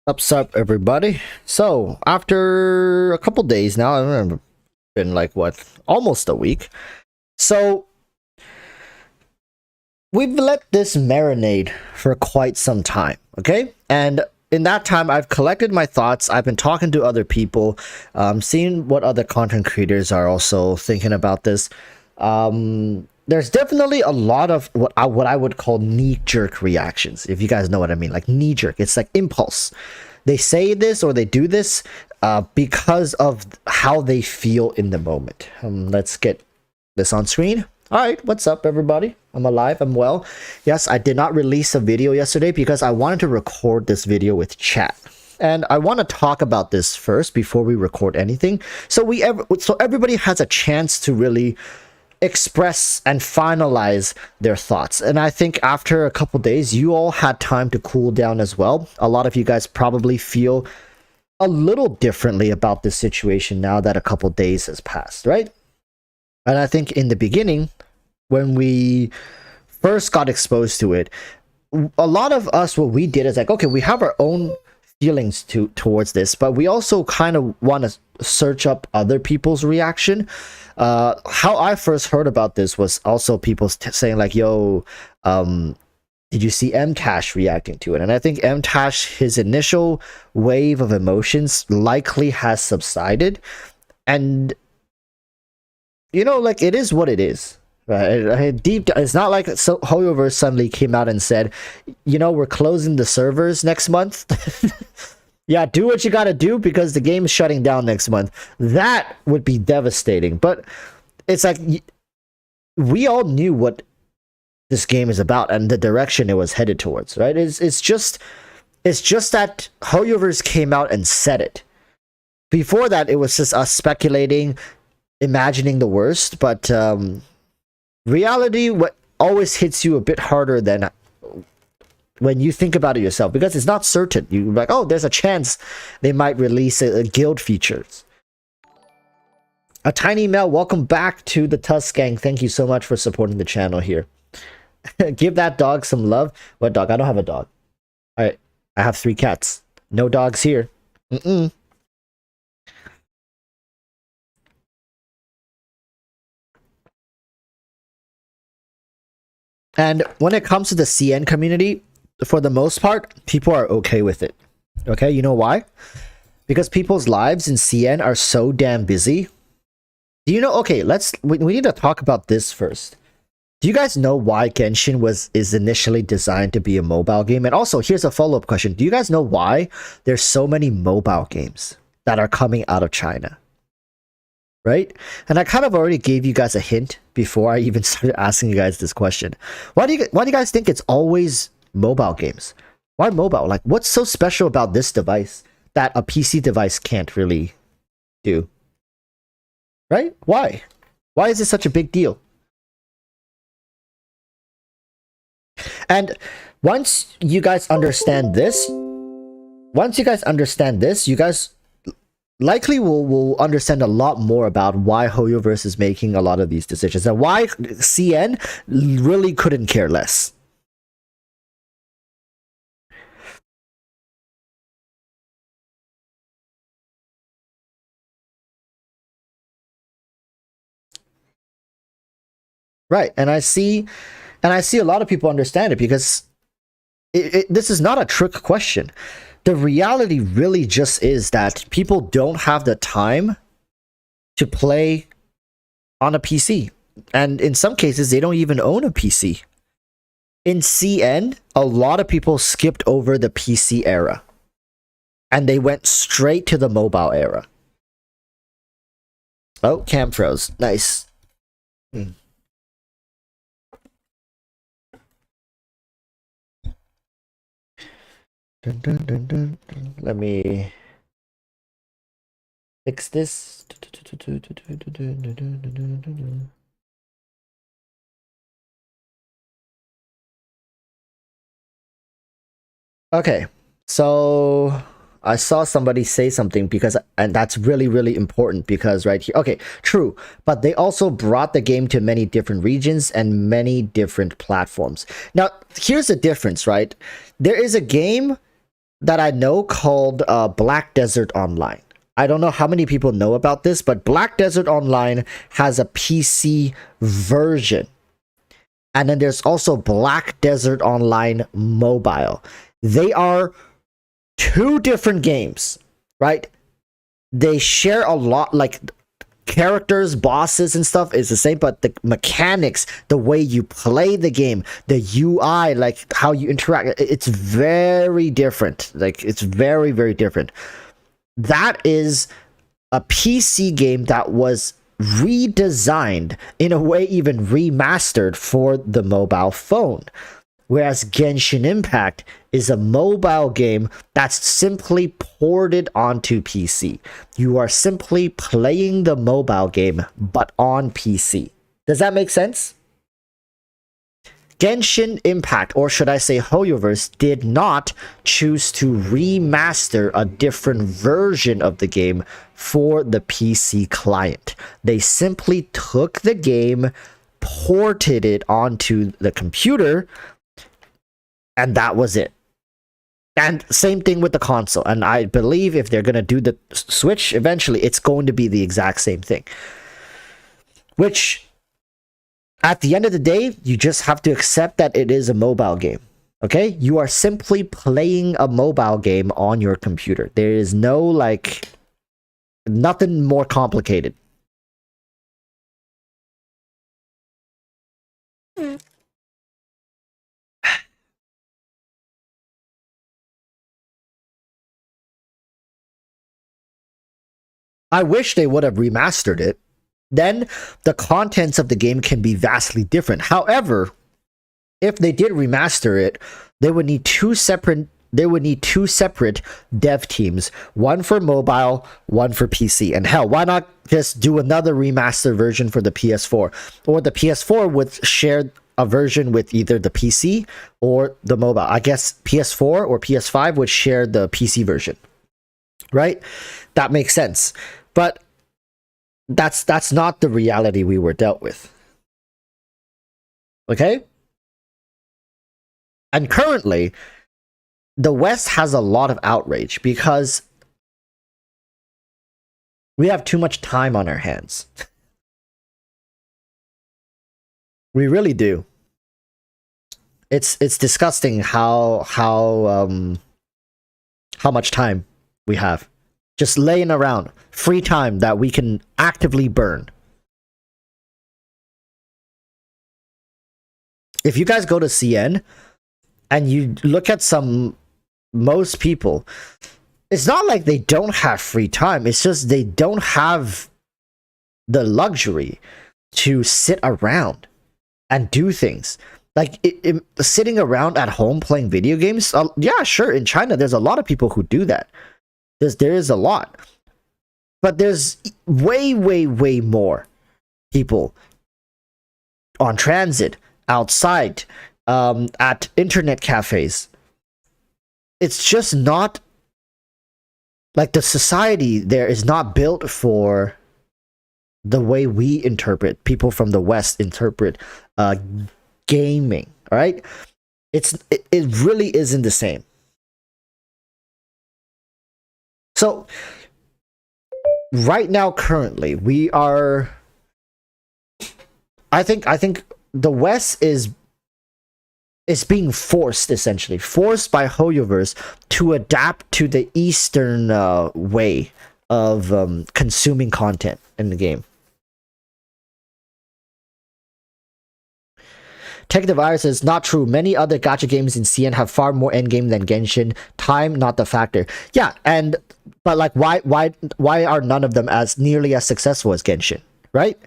What's up, everybody? So, after a couple days now, I remember, been like what, almost a week. So, we've let this marinate for quite some time, okay? And in that time, I've collected my thoughts. I've been talking to other people, seeing what other content creators are also thinking about this. There's definitely a lot of what I would call knee-jerk reactions, if you guys know what I mean. Like knee-jerk, it's like impulse. They say this or they do this because of how they feel in the moment. Let's get this on screen. All right, what's up, everybody? I'm alive, I'm well. Yes, I did not release a video yesterday because I wanted to record this video with chat. And I want to talk about this first before we record anything. So everybody has a chance to really express and finalize their thoughts. And I think after a couple days, you all had time to cool down as well. A lot of you guys probably feel a little differently about this situation now that a couple days has passed, right? And I think in the beginning, when we first got exposed to it, a lot of us, what we did is like, okay, we have our own feelings towards this, but we also kind of want to search up other people's reaction. How I first heard about this was also people saying like, yo, did you see M-Tash reacting to it? And I think M-Tash, his initial wave of emotions likely has subsided. And, you know, like, it is what it is. Right? It's not like HoYoverse suddenly came out and said, you know, we're closing the servers next month. Yeah, do what you gotta do because the game is shutting down next month. That would be devastating. But it's like, we all knew what this game is about and the direction it was headed towards, right? It's just that HoYoverse came out and said it. Before that, it was just us speculating, imagining the worst, but reality always hits you a bit harder than when you think about it yourself, because it's not certain. You're like, oh, there's a chance they might release a guild features. A Tiny Mel, welcome back to the Tusk Gang. Thank you so much for supporting the channel here. Give that dog some love. What dog? I don't have a dog. I have 3 cats. No dogs here. And when it comes to the CN community, for the most part, people are okay with it. Okay, you know why? Because people's lives in CN are so damn busy. Do you know? Okay, we need to talk about this first. Do you guys know why Genshin is initially designed to be a mobile game? And also, here's a follow-up question. Do you guys know why there's so many mobile games that are coming out of China? Right? And I kind of already gave you guys a hint before I even started asking you guys this question. Why do you guys think it's always mobile games? Why mobile? Like, what's so special about this device that a PC device can't really do? Right? Why is it such a big deal? And once you guys understand this, you guys likely will understand a lot more about why HoYoverse is making a lot of these decisions and why CN really couldn't care less. Right, and I see a lot of people understand it because this is not a trick question. The reality really just is that people don't have the time to play on a PC. And in some cases, they don't even own a PC. In CN, a lot of people skipped over the PC era. And they went straight to the mobile era. Oh, cam froze. Nice. Let me fix this. Okay, so I saw somebody say something and that's really, really important because right here, okay, true, but they also brought the game to many different regions and many different platforms. Now, here's the difference, right? There is a game that I know called Black Desert Online. I don't know how many people know about this, but Black Desert Online has a PC version. And then there's also Black Desert Online Mobile. They are two different games, right? They share a lot, like characters, bosses, and stuff is the same, but the mechanics, the way you play the game, the UI, like how you interact, it's very different. Like, it's very, very different. That is a PC game that was redesigned, in a way even remastered for the mobile phone. Whereas Genshin Impact is a mobile game that's simply ported onto PC. You are simply playing the mobile game, but on PC. Does that make sense? Genshin Impact, or should I say HoYoverse, did not choose to remaster a different version of the game for the PC client. They simply took the game, ported it onto the computer, and that was it. And same thing with the console. And I believe if they're going to do the Switch eventually, it's going to be the exact same thing. Which, at the end of the day, you just have to accept that it is a mobile game. Okay? You are simply playing a mobile game on your computer. There is no, like, nothing more complicated. I wish they would have remastered it. Then the contents of the game can be vastly different. However, if they did remaster it, they would need two separate dev teams, one for mobile, one for PC. And hell, why not just do another remaster version for the PS4? Or the PS4 would share a version with either the PC or the mobile. I guess PS4 or PS5 would share the PC version. Right? That makes sense. But that's not the reality we were dealt with. Okay? And currently, the West has a lot of outrage because we have too much time on our hands. We really do. It's disgusting how much time we have just laying around, free time that we can actively burn. If you guys go to CN and you look at most people, it's not like they don't have free time. It's just they don't have the luxury to sit around and do things. Like, sitting around at home playing video games, yeah, sure, in China, there's a lot of people who do that. There is a lot. But there's way, way, way more people on transit, outside, at internet cafes. It's just not, like, the society there is not built for the way we interpret, people from the West interpret gaming, all right? It really isn't the same. So, right now, currently, we are, I think the West is being forced, essentially, forced by HoYoverse to adapt to the Eastern way of consuming content in the game. Tech the Virus says, not true. Many other gacha games in CN have far more endgame than Genshin. Time, not the factor. Yeah, but like, why are none of them as nearly as successful as Genshin? Right?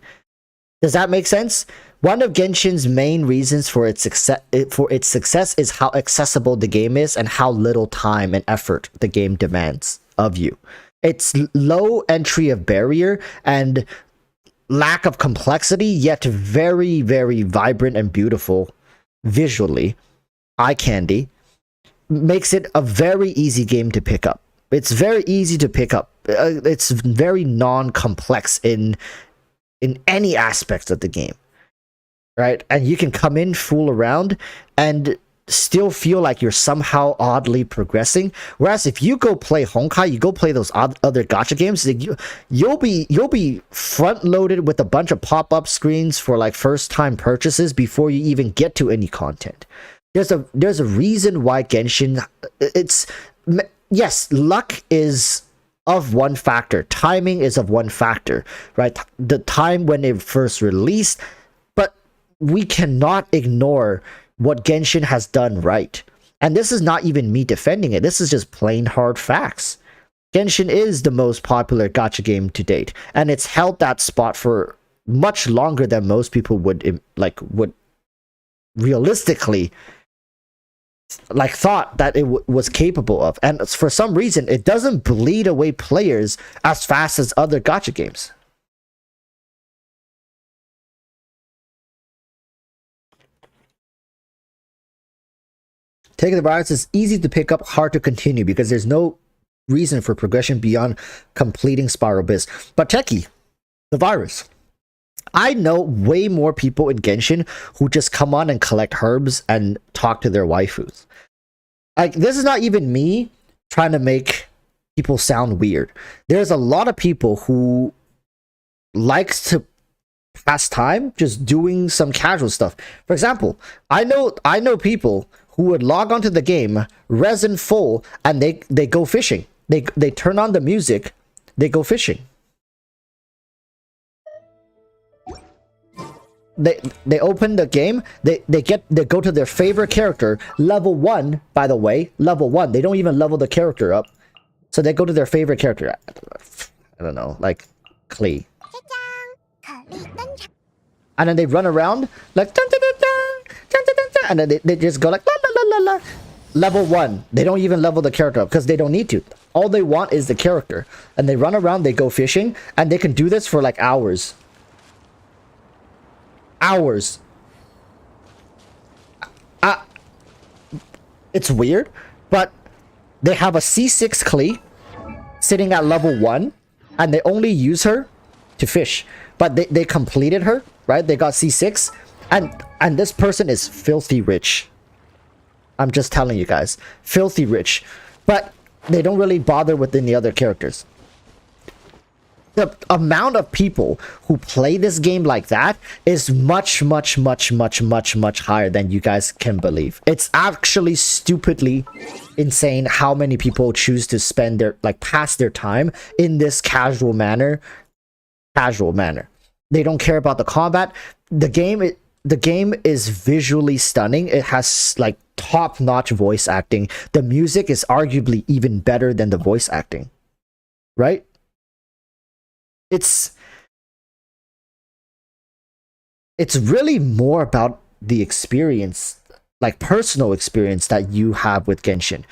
Does that make sense? One of Genshin's main reasons for its success is how accessible the game is and how little time and effort the game demands of you. It's low entry of barrier and lack of complexity, yet very, very vibrant and beautiful visually. Eye candy makes it a very easy game to pick up. It's very easy to pick up. It's very non-complex in any aspects of the game, right? And you can come in, fool around, and still feel like you're somehow oddly progressing. Whereas if you go play Honkai, you go play those other gacha games, you'll be front loaded with a bunch of pop-up screens for like first time purchases before you even get to any content. There's a reason why Genshin, it's, yes, luck is of one factor, timing is of one factor, right? The time when it first released, but we cannot ignore what Genshin has done right. And this is not even me defending it. This is just plain hard facts. Genshin is the most popular gacha game to date, and it's held that spot for much longer than most people would realistically thought that it was capable of. And for some reason, it doesn't bleed away players as fast as other gacha games. Taking the virus is easy to pick up, hard to continue, because there's no reason for progression beyond completing Spiral Biz. But Techie, the virus. I know way more people in Genshin who just come on and collect herbs and talk to their waifus. Like, this is not even me trying to make people sound weird. There's a lot of people who likes to pass time just doing some casual stuff. For example, I know people who would log onto the game, resin full, and they go fishing. They turn on the music, they go fishing. They open the game, they go to their favorite character, level 1, by the way, level 1. They don't even level the character up. So they go to their favorite character. I don't know, like Klee. And then they run around like dun, dun, dun, dun, dun, dun, dun, and then they just go like la la la la la. Level 1. They don't even level the character up because they don't need to. All they want is the character. And they run around, they go fishing, and they can do this for like hours. Hours. It's weird, but they have a C6 Klee sitting at level 1, and they only use her to fish. But they completed her, right? They got C6, and this person is filthy rich. I'm just telling you guys, filthy rich. But they don't really bother with any other characters. The amount of people who play this game like that is much higher than you guys can believe. It's actually stupidly insane how many people choose to spend their, pass their time in this casual manner. They don't care about the combat. The game is visually stunning. It has top-notch voice acting. The music is arguably even better than the voice acting, right? It's really more about the experience, personal experience that you have with Genshin.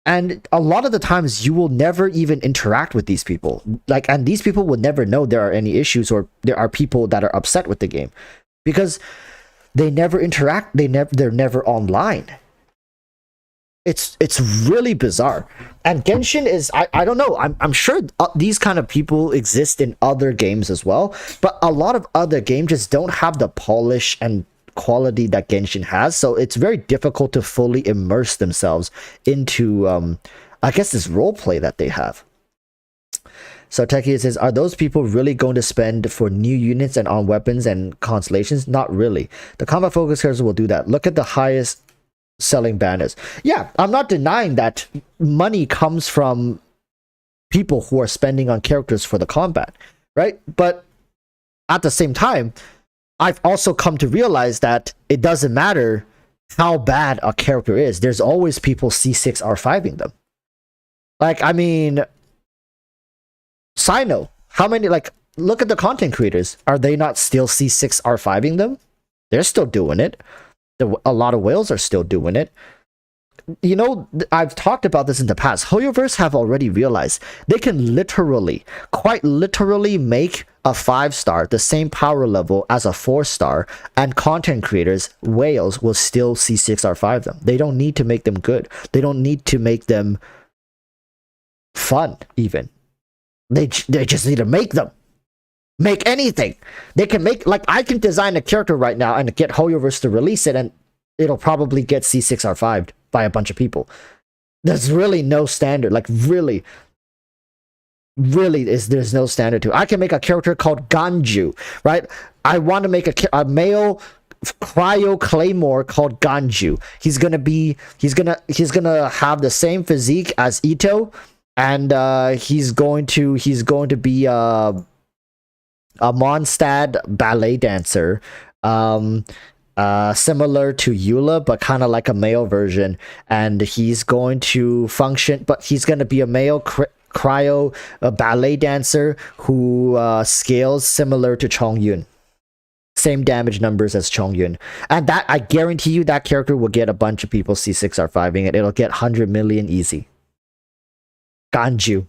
And a lot of the times you will never even interact with these people. And these people will never know there are any issues or there are people that are upset with the game. Because they never interact, they're never online. It's really bizarre. And Genshin is, I don't know, I'm sure these kind of people exist in other games as well, but a lot of other games just don't have the polish and quality that Genshin has, so it's very difficult to fully immerse themselves into I guess this roleplay that they have. So Techie says, are those people really going to spend for new units and on weapons and constellations? Not really. The combat focus characters will do that. Look at the highest selling banners. Yeah, I'm not denying that money comes from people who are spending on characters for the combat, right? But at the same time, I've also come to realize that it doesn't matter how bad a character is. There's always people C6 R5ing them. I mean, Sino, how many, look at the content creators. Are they not still C6 R5ing them? They're still doing it. A lot of whales are still doing it. You know, I've talked about this in the past. HoYoverse have already realized they can literally, quite literally make a 5-star the same power level as a 4-star, and content creators, whales, will still C6 R5 them. They don't need to make them good. They don't need to make them fun, even. They just need to make them. Make anything. They can make, I can design a character right now and get HoYoverse to release it, and it'll probably get C6R5 by a bunch of people. There's really no standard. Like really there's no standard to it. I can make a character called Ganju, right? I want to make a male cryo claymore called Ganju. He's gonna have the same physique as Ito, and he's going to be a Mondstadt ballet dancer, similar to Eula, but kind of like a male version. And he's going to function, but he's going to be a male cryo ballet dancer who scales similar to Chongyun. Same damage numbers as Chongyun. And that, I guarantee you, that character will get a bunch of people C6R5ing it. It'll get 100 million easy. Ganju.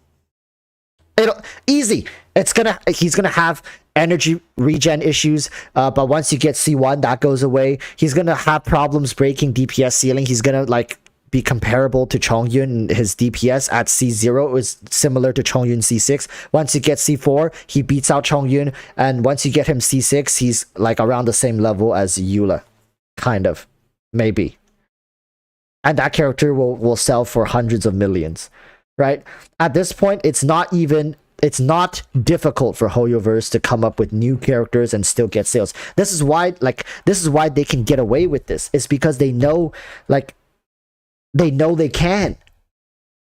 It'll easy. He's gonna have energy regen issues, but once you get C1, that goes away. He's gonna have problems breaking DPS ceiling. He's gonna like be comparable to Chongyun. His DPS at C0 is similar to Chongyun C6. Once you get C4, he beats out Chongyun, and once you get him C6, he's like around the same level as Eula, kind of, maybe. And that character will sell for hundreds of millions, right? At this point, it's not difficult for HoYoverse to come up with new characters and still get sales. This is why they can get away with this. It's because they know they can.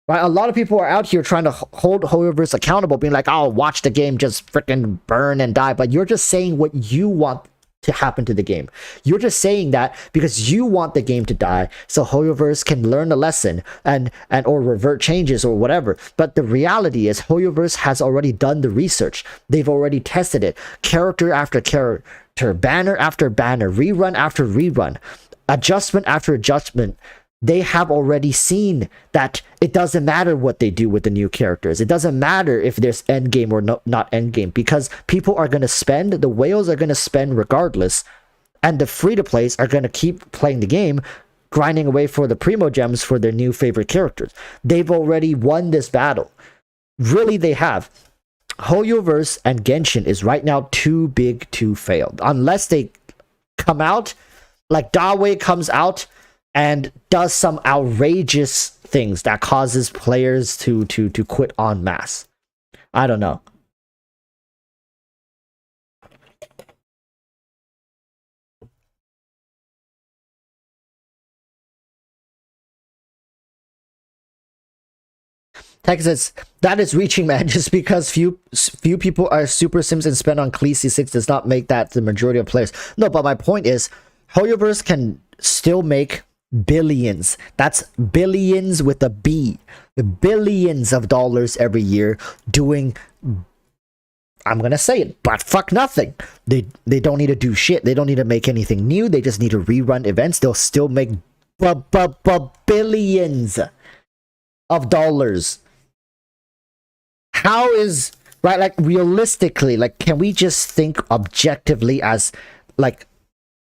Right? A lot of people are out here trying to hold HoYoverse accountable, being like, "Oh, watch the game just freaking burn and die." But you're just saying what you want to happen to the game. You're just saying that because you want the game to die, so HoYoverse can learn a lesson and or revert changes or whatever. But the reality is HoYoverse has already done the research. They've already tested it, character after character, banner after banner, rerun after rerun, adjustment after adjustment. They have already seen that it doesn't matter what they do with the new characters. It doesn't matter if there's endgame or not endgame, because people are going to spend, the whales are going to spend regardless, and the free-to-plays are going to keep playing the game, grinding away for the primo gems for their new favorite characters. They've already won this battle. Really, they have. HoYoverse and Genshin is right now too big to fail. Unless they come out, like Dawei comes out, and does some outrageous things that causes players to quit en masse. I don't know. Text says, that is reaching, man. Just because few people are super sims and spend on Klee C6 does not make that the majority of players. No, but my point is, HoYoverse can still make billions. That's billions with a B. Billions of dollars every year doing, I'm gonna say it, but fuck nothing. They don't need to do shit. They don't need to make anything new. They just need to rerun events. They'll still make billions of dollars. How is, right, like realistically, like can we just think objectively as like,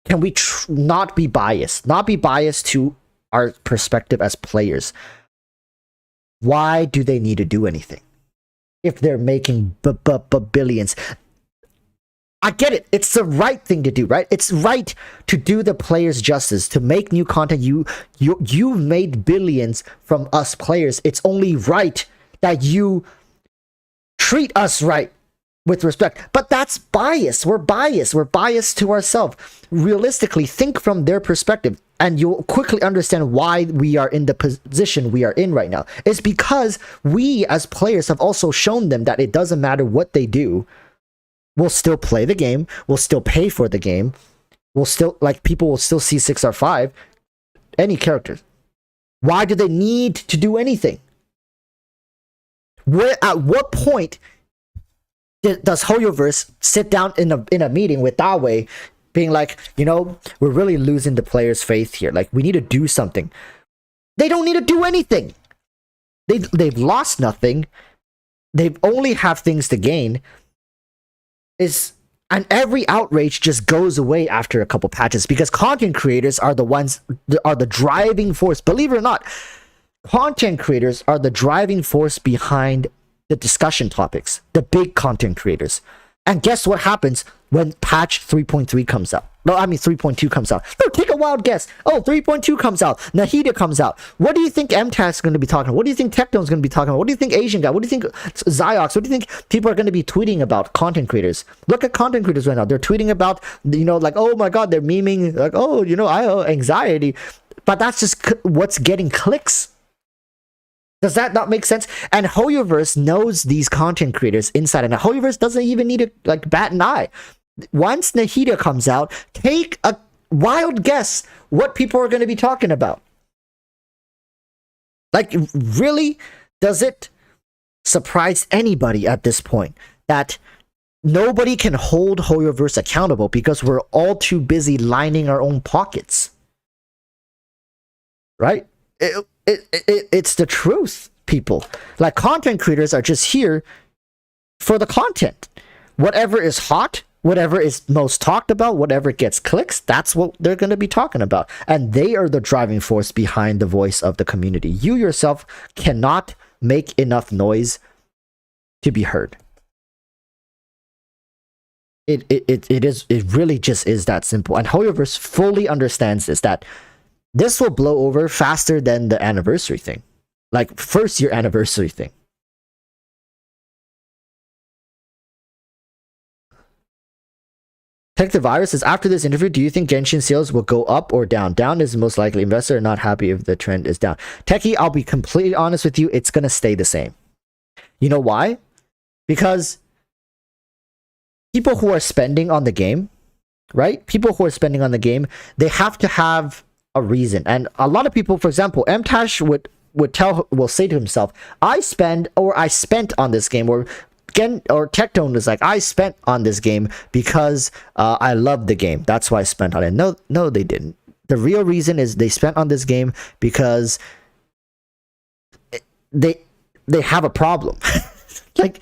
can we not be biased? Not be biased to our perspective as players. Why do they need to do anything if they're making billions? I get it. It's the right thing to do, right? It's right to do the players justice, to make new content. You've made billions from us players. It's only right that you treat us right, with respect. But that's bias. We're biased. We're biased to ourselves. Realistically, think from their perspective, and you'll quickly understand why we are in the position we are in right now. It's because we as players have also shown them that it doesn't matter what they do. We'll still play the game. We'll still pay for the game. We'll still, like, people will still see 6 or 5. Any characters. Why do they need to do anything? At what point does HoYoverse sit down in a meeting with Dawei, being like, you know, we're really losing the players' faith here. Like, we need to do something. They don't need to do anything. They've lost nothing. They only have things to gain. And every outrage just goes away after a couple patches, because content creators are the driving force. Believe it or not, content creators are the driving force behind the discussion topics, the big content creators. And guess what happens? when patch 3.3 comes out. No, I mean 3.2 comes out. No, take a wild guess. Oh, 3.2 comes out. Nahida comes out. What do you think MTAS is going to be talking about? What do you think Techdone's going to be talking about? What do you think Asian Guy? What do you think Ziox? What do you think people are going to be tweeting about? Content creators. Look at content creators right now. They're tweeting about, you know, like, oh my god, they're memeing, like, oh, you know, I owe anxiety. But that's just what's getting clicks. Does that not make sense? And HoYoverse knows these content creators inside and out. HoYoverse doesn't even need to like bat an eye. Once Nahida comes out, take a wild guess what people are going to be talking about. Like, really, does it surprise anybody at this point that nobody can hold HoYoverse accountable because we're all too busy lining our own pockets? Right? It's the truth, people. Like, content creators are just here for the content. Whatever is hot, whatever is most talked about, whatever gets clicks, that's what they're going to be talking about. And they are the driving force behind the voice of the community. You yourself cannot make enough noise to be heard. It really just is that simple. And HoYoverse fully understands this, that this will blow over faster than the anniversary thing. Like, first year anniversary thing. Tech the Virus says, after this interview, do you think Genshin sales will go up or down? Down is the most likely. Investor are not happy if the trend is down. Techie, I'll be completely honest with you, it's going to stay the same. You know why? Because people who are spending on the game, right? People who are spending on the game, they have to have a reason. And a lot of people, for example, MTash will say to himself, I spent on this game, or Tectone is like, I spent on this game because I love the game. That's why I spent on it. No, they didn't. The real reason is they spent on this game because they have a problem. Like,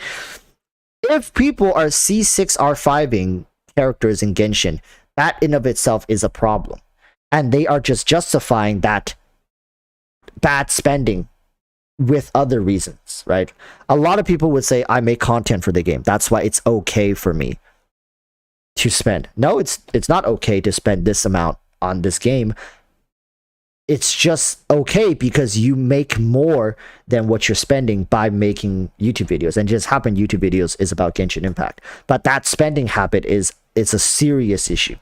if people are C6R5ing characters in Genshin, that in of itself is a problem. And they are just justifying that bad spending with other reasons, right? A lot of people would say, I make content for the game. That's why it's okay for me to spend. No, it's not okay to spend this amount on this game. It's just okay because you make more than what you're spending by making YouTube videos. And just happen YouTube videos is about Genshin Impact. But that spending habit it's a serious issue,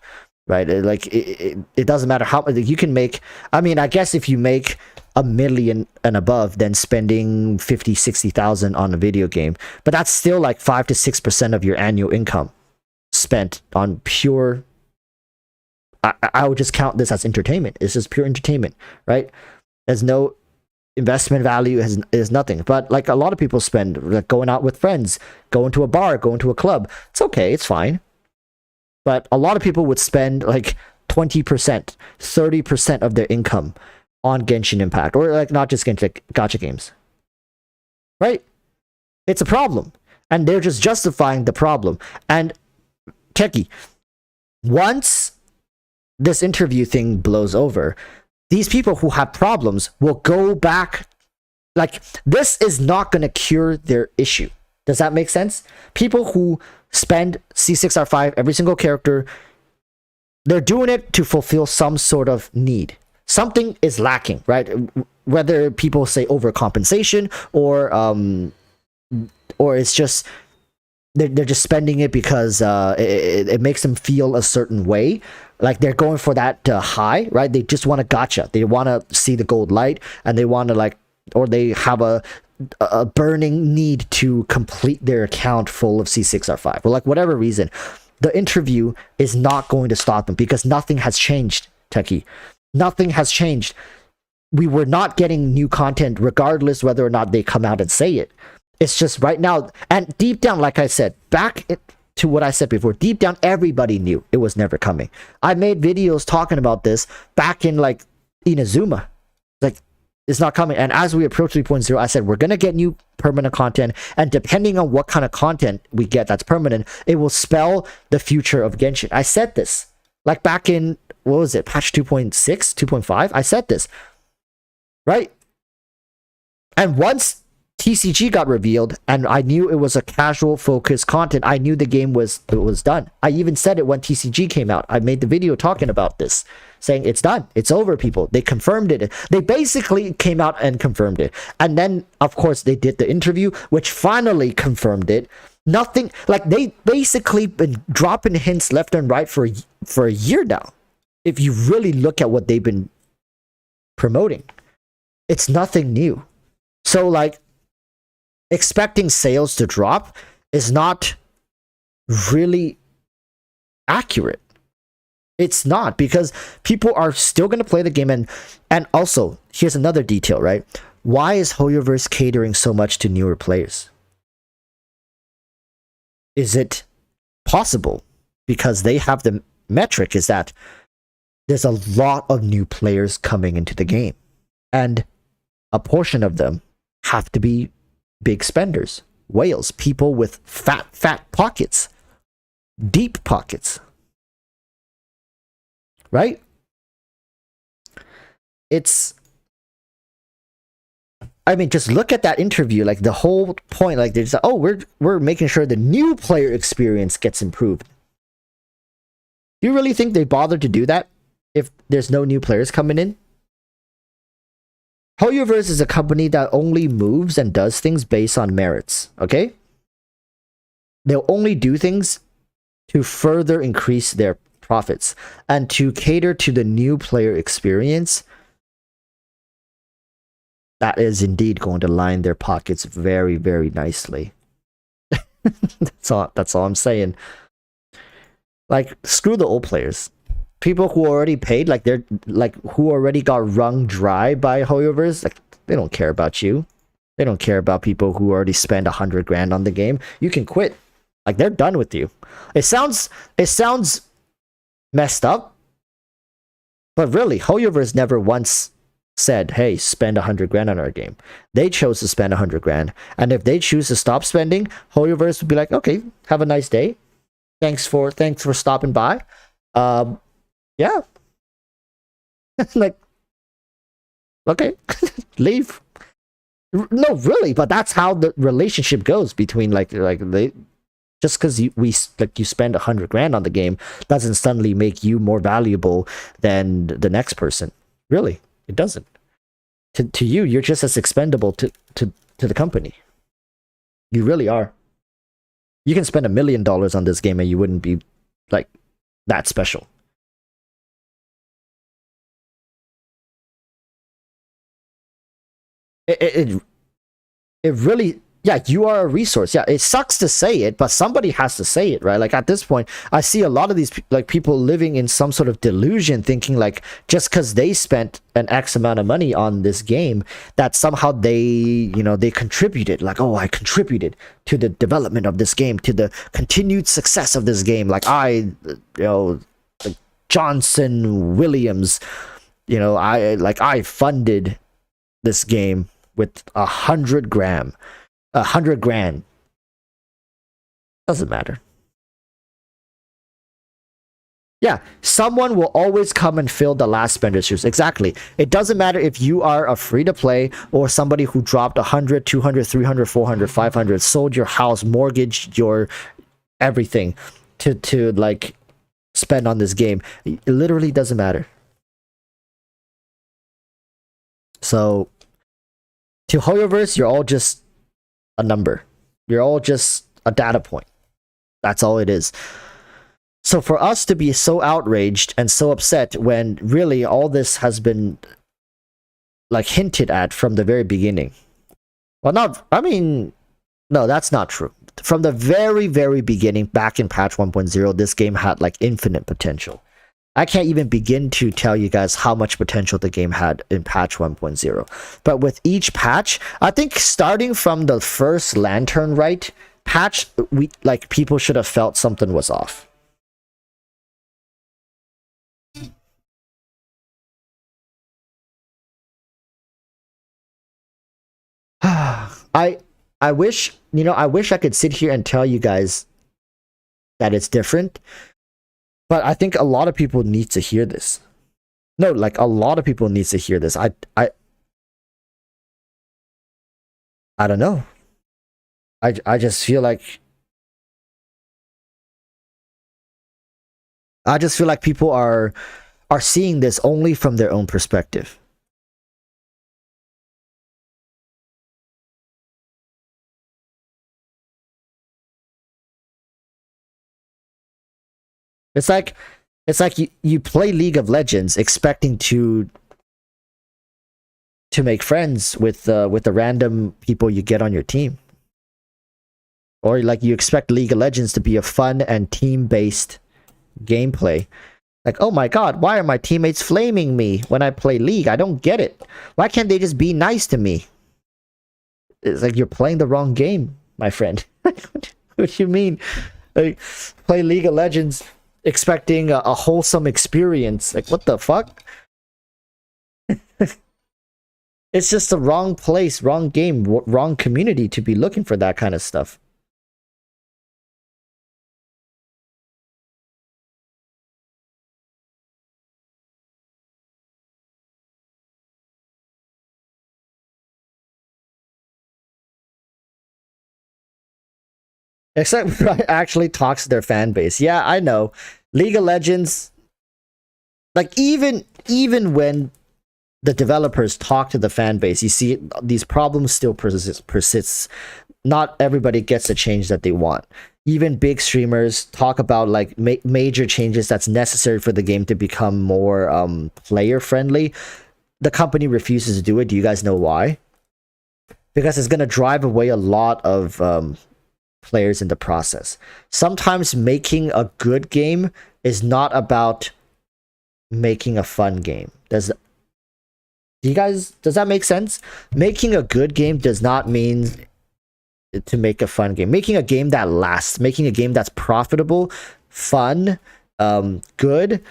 right? Like, it doesn't matter how you can make. I mean, I guess if you make $1 million and above, then spending 50,000-60,000 on a video game, but that's still like 5 to 6% of your annual income spent on pure. I would just count this as entertainment. It's just pure entertainment, right? There's no investment value, is nothing. But like, a lot of people spend like going out with friends, going to a bar, going to a club. It's okay, it's fine. But a lot of people would spend like 20%, 30% of their income on Genshin Impact, or like not just Genshin, like gacha games, right? It's a problem, and they're just justifying the problem. And Techie, once this interview thing blows over, these people who have problems will go back. Like, this is not going to cure their issue. Does that make sense? People who spend C6R5 every single character, they're doing it to fulfill some sort of need. Something is lacking, right? Whether people say overcompensation or it's just they're just spending it because it makes them feel a certain way. Like, they're going for that high, right? They just want a gacha. They want to see the gold light, and they want to like, or they have a burning need to complete their account full of C6R5, or like whatever reason. The interview is not going to stop them because nothing has changed, Techie. Nothing has changed. We were not getting new content regardless whether or not they come out and say it. It's just right now, and deep down, like I said, to what I said before, deep down, everybody knew it was never coming. I made videos talking about this back in like Inazuma. Like, it's not coming. And as we approach 3.0, I said, we're going to get new permanent content. And depending on what kind of content we get that's permanent, it will spell the future of Genshin. I said this. Like, back in, what was it, patch 2.6, 2.5? I said this. Right? And once TCG got revealed, and I knew it was a casual focused content. I knew the game was done. I even said it when TCG came out. I made the video talking about this, saying it's done, it's over, people. They confirmed it. They basically came out and confirmed it. And then, of course, they did the interview, which finally confirmed it. Nothing, like, they basically been dropping hints left and right for a year now. If you really look at what they've been promoting, it's nothing new. So, like, expecting sales to drop is not really accurate. It's not, because people are still going to play the game. And also, here's another detail, right? Why is HoYoverse catering so much to newer players? Is it possible because they have the metric is that there's a lot of new players coming into the game, and a portion of them have to be big spenders, whales, people with fat pockets, deep pockets, right? I mean, just look at that interview. Like, the whole point, like, they're just like, oh, we're making sure the new player experience gets improved. Do you really think they bothered to do that if there's no new players coming in? HoYoverse is a company that only moves and does things based on merits, okay? They'll only do things to further increase their profits, and to cater to the new player experience. That is indeed going to line their pockets very, very nicely. That's all I'm saying. Like, screw the old players. People who already paid, like, they're like, who already got wrung dry by HoYoverse, like, they don't care about you. They don't care about people who already spent 100 grand on the game. You can quit. Like, they're done with you. It sounds messed up, but really, HoYoverse never once said, hey, spend 100 grand on our game. They chose to spend 100 grand, and if they choose to stop spending, HoYoverse would be like, okay, have a nice day. Thanks for stopping by. Yeah. Like, okay, leave. No, really, but that's how the relationship goes between, like they, just because you spend 100 grand on the game doesn't suddenly make you more valuable than the next person. Really, it doesn't. To you, you're just as expendable to the company. You really are. You can spend $1 million on this game and you wouldn't be, like, that special. It really, yeah, you are a resource. Yeah, it sucks to say it, but somebody has to say it, right? Like, at this point, I see a lot of these, like, people living in some sort of delusion, thinking, like, just because they spent an X amount of money on this game, that somehow they contributed. Like, oh, I contributed to the development of this game, to the continued success of this game. Like, like Johnson Williams, I funded this game with 100 grand. Doesn't matter. Yeah, someone will always come and fill the last spender's shoes. Exactly. It doesn't matter if you are a free-to-play or somebody who dropped 100, 200, 300, 400, 500, sold your house, mortgaged your everything to like spend on this game. It literally doesn't matter. So, to HoYoverse, you're all just a number. You're all just a data point. That's all it is. So for us to be so outraged and so upset when really all this has been, like, hinted at from the very beginning. Well, no, that's not true. From the very, very beginning, back in patch 1.0, this game had, like, infinite potential. I can't even begin to tell you guys how much potential the game had in patch 1.0. But with each patch, I think starting from the first Lantern Rite patch, people should have felt something was off. I wish I could sit here and tell you guys that it's different. But I think a lot of people need to hear this. No, like, a lot of people need to hear this. I don't know. I just feel like people are seeing this only from their own perspective. It's like you play League of Legends expecting to make friends with the random people you get on your team. Or like you expect League of Legends to be a fun and team-based gameplay. Like, oh my god, why are my teammates flaming me when I play League? I don't get it. Why can't they just be nice to me? It's like you're playing the wrong game, my friend. What do you mean? Like, play League of Legends expecting a wholesome experience. Like, what the fuck? It's just the wrong place, wrong game, wrong community to be looking for that kind of stuff. Except actually talks to their fan base. Yeah, I know. League of Legends, like even when the developers talk to the fan base, you see these problems still persists. Not everybody gets the change that they want. Even big streamers talk about like major changes that's necessary for the game to become more player friendly. The company refuses to do it. Do you guys know why? Because it's going to drive away a lot of players in the process. Sometimes making a good game is not about making a fun game. Does that make sense? Making a good game does not mean to make a fun game. Making a game that lasts, making a game that's profitable, fun, good,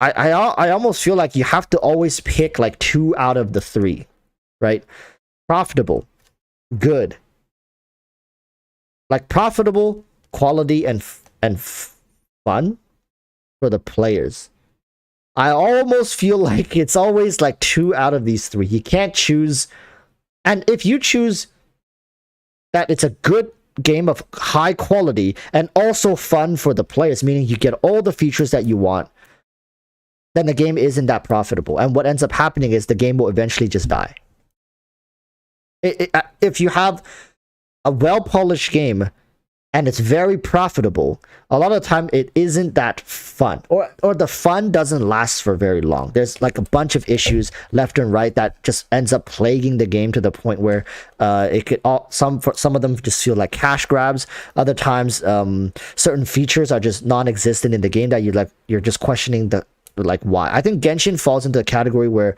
I almost feel like you have to always pick like 2 out of the 3, right? Profitable, good. Like profitable, quality, and fun for the players. I almost feel like it's always like 2 out of these 3. You can't choose. And if you choose that it's a good game of high quality and also fun for the players, meaning you get all the features that you want, then the game isn't that profitable. And what ends up happening is the game will eventually just die. If you have a well-polished game and it's very profitable, a lot of the time it isn't that fun, or the fun doesn't last for very long. There's like a bunch of issues left and right that just ends up plaguing the game to the point where it could some of them just feel like cash grabs. Other times certain features are just non-existent in the game that you're just questioning why. I think Genshin falls into a category where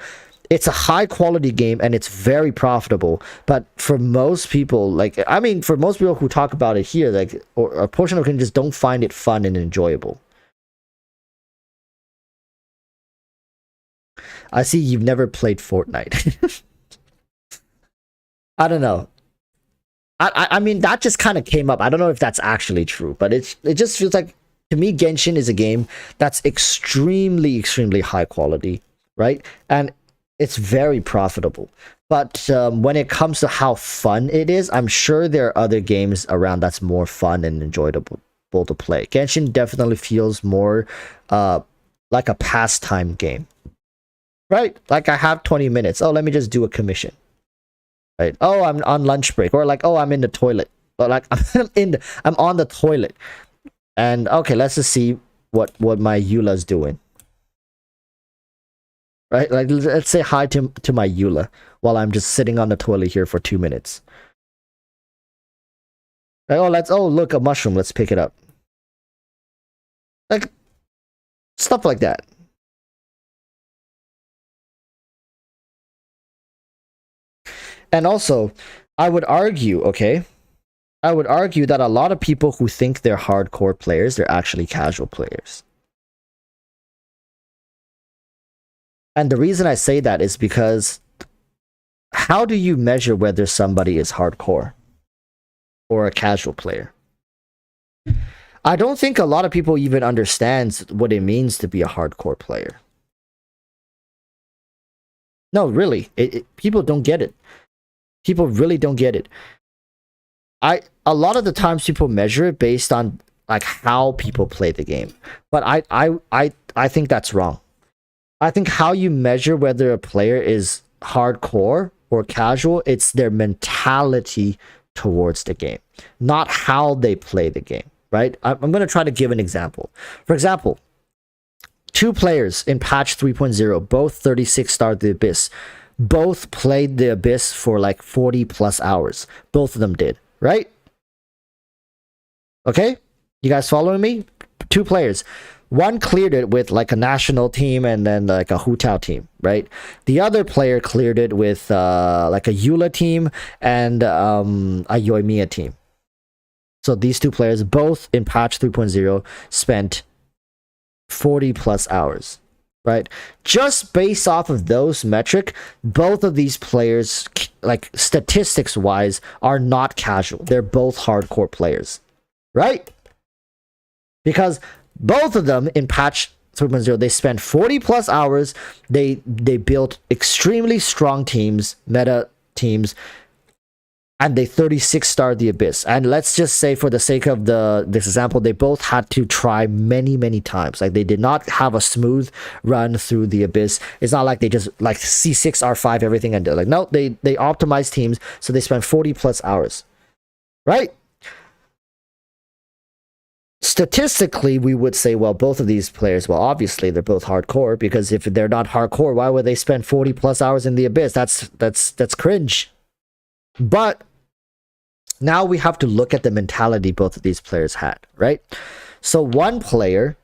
it's a high quality game and it's very profitable, but for most people, for most people who talk about it here, or a portion of them just don't find it fun and enjoyable. I see you've never played Fortnite. I don't know. I mean, that just kind of came up. I don't know if that's actually true, but it just feels like, to me, Genshin is a game that's extremely high quality, right? And it's very profitable. But when it comes to how fun it is, I'm sure there are other games around that's more fun and enjoyable to play. Genshin definitely feels more like a pastime game, right? Like, I have 20 minutes. Oh, let me just do a commission, right? Oh, I'm on lunch break, or like, oh, I'm in the toilet, or like I'm on the toilet, and okay, let's just see what my Eula's doing. Right? Like, let's say hi to my Eula while I'm just sitting on the toilet here for 2 minutes. Like, oh, look, a mushroom, let's pick it up. Like, stuff like that. And also, I would argue that a lot of people who think they're hardcore players, they're actually casual players. And the reason I say that is because how do you measure whether somebody is hardcore or a casual player? I don't think a lot of people even understands what it means to be a hardcore player. No, really, people don't get it. People really don't get it. A lot of the times people measure it based on like how people play the game, but I think that's wrong. I think how you measure whether a player is hardcore or casual, it's their mentality towards the game, not how they play the game, right? I'm going to try to give an example. For example, two players in patch 3.0, both 36 star the Abyss, both played the Abyss for like 40 plus hours. Both of them did, right? Okay? You guys following me? Two players. One cleared it with like a national team and then like a Hutao team, right? The other player cleared it with like a Eula team and a Yoimiya team. So these two players, both in patch 3.0, spent 40 plus hours, right? Just based off of those metric, both of these players, like statistics wise, are not casual. They're both hardcore players, right? Because both of them in patch 3.0, they spent 40 plus hours. They built extremely strong teams, meta teams, and they 36 starred the Abyss. And let's just say, for the sake of this example, they both had to try many times. Like, they did not have a smooth run through the Abyss. It's not like they just like C6 R5 everything and like, no, they optimized teams, so they spent 40 plus hours, right? Statistically, we would say, well, both of these players, well, obviously they're both hardcore, because if they're not hardcore, why would they spend 40 plus hours in the Abyss? That's cringe. But now we have to look at the mentality both of these players had, right? So one player,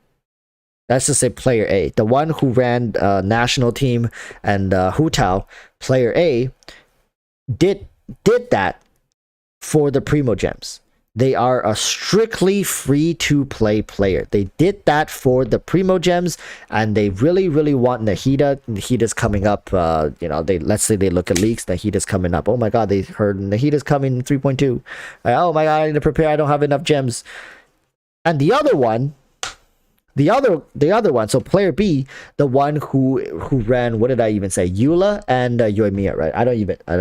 let's just say player A, the one who ran national team and Hutao, player A, did that for the Primo Gems. They are a strictly free-to-play player. They did that for the Primo Gems, and they really want Nahida. Nahida's coming up. Let's say they look at leaks. Nahida's coming up. Oh my god, they heard Nahida's coming 3.2. Oh my god, I need to prepare. I don't have enough gems. And the other one, so player B, the one who ran, what did I even say? Eula and Yoimiya, right? I don't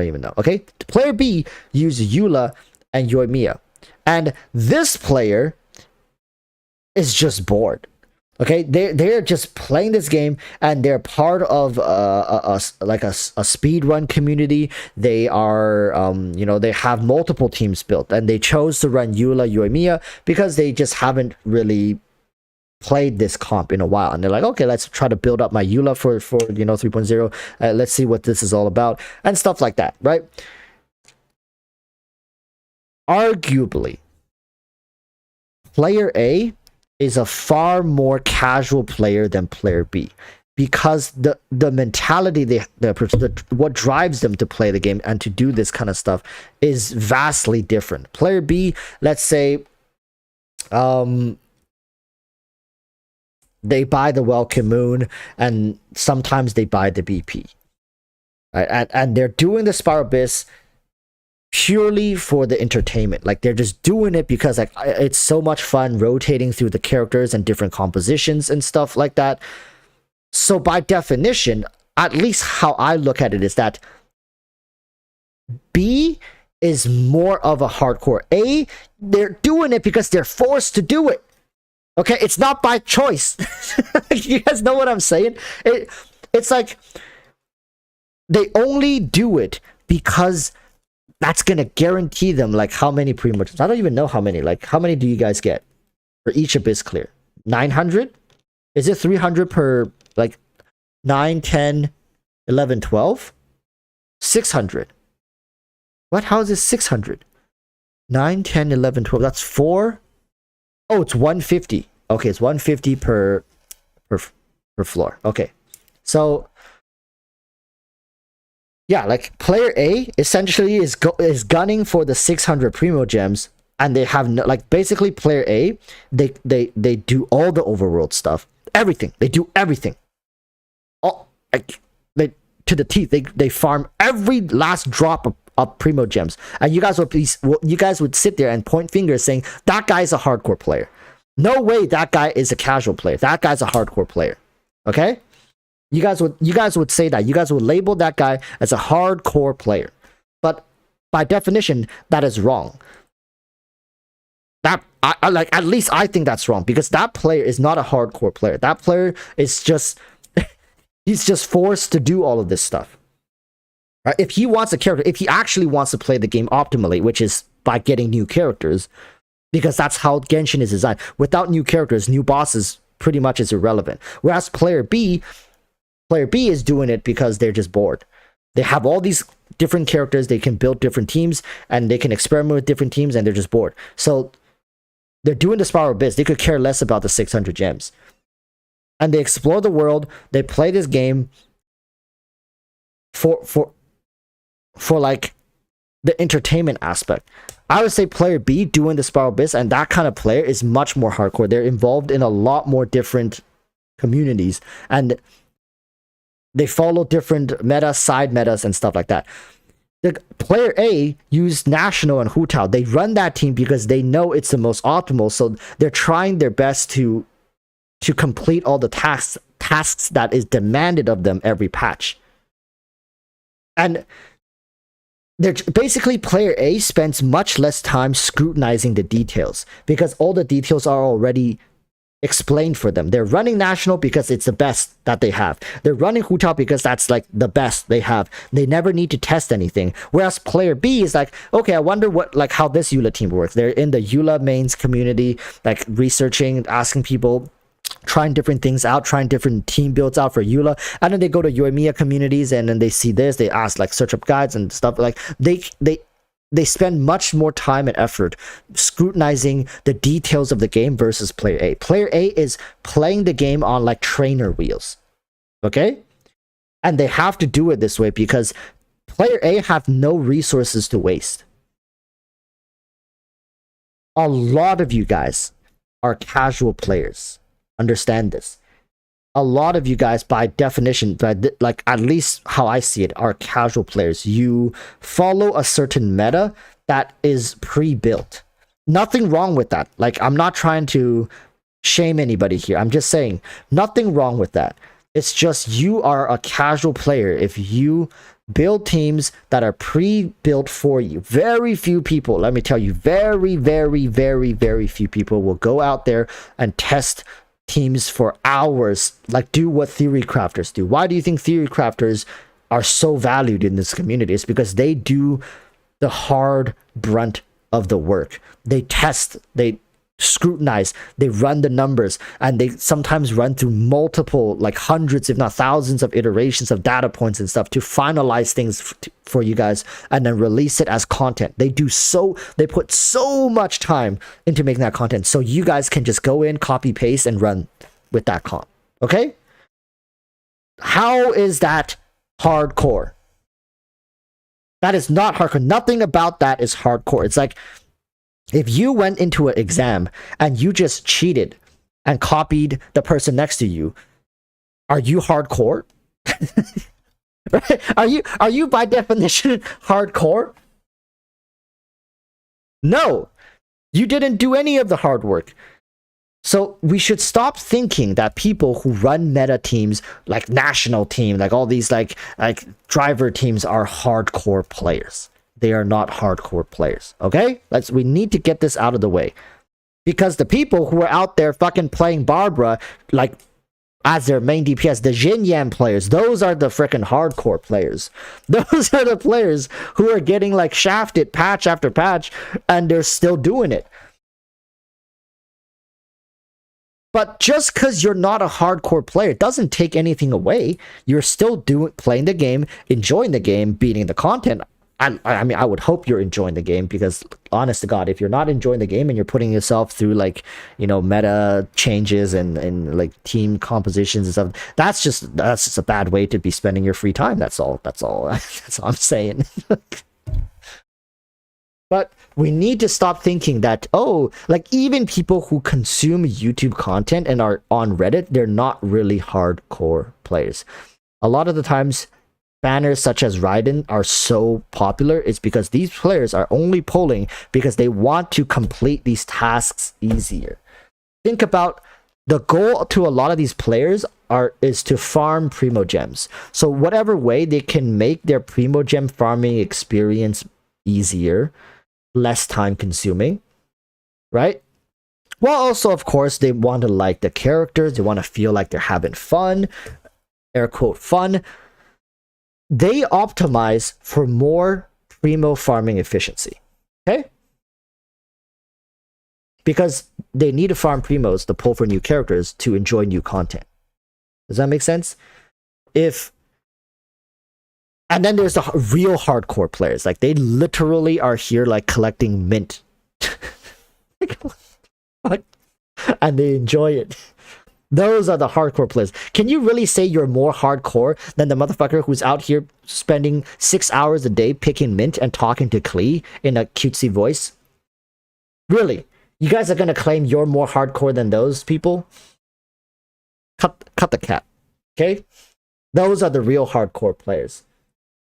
even know. Okay, player B used Eula and Yoimiya. And this player is just bored. Okay, they're just playing this game, and they're part of a speedrun community. They are they have multiple teams built, and they chose to run Eula Yoimiya because they just haven't really played this comp in a while, and they're like, okay, let's try to build up my Eula for 3.0. Let's see what this is all about and stuff like that, right? Arguably, player A is a far more casual player than player B, because the mentality what drives them to play the game and to do this kind of stuff is vastly different. Player B, let's say, they buy the Welcome Moon, and sometimes they buy the BP, right? And they're doing the Spiral Abyss purely for the entertainment. Like, they're just doing it because like it's so much fun rotating through the characters and different compositions and stuff like that. So by definition, at least how I look at it, is that B is more of a hardcore. A, they're doing it because they're forced to do it. Okay, it's not by choice. You guys know what I'm saying? It's like they only do it because that's gonna guarantee them like how many Primo Gems. I don't even know how many. Like, how many do you guys get for each Abyss clear? 900? Is it 300 per, like 9, 10, 11, 12? 600. What? How is it 600? 9, 10, 11, 12. That's 4. Oh, it's 150. Okay, it's 150 per floor. Okay, so yeah, like player A essentially is gunning for the 600 Primo Gems, and they have no, like, basically player A, they do all the overworld stuff, everything. They do everything, all like to the teeth. They farm every last drop of Primo Gems, and you guys would sit there and point fingers saying that guy's a hardcore player. No way that guy is a casual player. That guy's a hardcore player. Okay? You guys would say that. You guys would label that guy as a hardcore player. But by definition, that is wrong. That like, at least I think that's wrong, because that player is not a hardcore player. That player is just he's just forced to do all of this stuff. Right? If he wants a character, if he actually wants to play the game optimally, which is by getting new characters, because that's how Genshin is designed. Without new characters, new bosses pretty much is irrelevant. Whereas player B is doing it because they're just bored. They have all these different characters, they can build different teams, and they can experiment with different teams, and they're just bored. So they're doing the Spiral Biz. They could care less about the 600 gems. And they explore the world, they play this game for like the entertainment aspect. I would say player B doing the Spiral Biz, and that kind of player is much more hardcore. They're involved in a lot more different communities, and they follow different meta, side metas, and stuff like that. The player A used National and Hutao. They run that team because they know it's the most optimal, so they're trying their best to complete all the tasks that is demanded of them every patch. And they're basically, player A spends much less time scrutinizing the details because all the details are already explained for them. They're running National because it's the best that they have. They're running Hutao because that's like the best they have. They never need to test anything. Whereas player B is like, okay, I wonder how this Eula team works. They're in the Eula mains community, like researching, asking people, trying different things out, trying different team builds out for Eula, and then they go to Yoimiya communities, and then they see this, they ask like search up guides and stuff. Like they spend much more time and effort scrutinizing the details of the game versus player A. Player A is playing the game on like trainer wheels, okay? And they have to do it this way because player A have no resources to waste. A lot of you guys are casual players. Understand this. A lot of you guys, by definition, like at least how I see it, are casual players. You follow a certain meta that is pre-built. Nothing wrong with that. Like, I'm not trying to shame anybody here. I'm just saying, nothing wrong with that. It's just you are a casual player if you build teams that are pre-built for you. Very few people, let me tell you, very, very, very, very few people will go out there and test teams for hours, like do what theory crafters do. Why do you think theory crafters are so valued in this community? It's because they do the hard brunt of the work. They test, they scrutinize, they run the numbers, and they sometimes run through multiple, like hundreds if not thousands of iterations of data points and stuff to finalize things for you guys and then release it as content. They put so much time into making that content so you guys can just go in, copy paste, and run with that comp. Okay? How is that hardcore? That is not hardcore. Nothing about that is hardcore. It's like if you went into an exam and you just cheated and copied the person next to you, are you hardcore? Right? Are you by definition hardcore? No. You didn't do any of the hard work. So we should stop thinking that people who run meta teams, like national team, like all these like driver teams, are hardcore players. They are not hardcore players, okay? We need to get this out of the way. Because the people who are out there fucking playing Barbara, like, as their main DPS, the Xinyan players, those are the freaking hardcore players. Those are the players who are getting, like, shafted patch after patch, and they're still doing it. But just because you're not a hardcore player doesn't take anything away. You're still playing the game, enjoying the game, beating the content. I mean, I would hope you're enjoying the game, because honest to God, if you're not enjoying the game and you're putting yourself through, like, you know, meta changes and like team compositions and stuff, that's just a bad way to be spending your free time. That's all I'm saying. But we need to stop thinking that, oh, like, even people who consume YouTube content and are on Reddit, they're not really hardcore players. A lot of the times, banners such as Raiden are so popular is because these players are only polling because they want to complete these tasks easier. Think about the goal to a lot of these players is to farm primogems. So whatever way they can make their primogem farming experience easier, less time consuming, right? Well, also, of course, they want to like the characters. They want to feel like they're having fun, air quote fun. They optimize for more primo farming efficiency, okay? Because they need to farm primos to pull for new characters to enjoy new content. Does that make sense? And then there's the real hardcore players. Like, they literally are here, like, collecting mint. And they enjoy it. Those are the hardcore players. Can you really say you're more hardcore than the motherfucker who's out here spending 6 hours a day picking mint and talking to Klee in a cutesy voice? Really? You guys are gonna claim you're more hardcore than those people? Cut the cap. Okay? Those are the real hardcore players.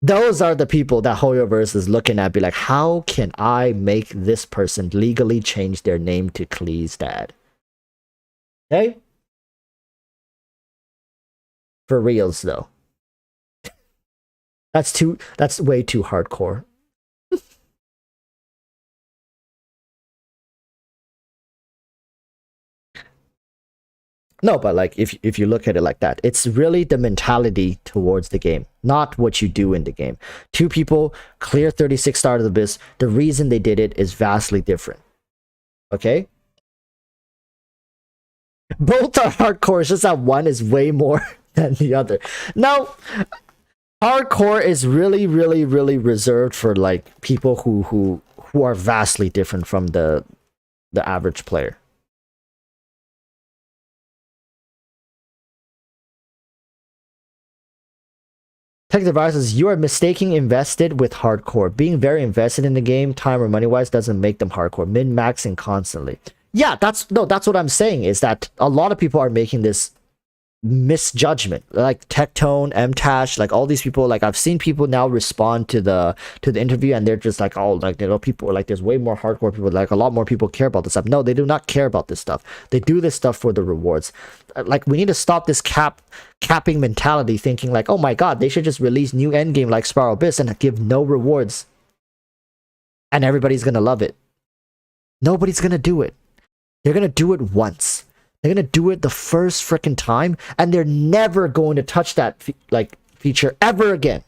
Those are the people that HoYoverse is looking at, be like, how can I make this person legally change their name to Klee's dad? Okay? For reals, though. That's way too hardcore. No, but like, if you look at it like that, it's really the mentality towards the game, not what you do in the game. Two people clear 36 Stars of the Abyss. The reason they did it is vastly different. Okay? Both are hardcore, it's just that one is way more than the other. Now, hardcore is really, really, really reserved for like people who are vastly different from the average player. Tech Devices, you are mistaking invested with hardcore. Being very invested in the game, time or money-wise, doesn't make them hardcore. Min-maxing constantly. Yeah, that's what I'm saying, is that a lot of people are making this misjudgment. Like Tectone, MTash, like all these people, like I've seen people now respond to the interview and they're just like, oh, like, you know, people like there's way more hardcore people, like a lot more people care about this stuff. No, they do not care about this stuff. They do this stuff for the rewards. Like, we need to stop this capping mentality, thinking like, oh my god, they should just release new endgame like Spiral Abyss and give no rewards and everybody's gonna love it. Nobody's gonna do it. They're gonna do it once. They're gonna do it the first freaking time, and they're never going to touch that feature ever again.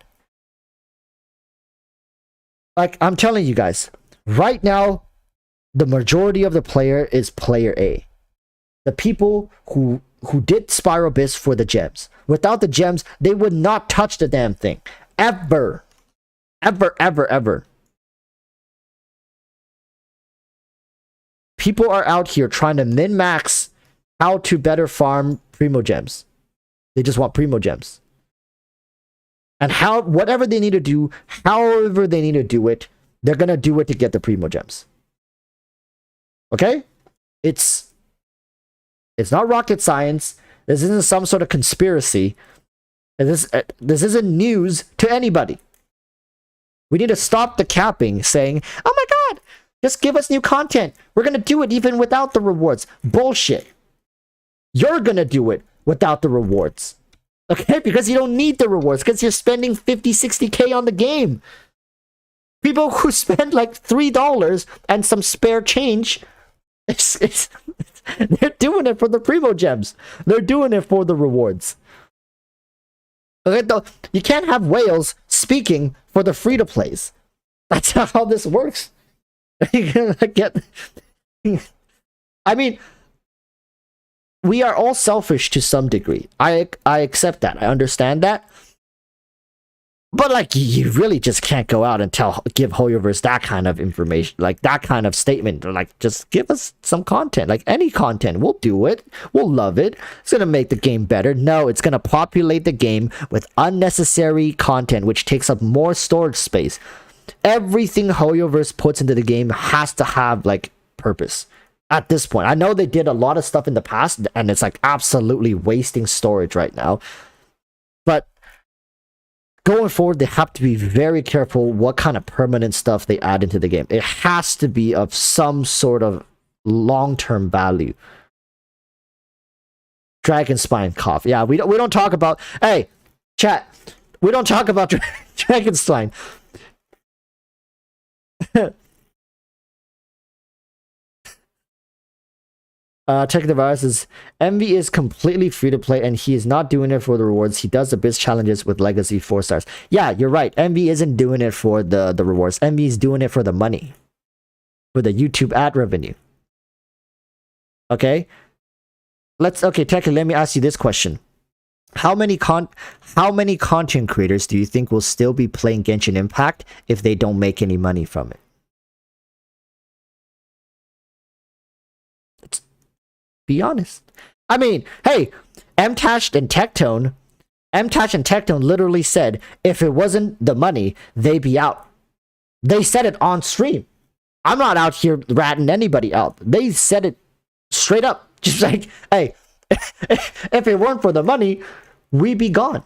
Like, I'm telling you guys, right now, the majority of the player is player A. The people who did Spiral Abyss for the gems. Without the gems, they would not touch the damn thing. Ever. Ever, ever, ever. People are out here trying to min-max how to better farm primogems. They just want primogems. And whatever they need to do, however they need to do it, they're gonna do it to get the primogems. Okay? It's not rocket science. This isn't some sort of conspiracy. This isn't news to anybody. We need to stop the capping, saying, oh my god, just give us new content. We're gonna do it even without the rewards. Bullshit. You're gonna do it without the rewards. Okay? Because you don't need the rewards, because you're spending 50, 60k on the game. People who spend like $3 and some spare change, they're doing it for the primogems. They're doing it for the rewards. Okay? You can't have whales speaking for the free-to-plays. That's how this works. I mean, we are all selfish to some degree. I accept that. I understand that. But like, you really just can't go out and give HoYoverse that kind of information, like that kind of statement. Like, just give us some content, like any content. We'll do it. We'll love it. It's gonna make the game better. No, it's gonna populate the game with unnecessary content, which takes up more storage space. Everything HoYoverse puts into the game has to have like purpose. At this point, I know they did a lot of stuff in the past, and it's like absolutely wasting storage right now. But going forward, they have to be very careful what kind of permanent stuff they add into the game. It has to be of some sort of long-term value. Dragon spine cough. Yeah, we don't talk about. Hey, chat. We don't talk about dragon spine. Check the viruses. Envy is completely free to play, and he is not doing it for the rewards. He does the biz challenges with Legacy 4 stars. Yeah, you're right. Envy isn't doing it for the rewards. Envy is doing it for the money, for the YouTube ad revenue. Okay. Okay, Techie, let me ask you this question. How many content creators do you think will still be playing Genshin Impact if they don't make any money from it? Be honest. I mean, hey, MTash and Tectone literally said if it wasn't the money, they'd be out. They said it on stream. I'm not out here ratting anybody out. They said it straight up. Just like, hey, if it weren't for the money, we'd be gone.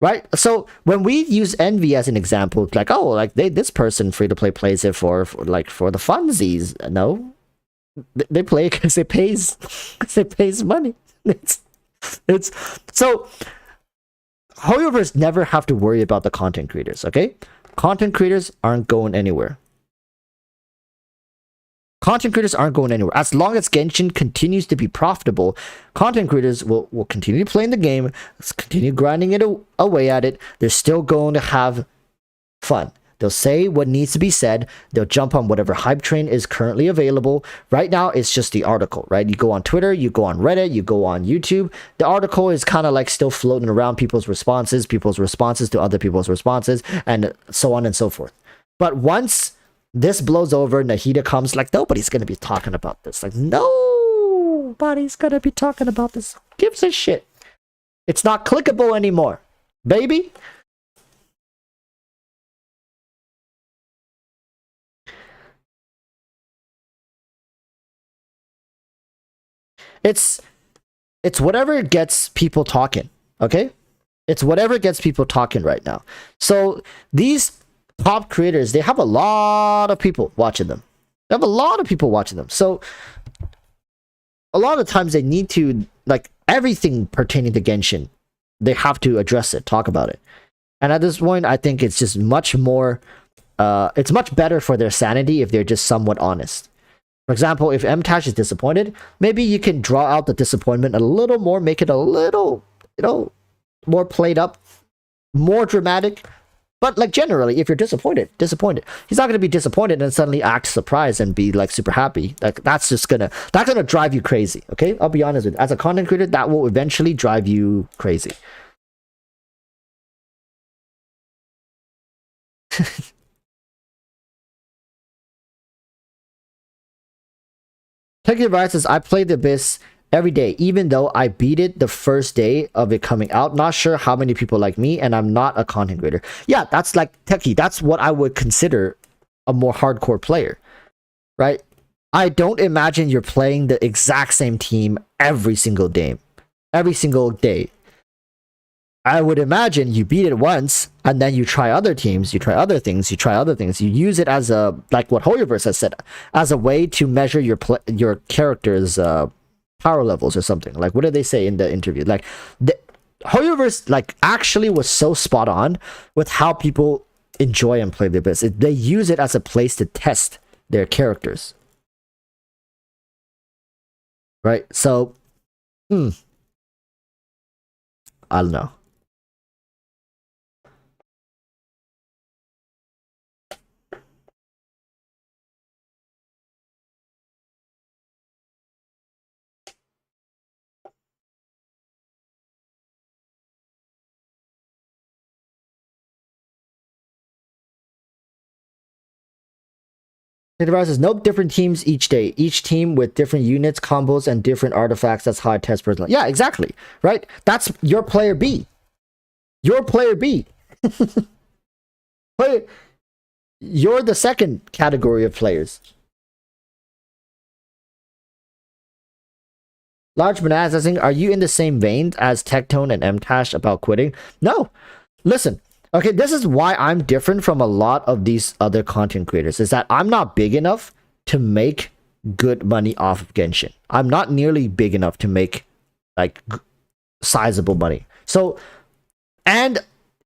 Right? So when we use Envy as an example, like, oh, like this person free to play plays it for the funsies. No. They play because it pays money. It's so HoYoverse never have to worry about the content creators, okay? Content creators aren't going anywhere. Content creators aren't going anywhere. As long as Genshin continues to be profitable, content creators will continue playing the game, continue grinding it away at it. They're still going to have fun. They'll say what needs to be said. They'll jump on whatever hype train is currently available. Right now, it's just the article, right? You go on Twitter, you go on Reddit, you go on YouTube. The article is kind of like still floating around people's responses to other people's responses, and so on and so forth. But once this blows over, Nahida comes, like, nobody's going to be talking about this. Like, nobody's going to be talking about this. Who gives a shit? It's not clickable anymore, baby. It's whatever gets people talking, okay? It's whatever gets people talking right now. So these top creators, they have a lot of people watching them. They have a lot of people watching them. So a lot of times they need to, like, everything pertaining to Genshin, they have to address it, talk about it. And at this point, I think it's just much more, it's much better for their sanity if they're just somewhat honest. For example, if MTash is disappointed, maybe you can draw out the disappointment a little more, make it a little, more played up, more dramatic. But like generally, if you're disappointed, he's not gonna be disappointed and suddenly act surprised and be like super happy. Like that's gonna drive you crazy. Okay, I'll be honest with you. As a content creator, that will eventually drive you crazy. Tech Advice says, I play the Abyss every day, even though I beat it the first day of it coming out. Not sure how many people like me, and I'm not a content creator. Yeah, that's like Techie. That's what I would consider a more hardcore player, right? I don't imagine you're playing the exact same team every single day. I would imagine you beat it once, and then you try other teams, you try other things. You use it as a, like what HoYoverse has said, as a way to measure your character's power levels or something. Like, what did they say in the interview? Like, HoYoverse, like, actually was so spot on with how people enjoy and play the Abyss. They use it as a place to test their characters. Right? So, I don't know. It advises nope, different teams each day. Each team with different units, combos, and different artifacts. That's how I test personally. Yeah, exactly. Right? That's your player B. Your player B. You're the second category of players. Large Bananas asking, are you in the same vein as Tectone and MTash about quitting? No. Listen. Okay, this is why I'm different from a lot of these other content creators, is that I'm not big enough to make good money off of Genshin. I'm not nearly big enough to make like sizable money. So, and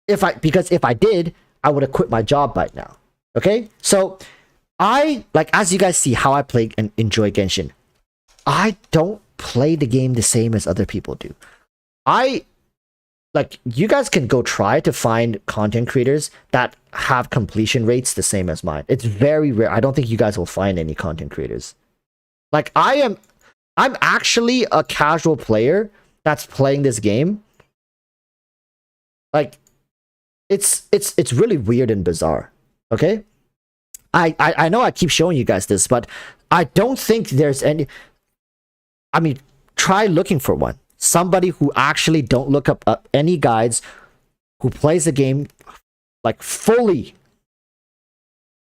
because if I did, I would have quit my job by now. Okay, so I like, as you guys see how I play and enjoy Genshin, I don't play the game the same as other people do. Like, you guys can go try to find content creators that have completion rates the same as mine. It's very rare. I don't think you guys will find any content creators. Like, I'm actually a casual player that's playing this game. Like, it's really weird and bizarre. Okay? I know I keep showing you guys this, but I don't think there's any... I mean, try looking for one. Somebody who actually don't look up any guides, who plays the game like fully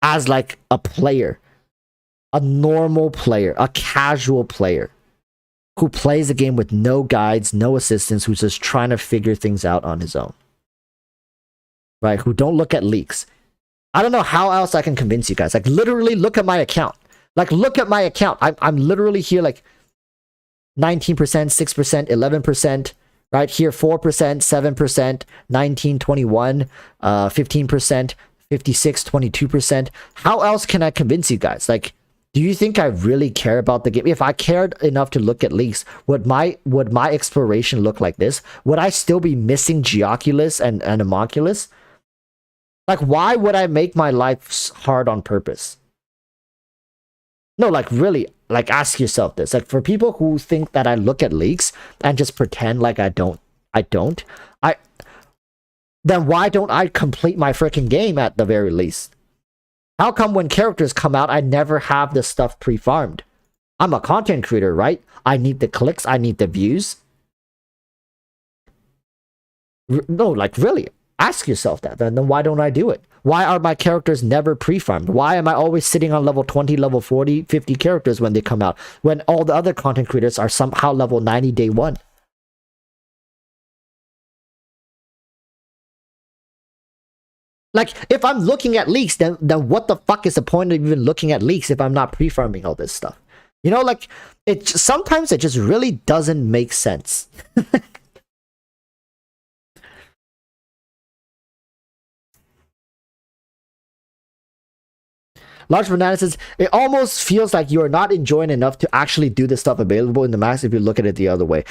as like a player, a normal player, a casual player who plays the game with no guides, no assistance, who's just trying to figure things out on his own. Right? Who don't look at leaks. I don't know how else I can convince you guys. Like, literally look at my account. Like, look at my account. I'm literally here like 19%, 6%, 11%, right here 4%, 7%, 19, 21, 15%, 56, 22%. How else can I convince you guys? Like, do you think I really care about the game? If I cared enough to look at leaks, would my exploration look like this? Would I still be missing Geoculus and Homunculus? Like, why would I make my life hard on purpose? No, like, really, like, ask yourself this. Like, for people who think that I look at leaks and just pretend like I don't, then why don't I complete my freaking game at the very least? How come when characters come out, I never have this stuff pre-farmed? I'm a content creator, right? I need the clicks, I need the views. No, like, really, ask yourself that. Then why don't I do it? Why are my characters never pre-farmed? Why am I always sitting on level 20, level 40, 50 characters when they come out, when all the other content creators are somehow level 90 day one? Like, if I'm looking at leaks, then what the fuck is the point of even looking at leaks if I'm not pre-farming all this stuff? You know, like, sometimes it just really doesn't make sense. Large Banana says, it almost feels like you are not enjoying enough to actually do this stuff available in the max if you look at it the other way.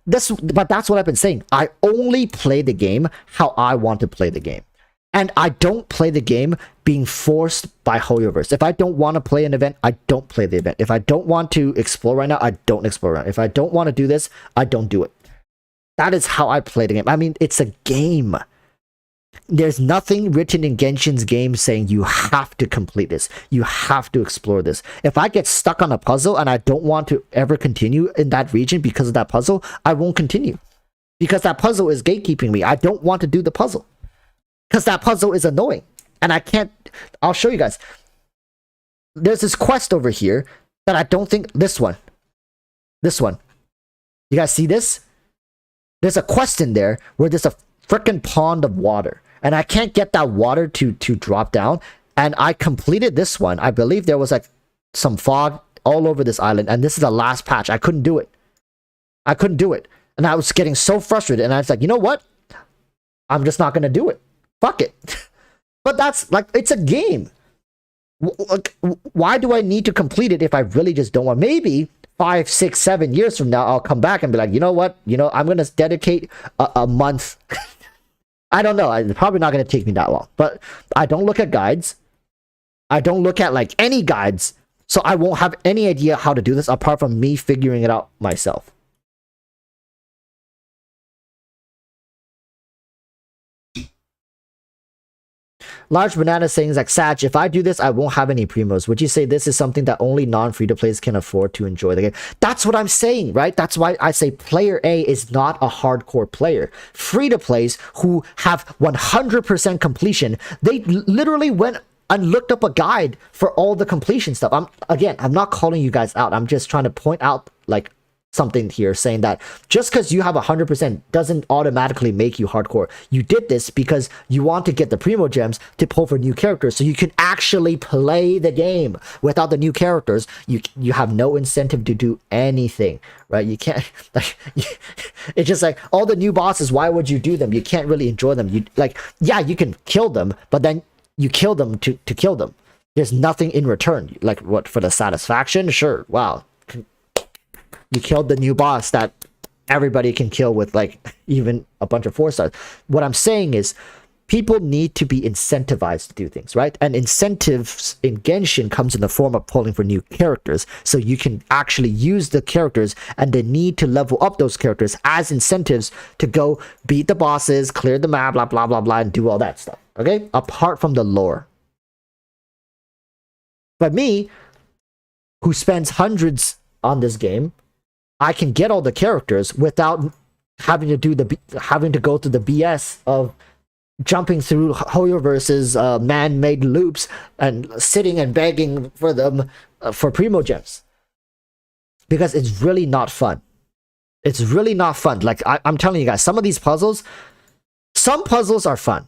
But that's what I've been saying. I only play the game how I want to play the game. And I don't play the game being forced by HoYoverse. If I don't want to play an event, I don't play the event. If I don't want to explore right now, I don't explore right now. If I don't want to do this, I don't do it. That is how I play the game. I mean, it's a game. There's nothing written in Genshin's game saying you have to complete this. You have to explore this. If I get stuck on a puzzle and I don't want to ever continue in that region because of that puzzle, I won't continue. Because that puzzle is gatekeeping me. I don't want to do the puzzle. Because that puzzle is annoying. And I can't... I'll show you guys. There's this quest over here that I don't think... This one. This one. You guys see this? There's a quest in there where there's a freaking pond of water. And I can't get that water to drop down. And I completed this one. I believe there was like some fog all over this island. And this is the last patch. I couldn't do it. I couldn't do it. And I was getting so frustrated. And I was like, you know what? I'm just not going to do it. Fuck it. But that's like, it's a game. Why do I need to complete it if I really just don't want? Maybe 5, 6, 7 years from now, I'll come back and be like, you know what? You know, I'm going to dedicate a month. I don't know. It's probably not going to take me that long. But I don't look at guides. I don't look at like any guides. So I won't have any idea how to do this apart from me figuring it out myself. Large Banana saying like, Sag, if I do this, I won't have any primos. Would you say this is something that only non-free-to-players can afford to enjoy the game? That's what I'm saying, right? That's why I say player A is not a hardcore player. Free-to-plays who have 100% completion, they literally went and looked up a guide for all the completion stuff. I'm not calling you guys out. I'm just trying to point out like something here saying that just because you have 100% doesn't automatically make you hardcore. You did this because you want to get the primo gems to pull for new characters so you can actually play the game. Without the new characters, you have no incentive to do anything, right? You can't like it's just like all the new bosses, why would you do them? You can't really enjoy them. You like, yeah, you can kill them, but then you kill them to kill them. There's nothing in return. Like, what, for the satisfaction? Sure, wow, you killed the new boss that everybody can kill with like even a bunch of 4-stars. What I'm saying is people need to be incentivized to do things, right? And incentives in Genshin comes in the form of pulling for new characters. So you can actually use the characters and the need to level up those characters as incentives to go beat the bosses, clear the map, blah, blah, blah, blah, and do all that stuff, okay? Apart from the lore. But me, who spends hundreds on this game, I can get all the characters without having to go through the BS of jumping through HoYoVerse's man-made loops and sitting and begging for them for primo gems, because it's really not fun. It's really not fun. Like I'm telling you guys, some puzzles are fun,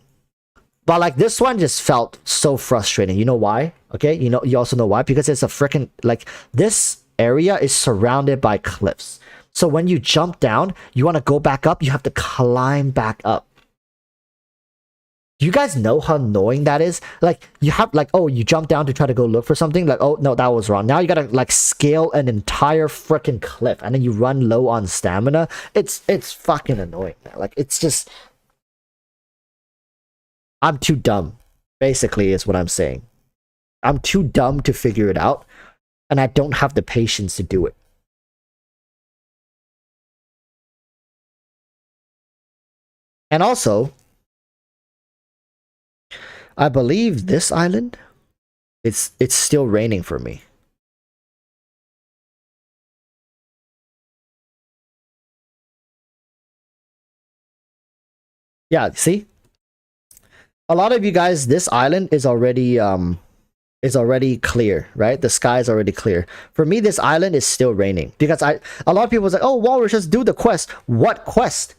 but like this one just felt so frustrating. You know why? Okay, you also know why, because it's a freaking, like, this area is surrounded by cliffs. So when you jump down, you want to go back up, you have to climb back up. Do you guys know how annoying that is? Like, you have, like, oh, you jump down to try to go look for something, like, oh no, that was wrong. Now you gotta like scale an entire freaking cliff, and then you run low on stamina. It's fucking annoying, man. Like, it's just, I'm too dumb, basically, is what I'm saying. I'm too dumb to figure it out, and I don't have the patience to do it. And also, I believe this island, it's still raining for me. Yeah, see? A lot of you guys, this island is already clear, right? The sky is already clear. For me, this island is still raining because a lot of people say, "Oh, Walrus, just do the quest." What quest?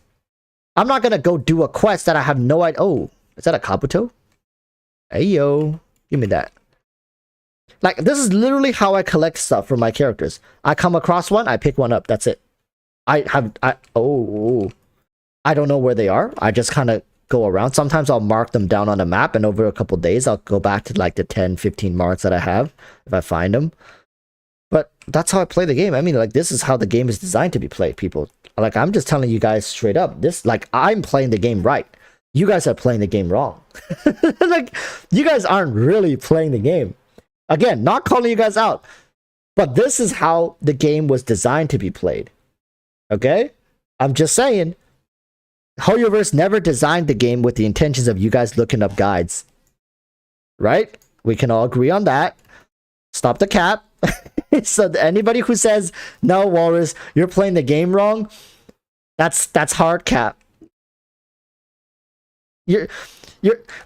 I'm not gonna go do a quest that I have no idea. Oh, is that a Kabuto? Hey yo, give me that. Like, this is literally how I collect stuff for my characters. I come across one, I pick one up. That's it. I don't know where they are. I just kind of go around. Sometimes I'll mark them down on a map, and over a couple days I'll go back to like the 10-15 marks that I have if I find them. But that's how I play the game. I mean, like, this is how the game is designed to be played, people. Like, I'm just telling you guys straight up. This, like, I'm playing the game right. You guys are playing the game wrong. Like, you guys aren't really playing the game. Again, not calling you guys out, but this is how the game was designed to be played. Okay? I'm just saying, HoYoVerse never designed the game with the intentions of you guys looking up guides. Right? We can all agree on that. Stop the cap. So anybody who says, "No, Walrus, you're playing the game wrong," that's hard cap. You're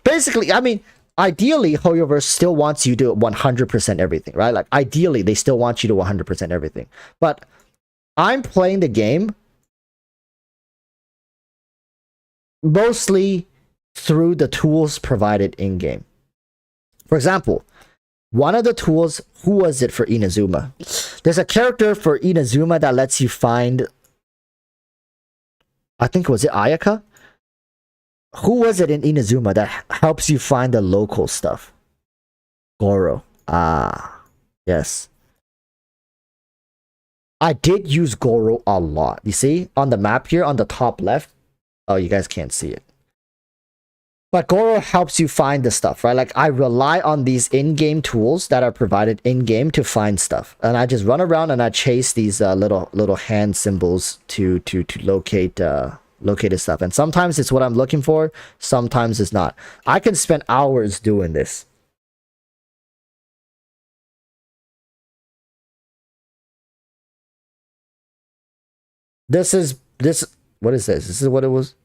basically, I mean, ideally, HoYoVerse still wants you to 100% everything, right? Like, ideally, they still want you to 100% everything. But I'm playing the game mostly through the tools provided in-game. For example, one of the tools, who was it for Inazuma? There's a character for Inazuma that lets you find, I think, was it Ayaka? Who was it in Inazuma that helps you find the local stuff? Goro. Ah, yes. I did use Goro a lot. You see, on the map here, on the top left. Oh, you guys can't see it. But Goro helps you find the stuff, right? Like, I rely on these in-game tools that are provided in-game to find stuff. And I just run around and I chase these little hand symbols to locate this stuff. And sometimes it's what I'm looking for, sometimes it's not. I can spend hours doing this. What is this? This is what it was.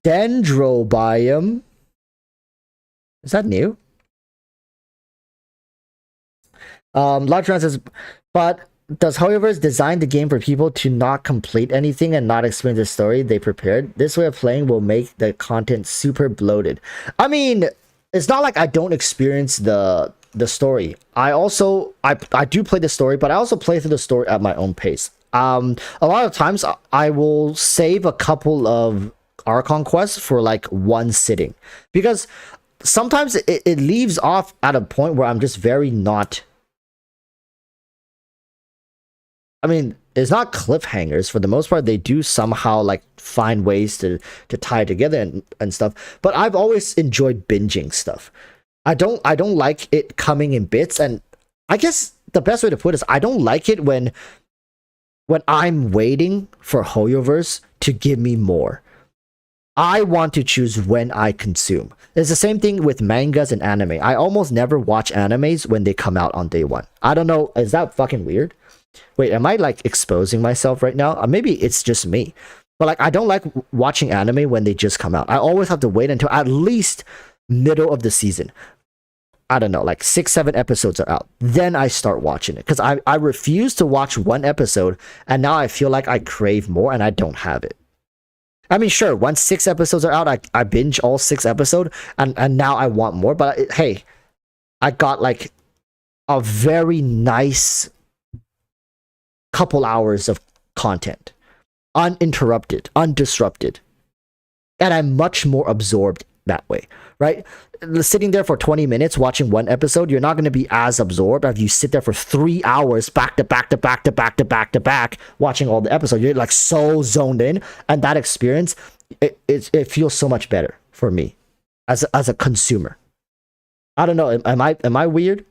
Dendrobium. Is that new? Large says, but Does HoYoverse design the game for people to not complete anything and not experience the story they prepared? This way of playing will make the content super bloated. I mean, it's not like I don't experience the story. I do play the story, but I also play through the story at my own pace. A lot of times I will save a couple of Archon quests for like one sitting, because sometimes it leaves off at a point where I'm just very not. I mean, it's not cliffhangers for the most part. They do somehow like find ways to tie together and stuff. But I've always enjoyed binging stuff. I don't like it coming in bits. And I guess the best way to put it is I don't like it when I'm waiting for HoYoverse to give me more. I want to choose when I consume. It's the same thing with mangas and anime. I almost never watch animes when they come out on day one. I don't know. Is that fucking weird? Wait, am I like exposing myself right now? Maybe it's just me. But like, I don't like watching anime when they just come out. I always have to wait until at least middle of the season. I don't know, like 6-7 episodes are out. Then I start watching it. Because I refuse to watch one episode, and now I feel like I crave more and I don't have it. I mean, sure, once 6 episodes are out, I binge all 6 episodes, and now I want more. But hey, I got like a very nice couple hours of content, uninterrupted, undisrupted, and I'm much more absorbed that way, right? Sitting there for 20 minutes watching one episode, you're not going to be as absorbed as you sit there for 3 hours back to back to back to back to back to back watching all the episodes. You're like so zoned in, and that experience, it feels so much better for me as a consumer. I don't know, am I weird?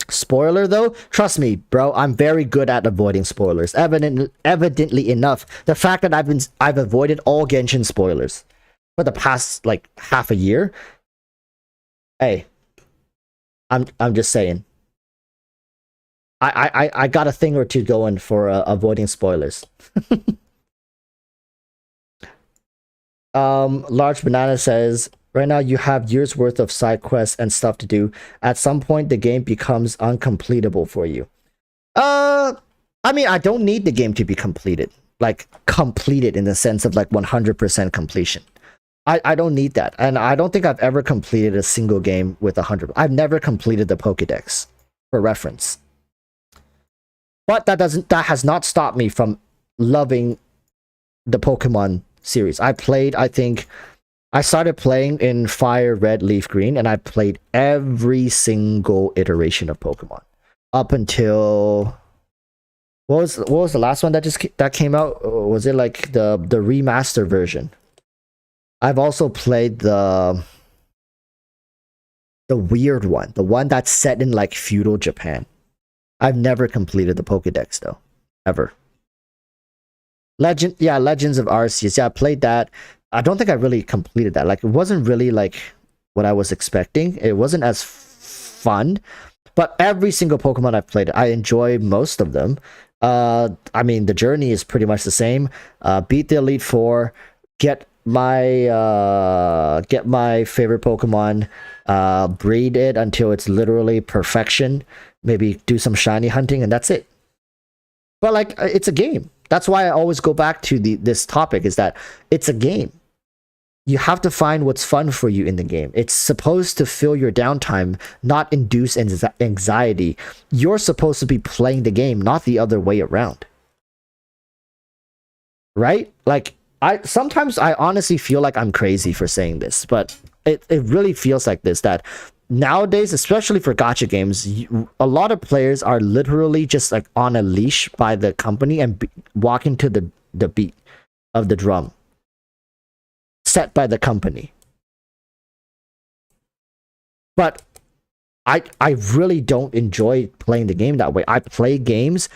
Spoiler though, trust me, bro, I'm very good at avoiding spoilers. Evidently enough, the fact that I've avoided all Genshin spoilers for the past like half a year. Hey, I'm just saying. I got a thing or two going for avoiding spoilers. Large Banana says, right now you have years worth of side quests and stuff to do. At some point the game becomes uncompletable for you. I mean, I don't need the game to be completed. Like completed in the sense of like 100% completion. I don't need that. And I don't think I've ever completed a single game with 100. I've never completed the Pokédex, for reference. But that has not stopped me from loving the Pokemon series. I think I started playing in Fire, Red, Leaf, Green, and I played every single iteration of Pokemon up until what was the last one that came out? Was it like the remaster version? I've also played the weird one, the one that's set in like feudal Japan. I've never completed the Pokédex though, ever. Legends of Arceus. Yeah, I played that. I don't think I really completed that. Like, it wasn't really like what I was expecting. It wasn't as fun. But every single Pokemon I've played, I enjoy most of them. I mean, the journey is pretty much the same. Beat the Elite Four, get my favorite Pokemon, breed it until it's literally perfection. Maybe do some shiny hunting, and that's it. But like, it's a game. That's why I always go back to this topic, is that it's a game. You have to find what's fun for you in the game. It's supposed to fill your downtime, not induce anxiety. You're supposed to be playing the game, not the other way around. Right? Like, sometimes I honestly feel like I'm crazy for saying this, but it really feels like this, that nowadays, especially for gacha games, a lot of players are literally just like on a leash by the company and walking to the beat of the drum set by the company. But I really don't enjoy playing the game that way. I play games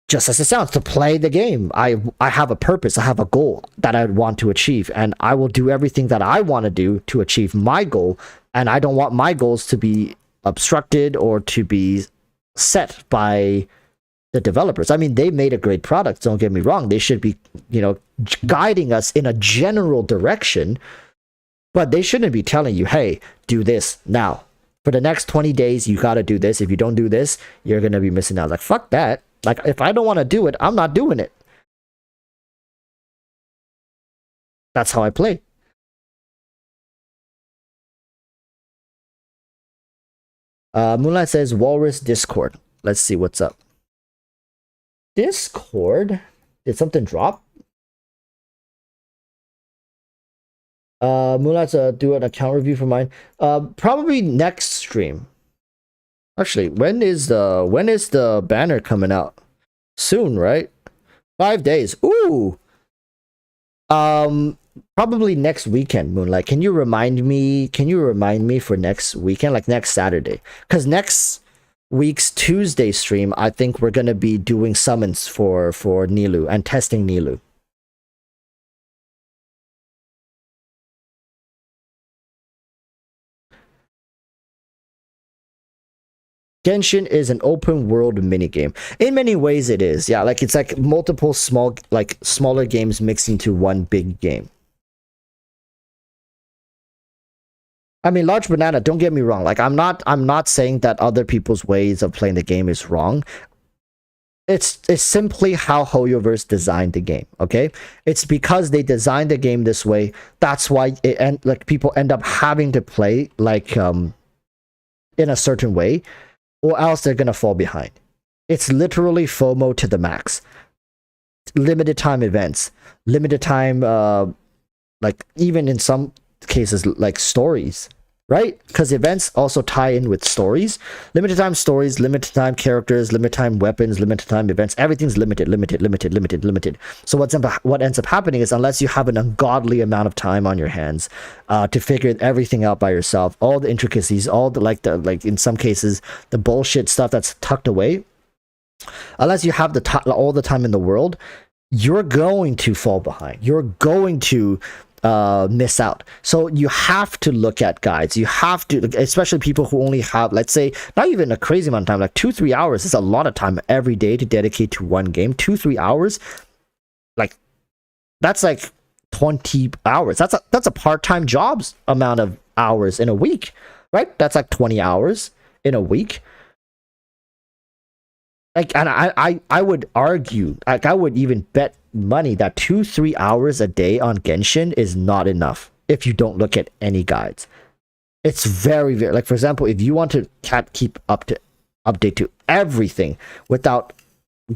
just as it sounds, to play the game. I have a purpose, I have a goal that I want to achieve, and I will do everything that I want to do to achieve my goal, and I don't want my goals to be obstructed or to be set by the developers. I mean, they made a great product, don't get me wrong. They should be, guiding us in a general direction, but they shouldn't be telling you, hey, do this now. For the next 20 days, you gotta do this. If you don't do this, you're gonna be missing out. Like, fuck that. Like, if I don't want to do it, I'm not doing it. That's how I play. Moonlight says Walrus Discord. Let's see what's up. Discord? Did something drop? Moonlight's do an account review for mine. Probably next stream. Actually, when is the banner coming out? Soon, right? 5 days. Ooh. Probably next weekend, Moonlight. Can you remind me for next weekend, like next Saturday? Because next week's Tuesday stream, I think we're gonna be doing summons for Nilu and testing Nilu. Genshin is an open world minigame. In many ways it is. Yeah, like it's like multiple smaller games mixed into one big game. I mean, Large Banana, don't get me wrong. Like I'm not saying that other people's ways of playing the game is wrong. It's simply how HoYoverse designed the game, okay? It's because they designed the game this way. That's why people end up having to play like in a certain way, or else they're gonna fall behind. It's literally FOMO to the max. Limited time events, limited time, like even in some cases like stories, right? Because events also tie in with stories. Limited time stories, limited time characters, limited time weapons, limited time events. Everything's limited. So what ends up happening is, unless you have an ungodly amount of time on your hands to figure everything out by yourself, all the intricacies, all the like in some cases the bullshit stuff that's tucked away, unless you have all the time in the world, you're going to fall behind. You're going to miss out. So you have to look at guides. You have to, especially people who only have, let's say, not even a crazy amount of time, like 2-3 hours is a lot of time every day to dedicate to one game. 2-3 hours, like that's like 20 hours. That's a part-time job's amount of hours in a week, right? That's like 20 hours in a week. Like, and I would argue, like I would even bet money that 2-3 hours a day on Genshin is not enough if you don't look at any guides. It's very, very, like, for example, if you want to keep update to everything without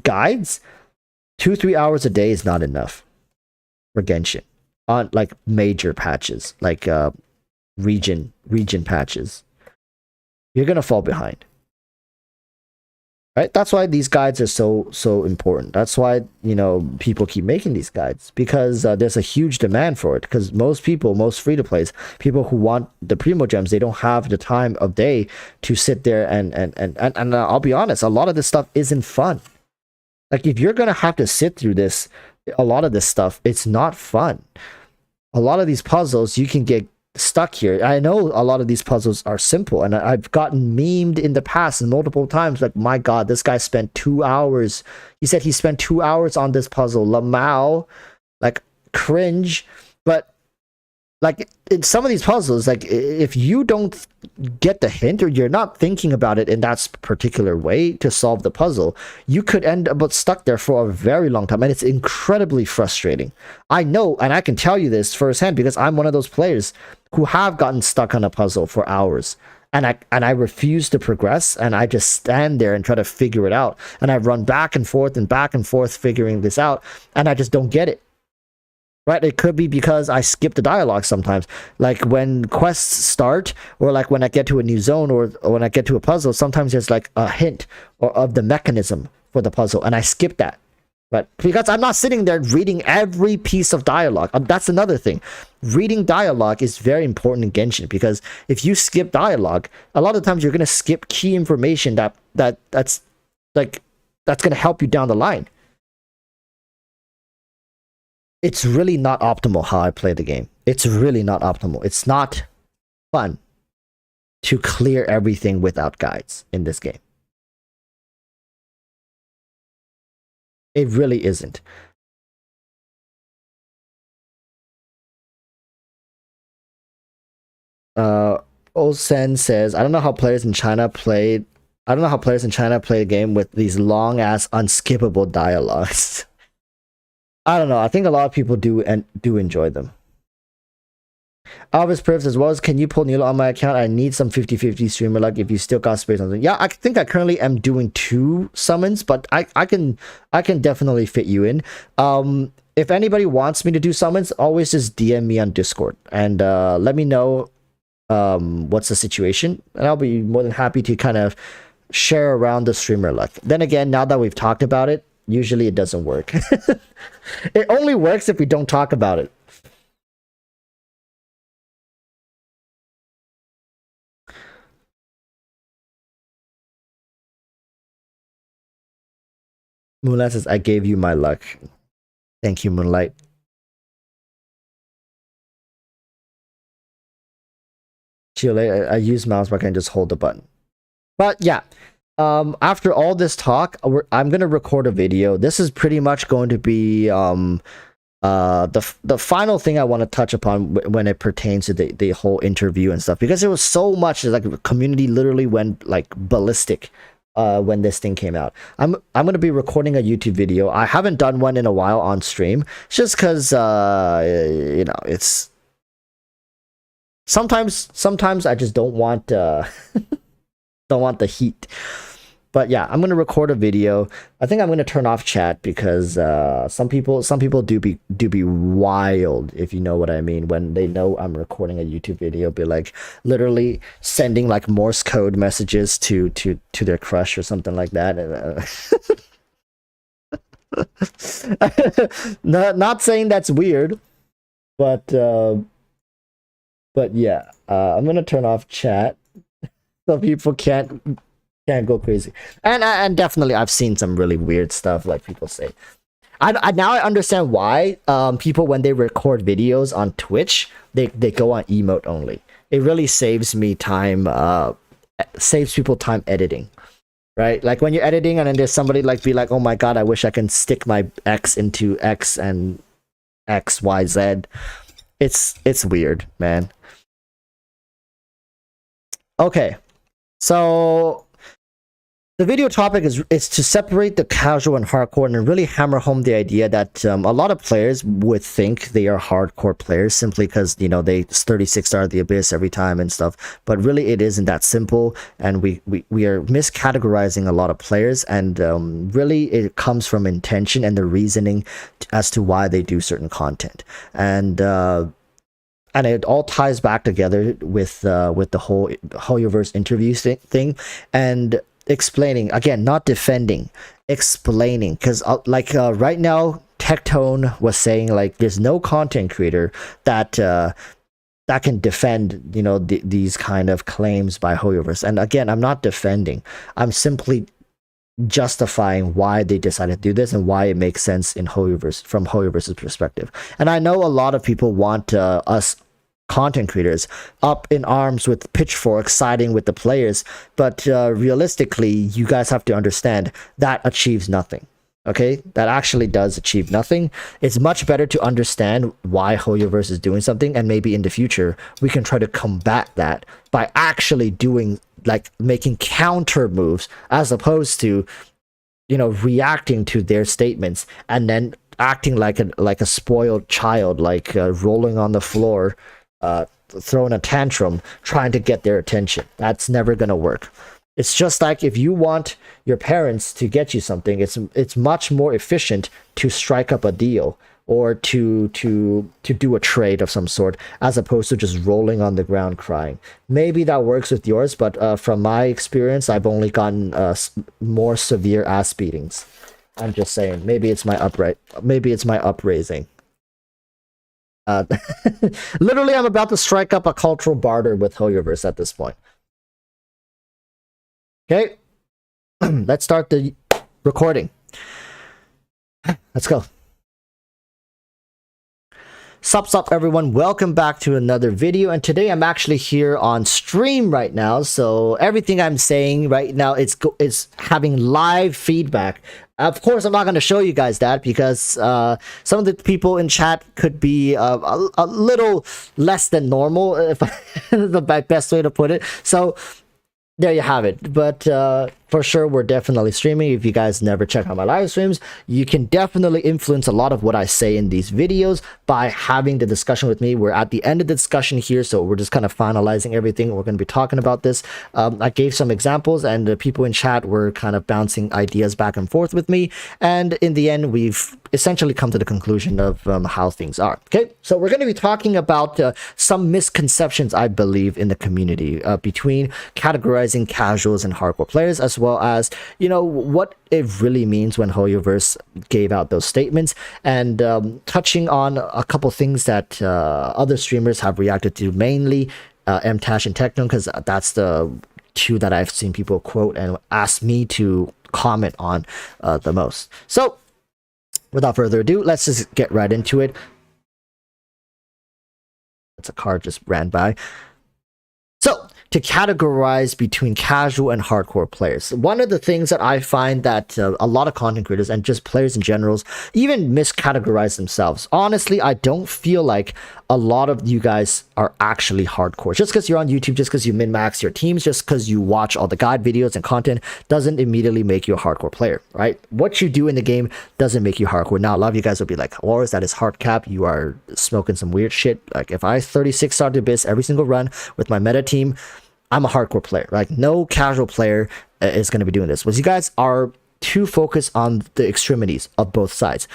guides, 2-3 hours a day is not enough for Genshin on like major patches, like region patches. You're gonna fall behind. Right? That's why these guides are so important. That's why, you know, people keep making these guides, because there's a huge demand for it. Because most free-to-plays, people who want the primo gems, they don't have the time of day to sit there and I'll be honest, a lot of this stuff isn't fun. Like, if you're gonna have to sit through this, a lot of this stuff, it's not fun. A lot of these puzzles, you can get stuck here. I know a lot of these puzzles are simple, and I've gotten memed in the past multiple times, like, my god, this guy spent 2 hours. He said he spent 2 hours on this puzzle. Lamau, like, cringe. But like, in some of these puzzles, like, if you don't get the hint, or you're not thinking about it in that particular way to solve the puzzle, you could end up stuck there for a very long time, and it's incredibly frustrating. I know, and I can tell you this firsthand, because I'm one of those players who have gotten stuck on a puzzle for hours, and I refuse to progress, and I just stand there and try to figure it out, and I run back and forth figuring this out, and I just don't get it. Right? It could be because I skip the dialogue sometimes. Like, when quests start, or like when I get to a new zone, or when I get to a puzzle, sometimes there's like a hint of the mechanism for the puzzle, and I skip that. But because I'm not sitting there reading every piece of dialogue. That's another thing. Reading dialogue is very important in Genshin, because if you skip dialogue, a lot of times you're going to skip key information that's going to help you down the line. It's really not optimal how I play the game. It's really not optimal. It's not fun to clear everything without guides in this game. It really isn't. Olsen says, I don't know how players in China play a game with these long ass unskippable dialogues. I don't know. I think a lot of people do enjoy them. Alvis Privs as well as, can you pull Nilo on my account? I need some 50-50 streamer luck if you still got space on something. Yeah, I think I currently am doing 2 summons, but I can definitely fit you in. If anybody wants me to do summons, always just DM me on Discord and let me know what's the situation, and I'll be more than happy to kind of share around the streamer luck. Then again, now that we've talked about it, usually it doesn't work. It only works if we don't talk about it. Moonlight says, I gave you my luck. Thank you, Moonlight. Chile, I use mouse, but I can just hold the button. But yeah, after all this talk, I'm gonna record a video. This is pretty much going to be the final thing I want to touch upon when it pertains to the whole interview and stuff, because there was so much, like, the community literally went like ballistic when this thing came out. I'm gonna be recording a YouTube video. I haven't done one in a while on stream, just because you know, it's sometimes I just don't want don't want the heat. But yeah, I'm gonna record a video. I think I'm gonna turn off chat because some people do be wild, if you know what I mean, when they know I'm recording a YouTube video. Be like literally sending like Morse code messages to their crush or something like that. Not saying that's weird, but yeah, I'm gonna turn off chat so people can't go crazy. And definitely I've seen some really weird stuff, like people say. I now I understand why people, when they record videos on Twitch, they go on emote only. It really saves me time, saves people time editing, right? Like when you're editing and then there's somebody like be like, oh my god, I wish I can stick my X into X and XYZ. It's weird, man. Okay, so the video topic is to separate the casual and hardcore, and really hammer home the idea that a lot of players would think they are hardcore players simply because, you know, they 36-star the abyss every time and stuff. But really, it isn't that simple, and we are miscategorizing a lot of players, and really it comes from intention and the reasoning as to why they do certain content. And it all ties back together with the whole HoYoverse interview thing, and explaining again, not defending, explaining, because right now Tectone was saying like there's no content creator that can defend, you know, these kind of claims by HoYoverse. And again, I'm not defending, I'm simply justifying why they decided to do this and why it makes sense in HoYoverse, from HoYoverse's perspective. And I know a lot of people want us content creators up in arms with pitchforks siding with the players, but realistically, you guys have to understand that achieves nothing. Okay, that actually does achieve nothing. It's much better to understand why HoYoverse is doing something, and maybe in the future we can try to combat that by actually doing, like, making counter moves, as opposed to, you know, reacting to their statements and then acting like a spoiled child, like rolling on the floor, throwing a tantrum, trying to get their attention. That's never gonna work. It's just like if you want your parents to get you something, it's much more efficient to strike up a deal or to do a trade of some sort, as opposed to just rolling on the ground crying. Maybe that works with yours, but from my experience, I've only gotten more severe ass beatings. I'm just saying, maybe it's my upraising. Literally, I'm about to strike up a cultural barter with HoYoverse at this point. Okay, let's start the recording. Let's go. Sup everyone, welcome back to another video, and today I'm actually here on stream right now, so everything I'm saying right now is having live feedback. Of course, I'm not going to show you guys that because some of the people in chat could be a little less than normal, if the best way to put it. So there you have it. But for sure, we're definitely streaming. If you guys never check out my live streams, you can definitely influence a lot of what I say in these videos by having the discussion with me. We're at the end of the discussion here, so we're just kind of finalizing everything. We're going to be talking about this. I gave some examples, and the people in chat were kind of bouncing ideas back and forth with me. And in the end, we've essentially come to the conclusion of how things are. Okay, so we're going to be talking about some misconceptions, I believe, in the community between categorizing casuals and hardcore players, as well as, you know, what it really means when HoYoVerse gave out those statements, and touching on a couple things that other streamers have reacted to, mainly MTash and Techno, because that's the two that I've seen people quote and ask me to comment on the most. So without further ado, let's just get right into it. That's a car just ran by. So, to categorize between casual and hardcore players, one of the things that I find that a lot of content creators and just players in general even miscategorize themselves. Honestly, I don't feel like a lot of you guys are actually hardcore. Just because you're on YouTube, just because you min-max your teams, just because you watch all the guide videos and content doesn't immediately make you a hardcore player, right? What you do in the game doesn't make you hardcore. Now, a lot of you guys will be like, "Walrus, that is hard cap. You are smoking some weird shit." Like, if I 36 star the Abyss every single run with my meta team, I'm a hardcore player. Like, no casual player is going to be doing this. But you guys are too focused on the extremities of both sides.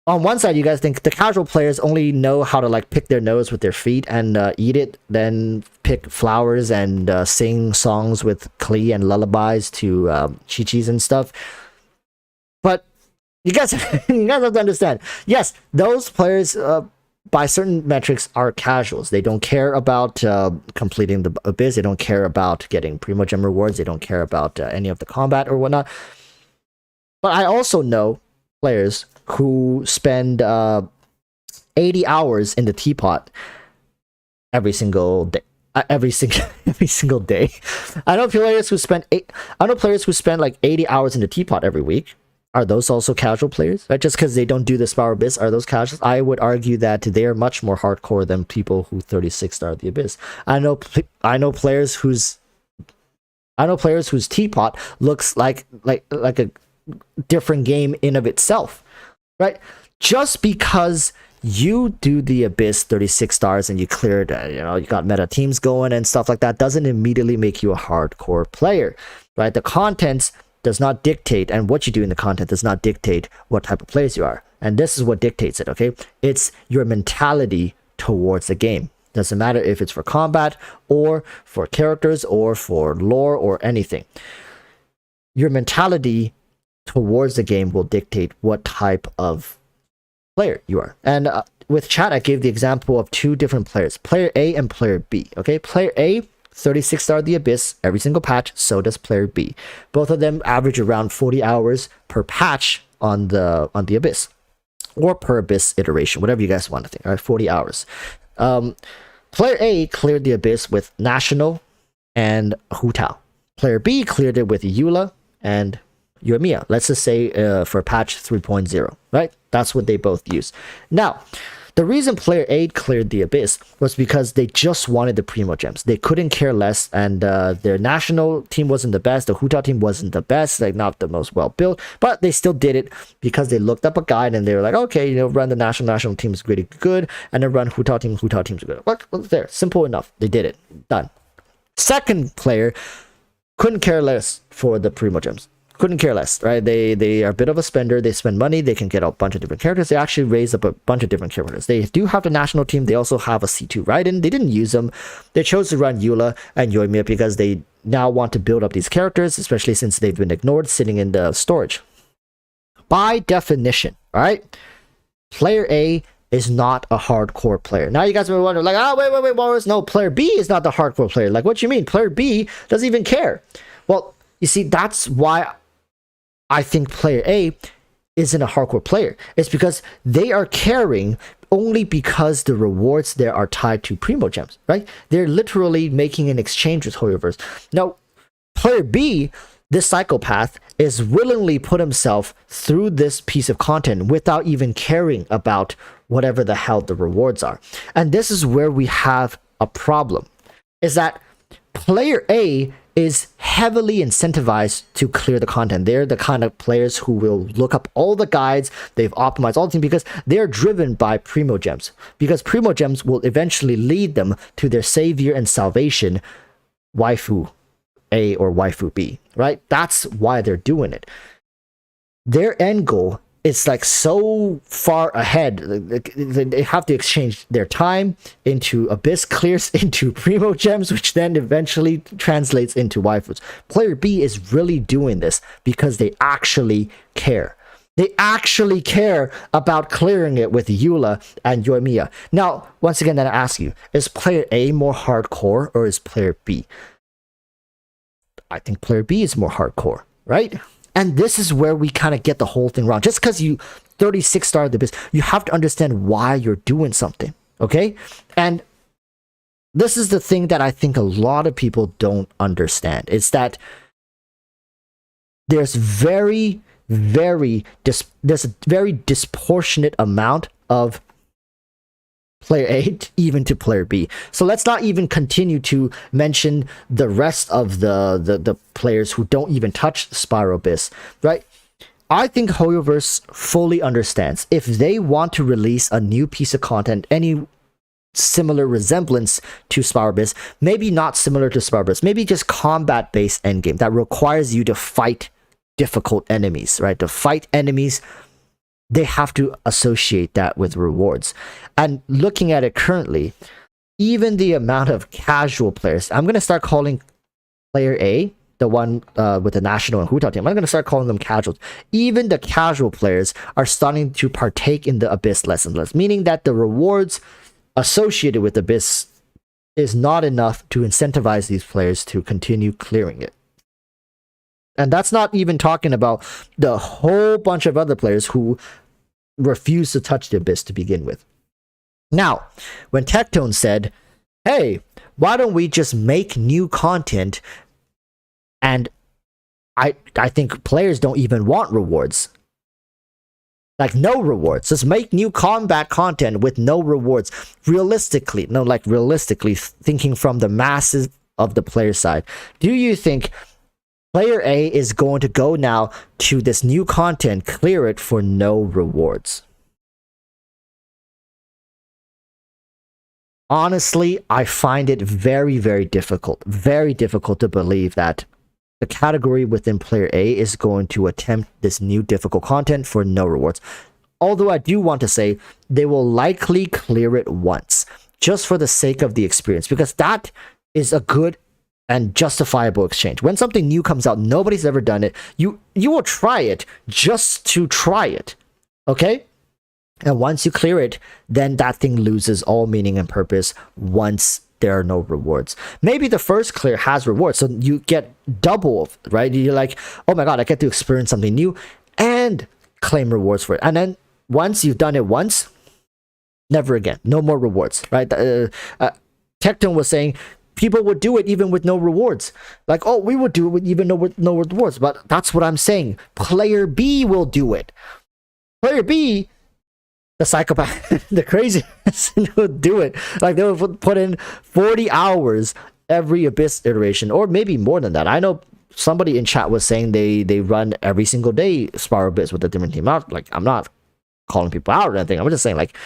On one side, you guys think the casual players only know how to like pick their nose with their feet and eat it, then pick flowers and sing songs with Klee and lullabies to Chi-Chis and stuff. But you guys, you guys have to understand, yes, those players by certain metrics are casuals. They don't care about completing the Abyss. They don't care about getting Primogem rewards. They don't care about any of the combat or whatnot. But I also know players who spend 80 hours in the teapot every single day. Every single day. I know players who spend like 80 hours in the teapot every week. Are those also casual players? Right? Just because they don't do the Spiral Abyss, are those casuals? I would argue that they are much more hardcore than people who 36 star the Abyss. I know players whose teapot looks like a different game in of itself, right? Just because you do the Abyss 36 stars and you cleared, you got meta teams going and stuff like that, doesn't immediately make you a hardcore player, right? The contents does not dictate, and what you do in the content does not dictate what type of players you are. And this is what dictates it, okay? It's your mentality towards the game. Doesn't matter if it's for combat or for characters or for lore or anything. Your mentality towards the game will dictate what type of player you are. And with chat, I gave the example of two different players, player A and player B, okay? Player A 36 star the Abyss every single patch, so does player B. Both of them average around 40 hours per patch on the Abyss, or per Abyss iteration, whatever you guys want to think. All right, 40 hours. Player A cleared the Abyss with National and Hu Tao. Player B cleared it with Eula and Yoimiya. Let's just say for patch 3.0, right? That's what they both use. Now, the reason player A cleared the Abyss was because they just wanted the Primogems. They couldn't care less, and their national team wasn't the best. The Hu Tao team wasn't the best, like not the most well built, but they still did it because they looked up a guide and they were like, okay, run the national team is really good, and then run Hu Tao team's good. Look, there, simple enough. They did it, done. Second player couldn't care less for the Primogems. Couldn't care less, right? They are a bit of a spender. They spend money. They can get a bunch of different characters. They actually raise up a bunch of different characters. They do have the national team. They also have a C2 Raiden. They didn't use them. They chose to run Eula and Yoimiya because they now want to build up these characters, especially since they've been ignored sitting in the storage. By definition, all right, player A is not a hardcore player. Now you guys may wonder, like, wait, Walrus, no, player B is not the hardcore player. Like, what you mean? Player B doesn't even care. Well, you see, that's why I think player A isn't a hardcore player. It's because they are caring only because the rewards there are tied to primo gems, right? They're literally making an exchange with HoYoVerse. Now, player B, this psychopath, is willingly put himself through this piece of content without even caring about whatever the hell the rewards are. And this is where we have a problem, is that player A is heavily incentivized to clear the content. They're the kind of players who will look up all the guides, they've optimized all the things because they're driven by primo gems. Because primo gems will eventually lead them to their savior and salvation, waifu A or waifu B, right? That's why they're doing it. Their end goal is like so far ahead. They have to exchange their time into abyss clears into primo gems, which then eventually translates into waifus. Player B is really doing this because they actually care. They actually care about clearing it with Eula and Yoimiya. Now, once again, then I ask you, is player A more hardcore or is player B? I think player B is more hardcore, right? And this is where we kind of get the whole thing wrong. Just because you 36-star the business, you have to understand why you're doing something, okay? And this is the thing that I think a lot of people don't understand. It's that there's a very disproportionate amount of player A even to player B. So let's not even continue to mention the rest of the players who don't even touch Spiral Abyss, right? I think HoYoVerse fully understands if they want to release a new piece of content, any similar resemblance to Spiral Abyss, maybe not similar to Spiral Abyss, maybe just combat-based endgame that requires you to fight difficult enemies, right? To fight enemies, they have to associate that with rewards. And looking at it currently, even the amount of casual players, I'm going to start calling player A, the one with the national and Huta team, I'm going to start calling them casuals. Even the casual players are starting to partake in the Abyss less and less, meaning that the rewards associated with Abyss is not enough to incentivize these players to continue clearing it. And that's not even talking about the whole bunch of other players who refuse to touch the Abyss to begin with. Now, when Tectone said, hey, why don't we just make new content? And I think players don't even want rewards. Like, no rewards. Just make new combat content with no rewards. Realistically, thinking from the masses of the player side, do you think player A is going to go now to this new content, clear it for no rewards? Honestly, I find it very, very difficult to believe that the category within player A is going to attempt this new difficult content for no rewards. Although I do want to say they will likely clear it once, just for the sake of the experience, because that is a good and justifiable exchange. When something new comes out, nobody's ever done it, you will try it just to try it, okay? And once you clear it, then that thing loses all meaning and purpose once there are no rewards. Maybe the first clear has rewards, so you get double, right? You're like, oh my god, I get to experience something new and claim rewards for it. And then once you've done it once, never again. No more rewards, right? Tectone was saying people would do it even with no rewards. Like, oh, we would do it even with no rewards. But that's what I'm saying. Player B will do it. Player B, the psychopath, the crazy person would do it. Like, they would put in 40 hours every Abyss iteration, or maybe more than that. I know somebody in chat was saying they run every single day Spiral Abyss with a different team. I'm not calling people out or anything. I'm just saying, like,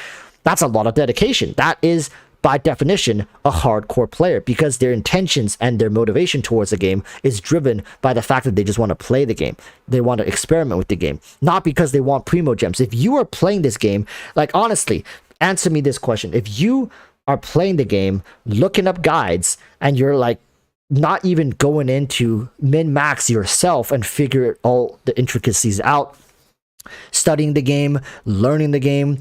that's a lot of dedication. That is, by definition, a hardcore player, because their intentions and their motivation towards the game is driven by the fact that they just want to play the game. They want to experiment with the game, not because they want primo gems. If you are playing this game, like, honestly, answer me this question. If you are playing the game, looking up guides, and you're like not even going into min-max yourself and figure all the intricacies out, studying the game, learning the game,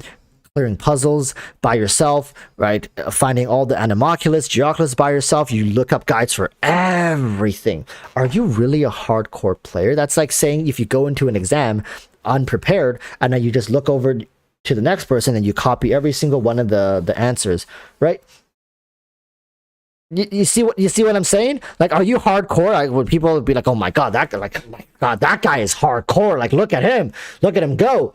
clearing puzzles by yourself, right? Finding all the Animoculus, Geoculus by yourself. You look up guides for everything. Are you really a hardcore player? That's like saying if you go into an exam unprepared, and then you just look over to the next person and you copy every single one of the answers, right? You see what I'm saying? Like, are you hardcore? Like, would people be like, oh my god, that guy, like, oh my god, that guy is hardcore. Like, look at him go.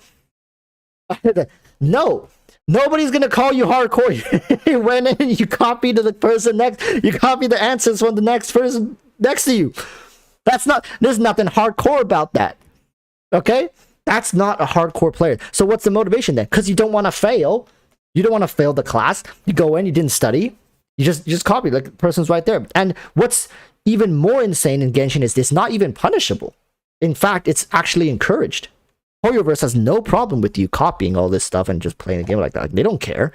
No, nobody's gonna call you hardcore. You went in, you copy to the person next, you copy the answers from the next person next to you. There's nothing hardcore about that. Okay? That's not a hardcore player. So what's the motivation then? Because you don't want to fail. You don't want to fail the class. You go in, you didn't study. You just copy, like, the person's right there. And what's even more insane in Genshin is it's not even punishable. In fact, it's actually encouraged. HoYoverse has no problem with you copying all this stuff and just playing a game like that. Like, they don't care,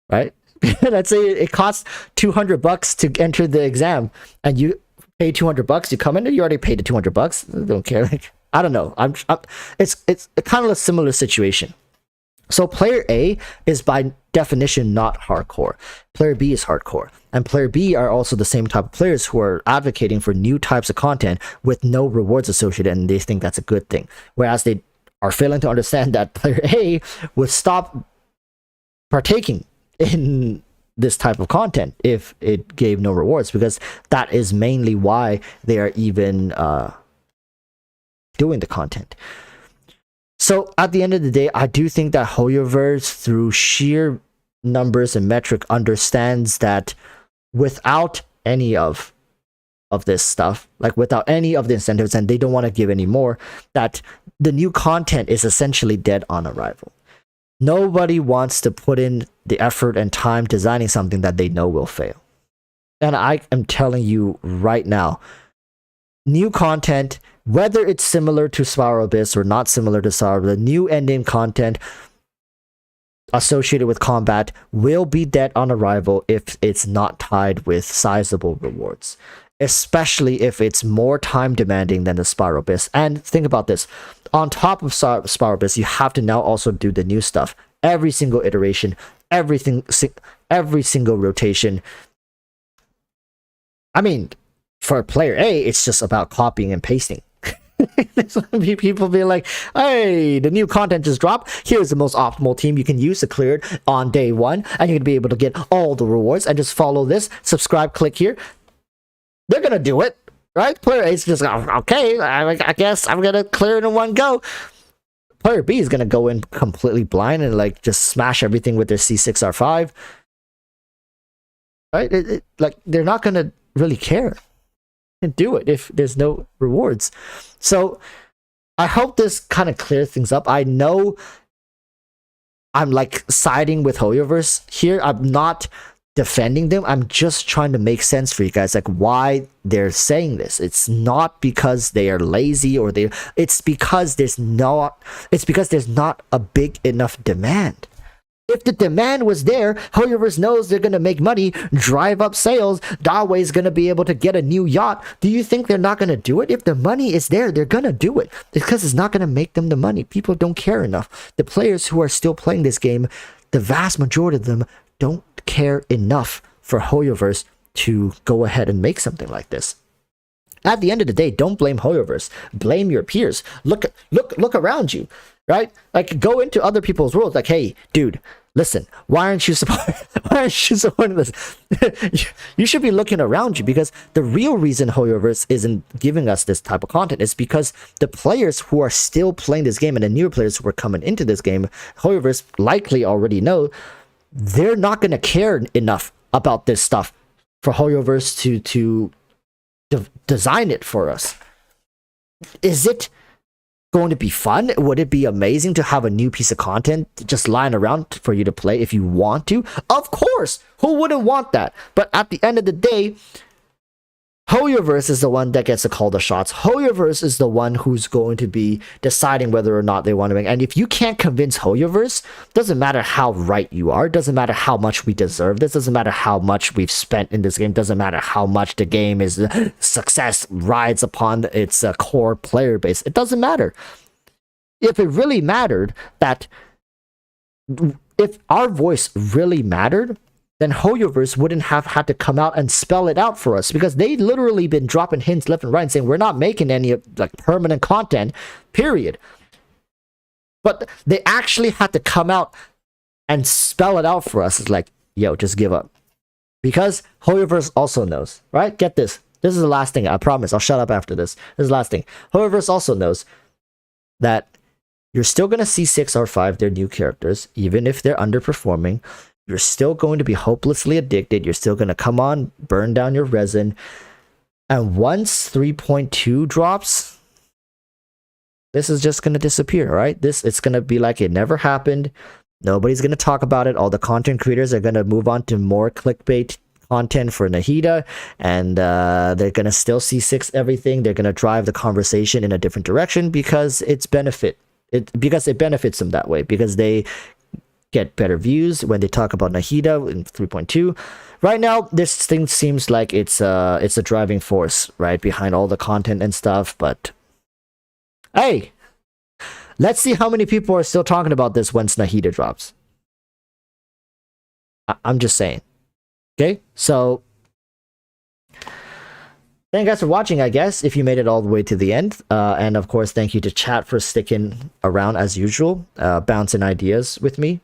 right? Let's say it costs $200 to enter the exam, and you pay $200. You come in, you already paid the $200. They don't care. Like, I don't know. It's kind of a similar situation. So player A is by definition not hardcore. Player B is hardcore. And player B are also the same type of players who are advocating for new types of content with no rewards associated, and they think that's a good thing. Whereas they are failing to understand that player A would stop partaking in this type of content if it gave no rewards, because that is mainly why they are even doing the content. So at the end of the day, I do think that HoYoverse, through sheer numbers and metric, understands that without any of this stuff, like without any of the incentives, and they don't want to give any more, that the new content is essentially dead on arrival. Nobody wants to put in the effort and time designing something that they know will fail. And I am telling you right now, new content, whether it's similar to Spiral Abyss or not similar to Spiral, the new ending content associated with combat will be dead on arrival if it's not tied with sizable rewards, especially if it's more time demanding than the Spiral Abyss. And think about this, on top of Spiral Abyss, you have to now also do the new stuff. Every single iteration, every single rotation. I mean, for player A, it's just about copying and pasting. There's gonna be people being like, hey, the new content just dropped. Here's the most optimal team you can use to clear it on day one, and you're gonna be able to get all the rewards, and just follow this, subscribe, click here. They're gonna do it, right? Player A is just okay, I guess I'm gonna clear it in one go. Player B is gonna go in completely blind and like just smash everything with their C6R5, right? Like, they're not gonna really care and do it if there's no rewards. So I hope this kind of clears things up. I know I'm like siding with HoYoverse here. I'm not defending them. I'm just trying to make sense for you guys, like why they're saying this. It's not because they are lazy or it's because there's not a big enough demand. If the demand was there, HoYoverse knows they're going to make money, drive up sales, Dawei's going to be able to get a new yacht. Do you think they're not going to do it? If the money is there, they're going to do it. It's because it's not going to make them the money. People don't care enough. The players who are still playing this game, the vast majority of them don't care enough for HoYoverse to go ahead and make something like this. At the end of the day, don't blame HoYoverse. Blame your peers. Look around you, right? Like, go into other people's worlds. Like, hey, dude, listen, why aren't you supporting this? You should be looking around you, because the real reason HoYoverse isn't giving us this type of content is because the players who are still playing this game and the newer players who are coming into this game, HoYoverse likely already know they're not going to care enough about this stuff for HoYoverse to design it for us. Is it going to be fun? Would it be amazing to have a new piece of content just lying around for you to play if you want to? Of course, who wouldn't want that? But at the end of the day, HoYoverse is the one that gets to call the shots. HoYoverse is the one who's going to be deciding whether or not they want to make. And if you can't convince HoYoverse, doesn't matter how right you are, doesn't matter how much we deserve this, doesn't matter how much we've spent in this game, doesn't matter how much the game is success rides upon its core player base. It doesn't matter. If it really mattered, if our voice really mattered, then HoYoverse wouldn't have had to come out and spell it out for us, because they literally been dropping hints left and right and saying we're not making any like permanent content, period. But they actually had to come out and spell it out for us. It's like, yo, just give up. Because Hoyoverse also knows, right? Get this. This is the last thing. I promise. I'll shut up after this. This is the last thing. Hoyoverse also knows that you're still going to see 6 or 5, their new characters, even if they're underperforming. You're still going to be hopelessly addicted. You're still going to come on, burn down your resin. And once 3.2 drops, this is just going to disappear, right? It's going to be like it never happened. Nobody's going to talk about it. All the content creators are going to move on to more clickbait content for Nahida, and they're going to still see 6 everything. They're going to drive the conversation in a different direction because it benefits them that way, because they get better views when they talk about Nahida in 3.2. Right now, this thing seems like it's a driving force, right, behind all the content and stuff, but hey, let's see how many people are still talking about this once Nahida drops. I'm just saying. Okay, so thank you guys for watching, I guess, if you made it all the way to the end. And of course, thank you to chat for sticking around as usual, bouncing ideas with me.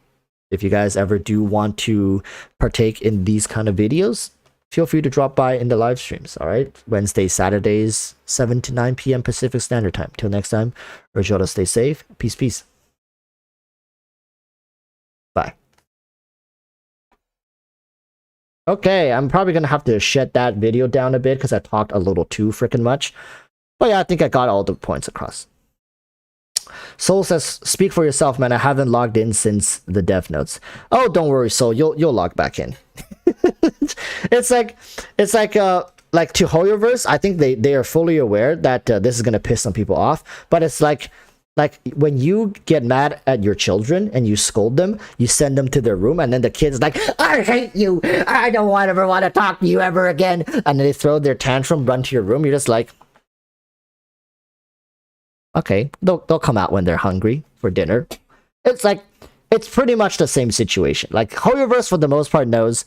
If you guys ever do want to partake in these kind of videos, feel free to drop by in the live streams, all right? Wednesdays, Saturdays, 7 to 9 p.m. Pacific Standard Time. Till next time, urge you all to stay safe. Peace, peace. Bye. Okay, I'm probably going to have to shed that video down a bit because I talked a little too freaking much. But yeah, I think I got all the points across. Soul says, speak for yourself, man. I haven't logged in since the dev notes. Oh, don't worry, Soul. You'll log back in. It's like to Hoyoverse, I think they are fully aware that this is going to piss some people off. But it's like when you get mad at your children and you scold them, you send them to their room, and then the kid's like, I hate you. I don't ever want to talk to you ever again. And then they throw their tantrum, run to your room. You're just like, okay, they'll come out when they're hungry for dinner. It's like, it's pretty much the same situation. Like, Hoyoverse, for the most part, knows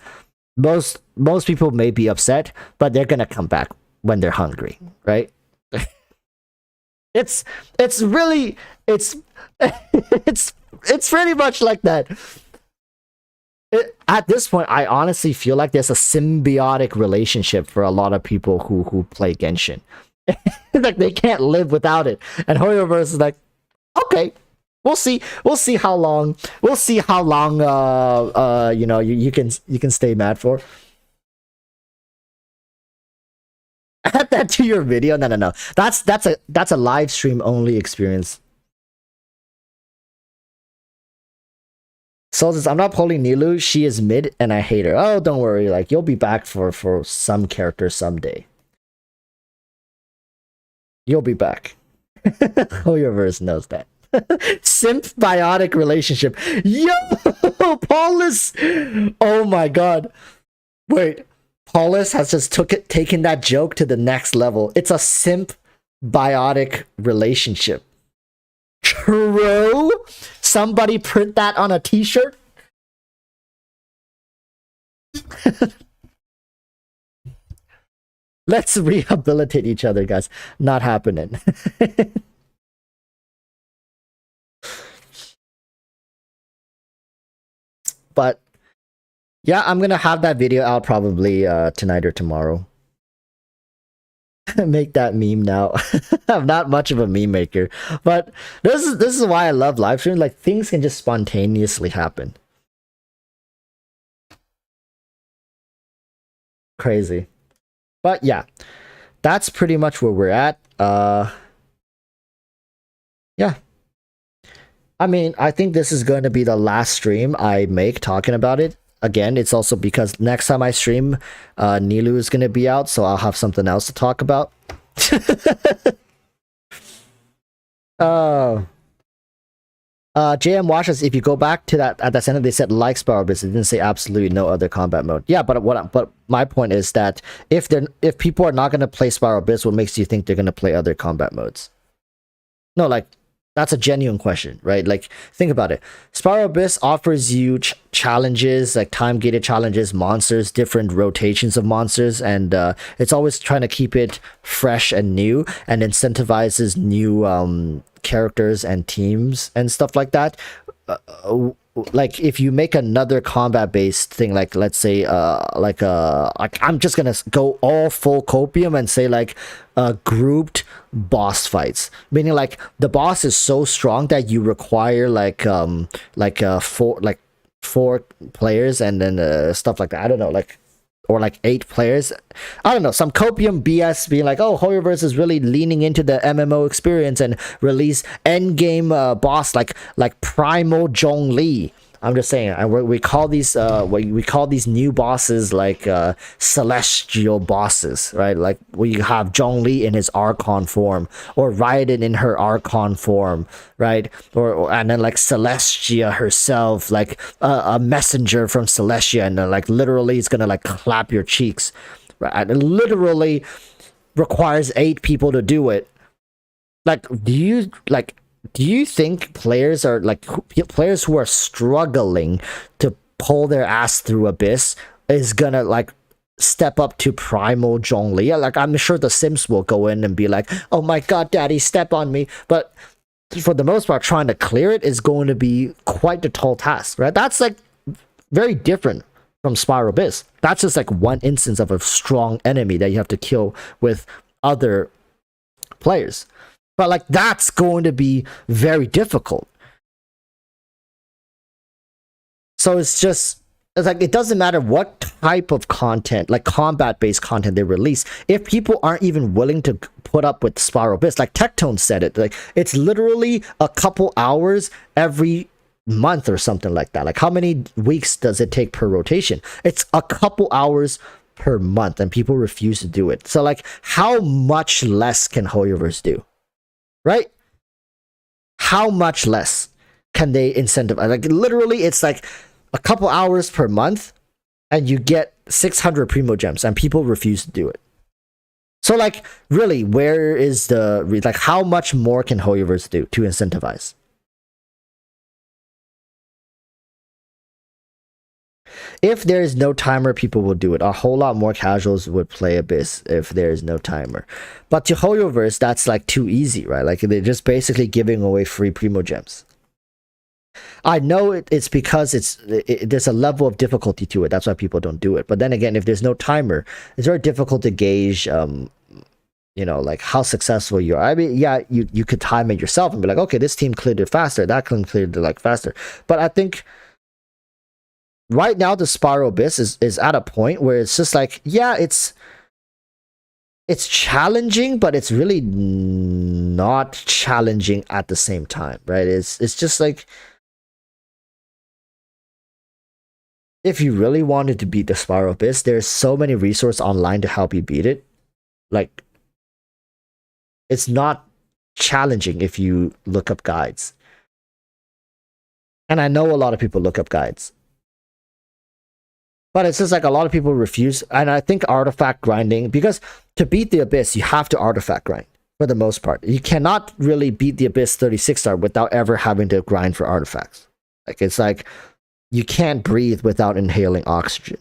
most people may be upset, but they're gonna come back when they're hungry, right? it's really it's pretty much like that. At this point, I honestly feel like there's a symbiotic relationship for a lot of people who play Genshin. Like, they can't live without it, and Hoyoverse is like, okay, we'll see how long you know, you can stay mad for. Add that to your video. No, that's a live stream only experience. So says, I'm not pulling Nilu, she is mid and I hate her. Oh, don't worry, like, you'll be back for some character someday. You'll be back. Hoyoverse knows that. Symbiotic relationship. Yo, Paulus! Oh my god. Wait, Paulus has just taken that joke to the next level. It's a symbiotic relationship. True? Somebody print that on a t-shirt? Let's rehabilitate each other, guys. Not happening. But yeah, I'm gonna have that video out probably tonight or tomorrow. Make that meme now. I'm not much of a meme maker, but this is why I love live streams. Like, things can just spontaneously happen. Crazy. But yeah, that's pretty much where we're at. Yeah. I mean, I think this is going to be the last stream I make talking about it. Again, it's also because next time I stream, Nilu is going to be out, so I'll have something else to talk about. JM watches, if you go back to that at the center, they said like Spiral Blitz. It didn't say absolutely no other combat mode. Yeah, but my point is that if people are not going to play Spiral Blitz, what makes you think they're going to play other combat modes? No, like, That's a genuine question, right? Like, think about it. Spiral Abyss offers you challenges, like time-gated challenges, monsters, different rotations of monsters, and it's always trying to keep it fresh and new, and incentivizes new characters and teams and stuff like that. Like, if you make another combat-based thing, like, let's say like I'm just gonna go all full copium and say like grouped boss fights, meaning like the boss is so strong that you require like four players, and then stuff like that. I don't know, like, or like 8 players. I don't know, some copium BS being like, oh, HoYoverse is really leaning into the MMO experience and release endgame boss like Primal Zhongli. I'm just saying, we call these we call these new bosses like celestial bosses, right? Like we have Zhongli in his Archon form, or Raiden in her Archon form, right? Or and then like Celestia herself, like a messenger from Celestia, and like literally it's gonna like clap your cheeks, right? And it literally requires 8 people to do it. Like, do you think players are like players who are struggling to pull their ass through Abyss is gonna like step up to Primal Zhongli? Like, I'm sure the Sims will go in and be like, oh my god, daddy, step on me. But for the most part, trying to clear it is going to be quite the tall task, right? That's like very different from Spiral Abyss. That's just like one instance of a strong enemy that you have to kill with other players. But like, that's going to be very difficult. So it's like, it doesn't matter what type of content, like combat-based content, they release. If people aren't even willing to put up with Spiral Abyss, like Tectone said it, like it's literally a couple hours every month or something like that. Like, how many weeks does it take per rotation? It's a couple hours per month, and people refuse to do it. So like, how much less can HoYoverse do? Right? How much less can they incentivize? Like, literally, it's like a couple hours per month, and you get 600 Primo Gems, and people refuse to do it. So, like, really, where is the like? How much more can HoYoverse do to incentivize? If there is no timer, people will do it. A whole lot more casuals would play Abyss if there is no timer. But to HoYoverse, that's like too easy, right? Like, they're just basically giving away free Primo Gems. I know it's because there's a level of difficulty to it. That's why people don't do it. But then again, if there's no timer, it's very difficult to gauge, you know, like how successful you are. I mean, yeah, you could time it yourself and be like, okay, this team cleared it faster, that team cleared it like faster. But I think right now the Spiral Abyss is at a point where it's just like, yeah, it's challenging, but it's really not challenging at the same time, right? It's just like, if you really wanted to beat the Spiral Abyss, there's so many resources online to help you beat it. Like, it's not challenging if you look up guides. And I know a lot of people look up guides. But it's just like a lot of people refuse. And I think artifact grinding, because to beat the Abyss, you have to artifact grind for the most part. You cannot really beat the Abyss 36-star without ever having to grind for artifacts. Like, it's like, you can't breathe without inhaling oxygen.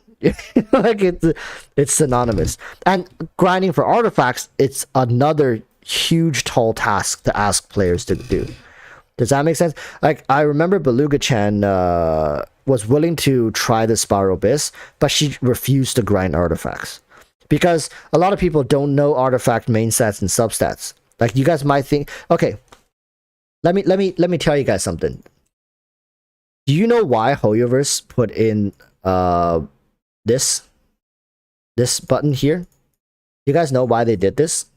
Like, it's synonymous. And grinding for artifacts, it's another huge tall task to ask players to do. Does that make sense? Like, I remember Beluga-chan was willing to try the Spiral Abyss, but she refused to grind artifacts. Because a lot of people don't know artifact main stats and substats. Like, you guys might think, okay, let me tell you guys something. Do you know why HoYoverse put in this button here? You guys know why they did this?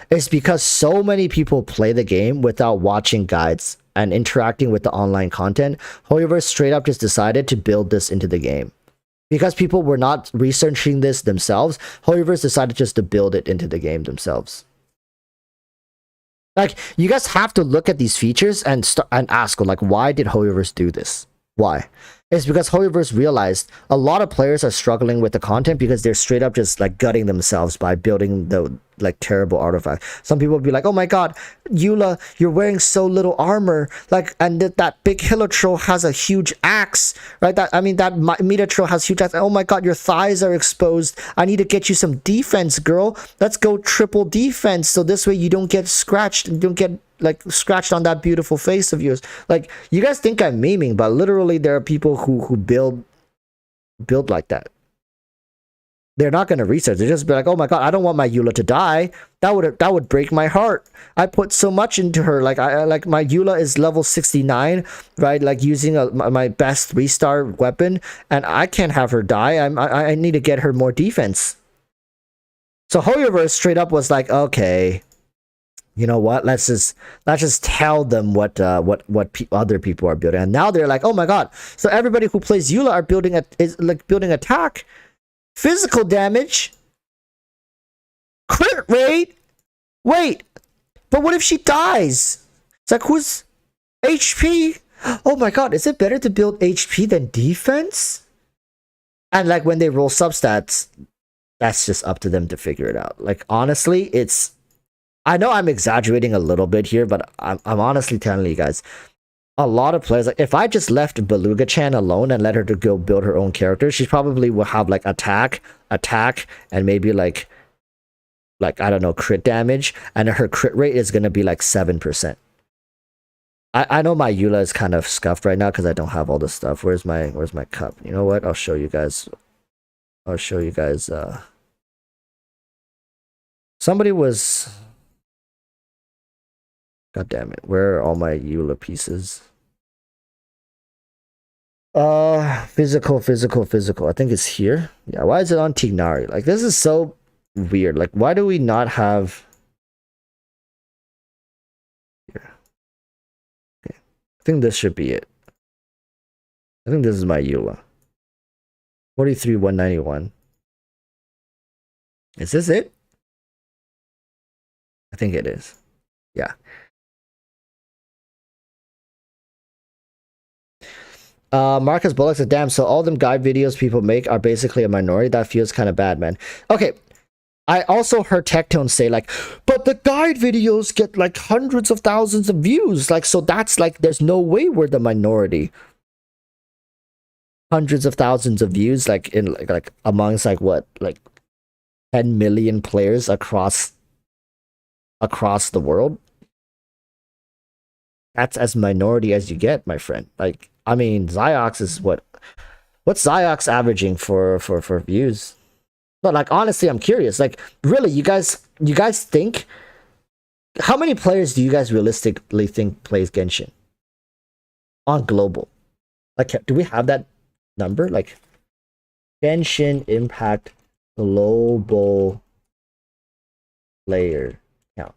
It's because so many people play the game without watching guides and interacting with the online content. HoYoverse straight up just decided to build this into the game. Because people were not researching this themselves, HoYoverse decided just to build it into the game themselves. Like, you guys have to look at these features and ask, like, why did HoYoverse do this? Why? It's because Hoyoverse realized a lot of players are struggling with the content because they're straight up just like gutting themselves by building the like terrible artifact. Some people will be like, "Oh my god, Eula, you're wearing so little armor." Like, and that big Hilitroll has a huge axe, right? That Metatroll has huge axe. Oh my god, your thighs are exposed. I need to get you some defense, girl. Let's go triple defense so this way you don't get scratched and don't get like scratched on that beautiful face of yours. Like, you guys think I'm memeing, but literally there are people who build like that. They're not going to research. They just be like, "Oh my god, I don't want my Eula to die. That would break my heart. I put so much into her. Like, I like my Eula is level 69, right? Like using my best 3-star weapon, and I can't have her die. I need to get her more defense." So Hoyoverse straight up was like, "Okay, you know what? Let's just tell them what other people are building." And now they're like, "Oh my god!" So everybody who plays Eula are building building attack, physical damage, crit rate. Wait, but what if she dies? It's like, who's HP? Oh my god, is it better to build HP than defense? And like when they roll substats, that's just up to them to figure it out. Like, honestly, it's, I know I'm exaggerating a little bit here, but I'm honestly telling you guys, a lot of players, like if I just left Beluga Chan alone and let her to go build her own character, she probably will have like attack, and maybe like I don't know, crit damage, and her crit rate is gonna be like 7%. I know my Eula is kind of scuffed right now because I don't have all this stuff. Where's my cup? You know what? I'll show you guys. Somebody was, god damn it, where are all my Eula pieces? Physical. I think it's here. Yeah, why is it on Tignari? Like, this is so weird. Like, why do we not have here? Okay. I think this should be it. I think this is my Eula. 43,191. Is this it? I think it is. Yeah. Marcus Bullock said, "Damn, so all them guide videos people make are basically a minority. That feels kind of bad, man." Okay, I also heard Tectone say like, "But the guide videos get like hundreds of thousands of views. Like, so that's like, there's no way we're the minority." Hundreds of thousands of views, like in like amongst like what, like 10 million players across the world. That's as minority as you get, my friend. Like, I mean, Ziox is what's Ziox averaging for views? But like, honestly, I'm curious. Like, really, you guys think, how many players do you guys realistically think plays Genshin on global? Like, do we have that number? Like, Genshin Impact global player count.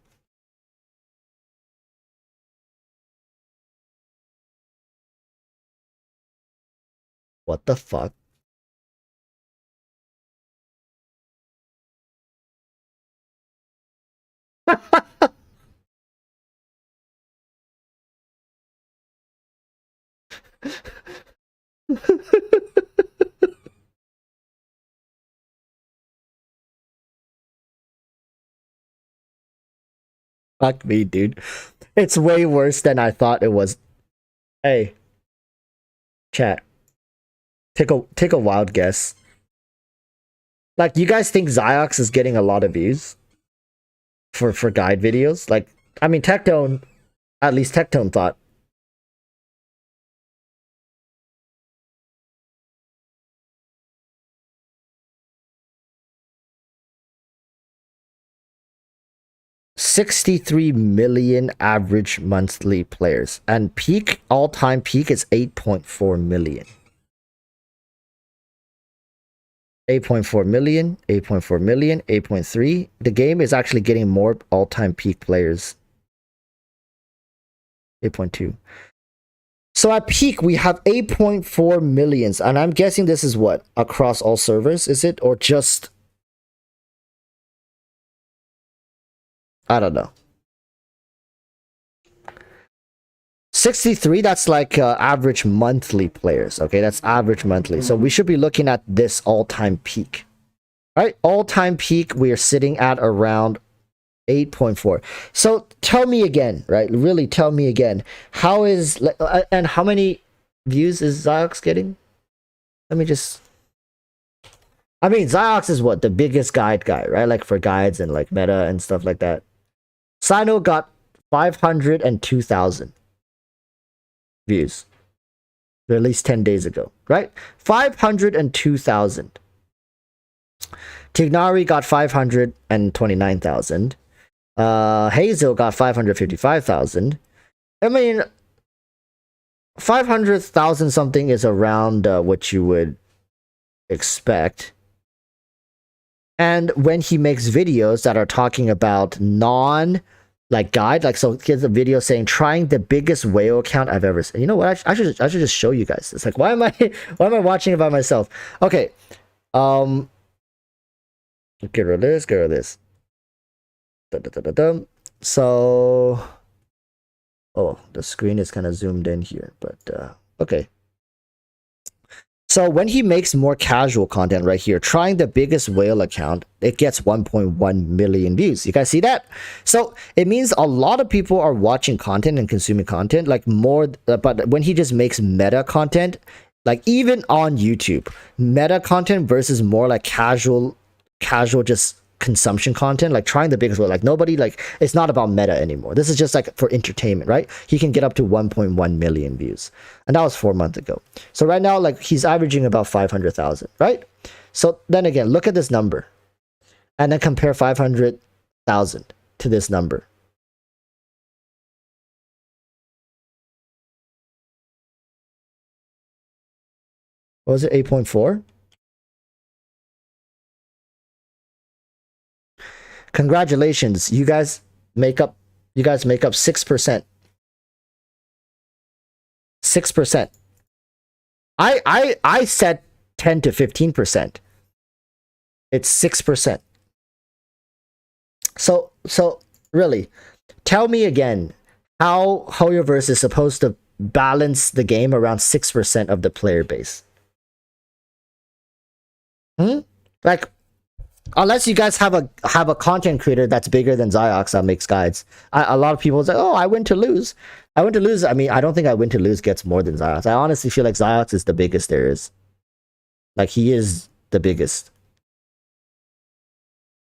What the fuck? Fuck me, dude. It's way worse than I thought it was. Hey, chat. Take a wild guess. Like, you guys think Ziox is getting a lot of views for guide videos? Like, I mean, Tectone, at least Tectone thought. $63 million average monthly players, and all-time peak is 8.4 million. 8.4 million, 8.4 million, 8.3. The game is actually getting more all-time peak players. 8.2. So at peak, we have 8.4 millions, and I'm guessing this is what? Across all servers, is it? Or just... I don't know. 63, that's like average monthly players. Okay, that's average monthly. So we should be looking at this all-time peak. Right? All-time peak, we are sitting at around 8.4. So tell me again, right? Really tell me again. How is, and how many views is Ziox getting? Let me just, I mean, Ziox is what? The biggest guide guy, right? Like for guides and like meta and stuff like that. Sino got 502,000 views. Released 10 days ago, right? 502,000. Tignari got 529,000. Hazel got 555,000. I mean, 500,000 something is around what you would expect. And when he makes videos that are talking about like guide, like, so he has a video saying trying the biggest whale account I've ever seen. You know what? I should just show you guys. It's like, why am I watching it by myself? Okay. Get rid of this, get rid of this. So, oh, the screen is kind of zoomed in here, but okay. So when he makes more casual content right here, trying the biggest whale account, it gets 1.1 million views. You guys see that? So it means a lot of people are watching content and consuming content, like more, but when he just makes meta content, like even on YouTube, meta content versus more like casual just consumption content, like trying the biggest whale, like nobody, like, it's not about meta anymore. This is just like for entertainment, right? He can get up to 1.1 million views, and that was 4 months ago. So right now, like, he's averaging about 500,000, right? So then again, look at this number and then compare 500,000 to this number. What was it? 8.4. Congratulations, you guys make up 6%. 6%. I said 10 to 15%. It's 6%. So really, tell me again how Hoyoverse is supposed to balance the game around 6% of the player base. Like, unless you guys have a content creator that's bigger than Ziox that makes guides. A lot of people say, oh, I win to lose. I win to lose. I mean, I don't think I win to lose gets more than Ziox. I honestly feel like Ziox is the biggest there is. Like, he is the biggest.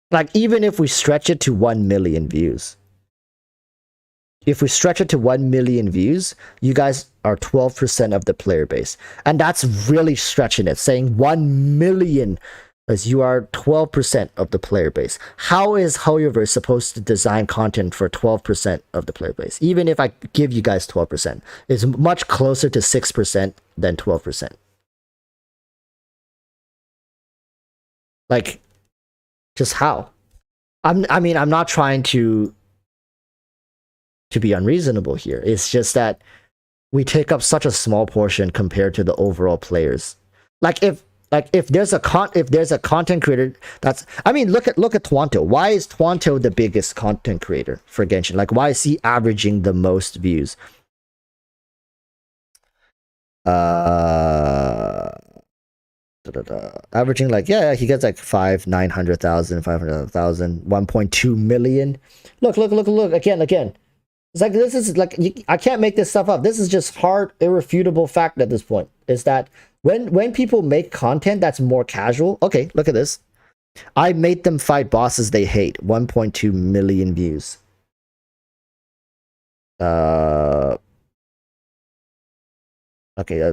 Like, even if we stretch it to 1 million views. If we stretch it to 1 million views, you guys are 12% of the player base. And that's really stretching it, saying 1 million, as you are 12% of the player base. How is Hoyoverse supposed to design content for 12% of the player base? Even if I give you guys 12%, it's much closer to 6% than 12%. Like, just how? I mean, I'm not trying to be unreasonable here. It's just that we take up such a small portion compared to the overall players. Like, if there's a content creator that's, I mean, look at Twanto. Why is Twanto the biggest content creator for Genshin? Like, why is he averaging the most views? Averaging, like, yeah, he gets like 900,000, 500,000, 1.2 million. Look again. It's like, this is like, I can't make this stuff up. This is just hard, irrefutable fact at this point. Is that when people make content that's more casual, okay, look at this. I made them fight bosses they hate. 1.2 million views. Okay,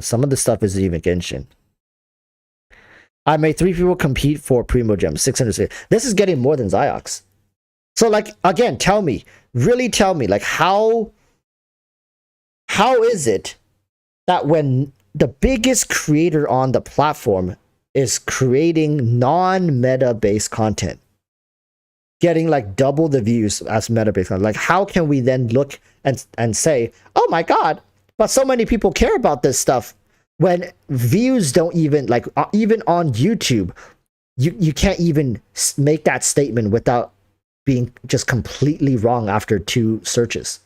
some of the stuff isn't even Genshin. I made 3 people compete for Primo Gem, 600. This is getting more than Ziox. So, like, again, tell me, really tell me, like, how is it that when the biggest creator on the platform is creating non-meta based content, getting like double the views as meta based content, like, how can we then look and say, oh my god, but so many people care about this stuff, when views don't even, like, even on YouTube, you can't even make that statement without being just completely wrong after 2 searches.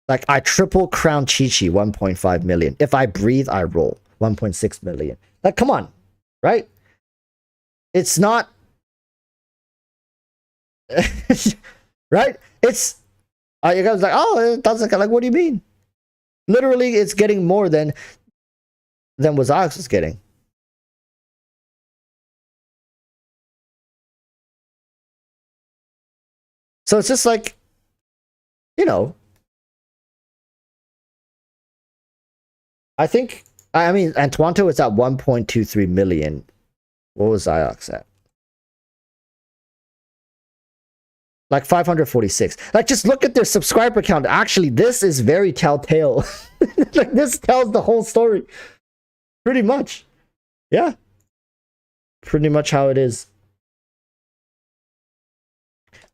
Like, I triple crown Chi-Chi, 1.5 million. If I breathe, I roll, 1.6 million. Like, come on, right? It's not... right? It's... you guys like, oh, it doesn't... Like, what do you mean? Literally, it's getting more than what Alex is getting. So it's just like, you know, I think, I mean, and Toronto is at 1.23 million. What was Iox at? Like 546. Like, just look at their subscriber count. Actually, this is very telltale. Like, this tells the whole story. Pretty much. Yeah. Pretty much how it is.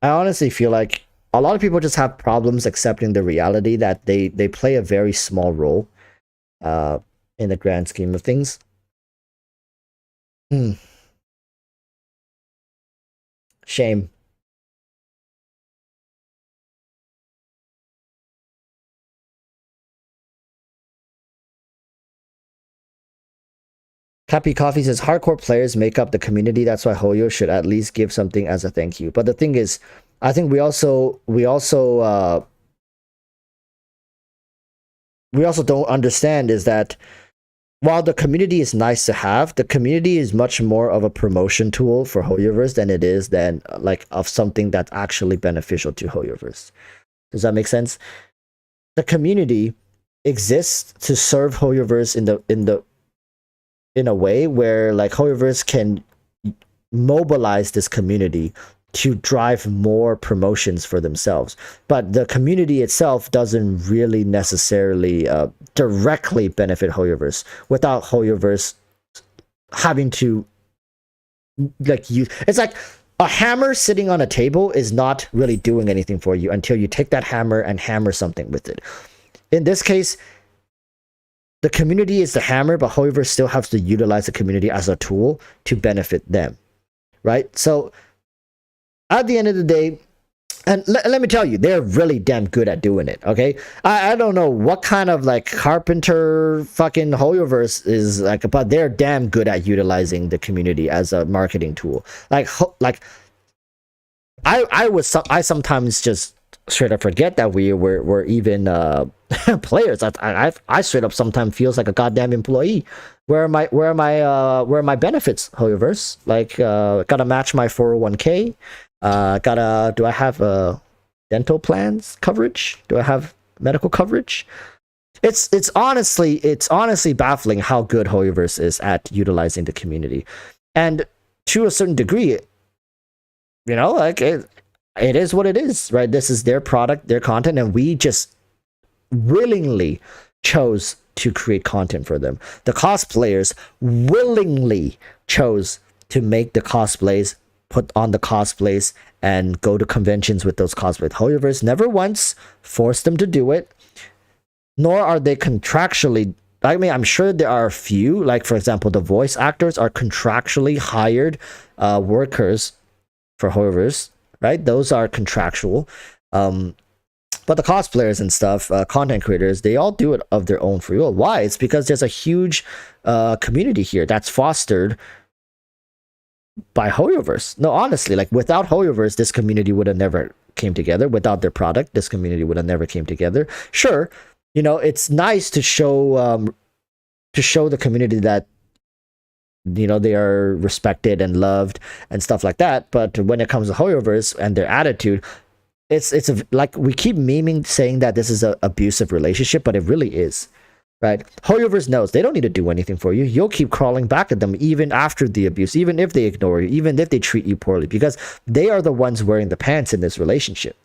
I honestly feel like a lot of people just have problems accepting the reality that they play a very small role in the grand scheme of things. Shame. Cappy Coffee says hardcore players make up the community. That's why Hoyo should at least give something as a thank you. But the thing is, I think we also don't understand is that while the community is nice to have, the community is much more of a promotion tool for Hoyoverse than it is like of something that's actually beneficial to Hoyoverse. Does that make sense? The community exists to serve Hoyoverse in a way where like Hoyoverse can mobilize this community to drive more promotions for themselves. But the community itself doesn't really necessarily directly benefit Hoyoverse without Hoyoverse having to like use. It's like a hammer sitting on a table is not really doing anything for you until you take that hammer and hammer something with it. In this case, the community is the hammer, but Hoyoverse still has to utilize the community as a tool to benefit them, right? So at the end of the day, and let me tell you, they're really damn good at doing it, okay? I don't know what kind of like carpenter fucking Hoyoverse is like, but they're damn good at utilizing the community as a marketing tool. Like I sometimes just straight up forget that we're even players. I straight up sometimes feels like a goddamn employee. Where are my benefits, Hoyoverse? Like gotta match my 401k. Do I have dental plans coverage? Do I have medical coverage? It's honestly baffling how good Hoyoverse is at utilizing the community, and to a certain degree, you know, like it is what it is, right? This is their product, their content, and we just willingly chose to create content for them. The cosplayers willingly chose to make the cosplays, put on the cosplays, and go to conventions with those cosplays. Hoyoverse never once forced them to do it, nor are they contractually. I mean, I'm sure there are a few, like for example, the voice actors are contractually hired workers for Hoyoverse, right? Those are contractual. But the cosplayers and stuff, content creators, they all do it of their own free will. Why? It's because there's a huge community here that's fostered by Hoyoverse. No, honestly, like without Hoyoverse, this community would have never came together. Without their product, this community would have never came together. Sure, you know, it's nice to show the community that, you know, they are respected and loved and stuff like that. But when it comes to Hoyoverse and their attitude, it's like we keep memeing saying that this is an abusive relationship, but it really is. Right? Hoyoverse knows they don't need to do anything for you. You'll keep crawling back at them even after the abuse, even if they ignore you, even if they treat you poorly, because they are the ones wearing the pants in this relationship.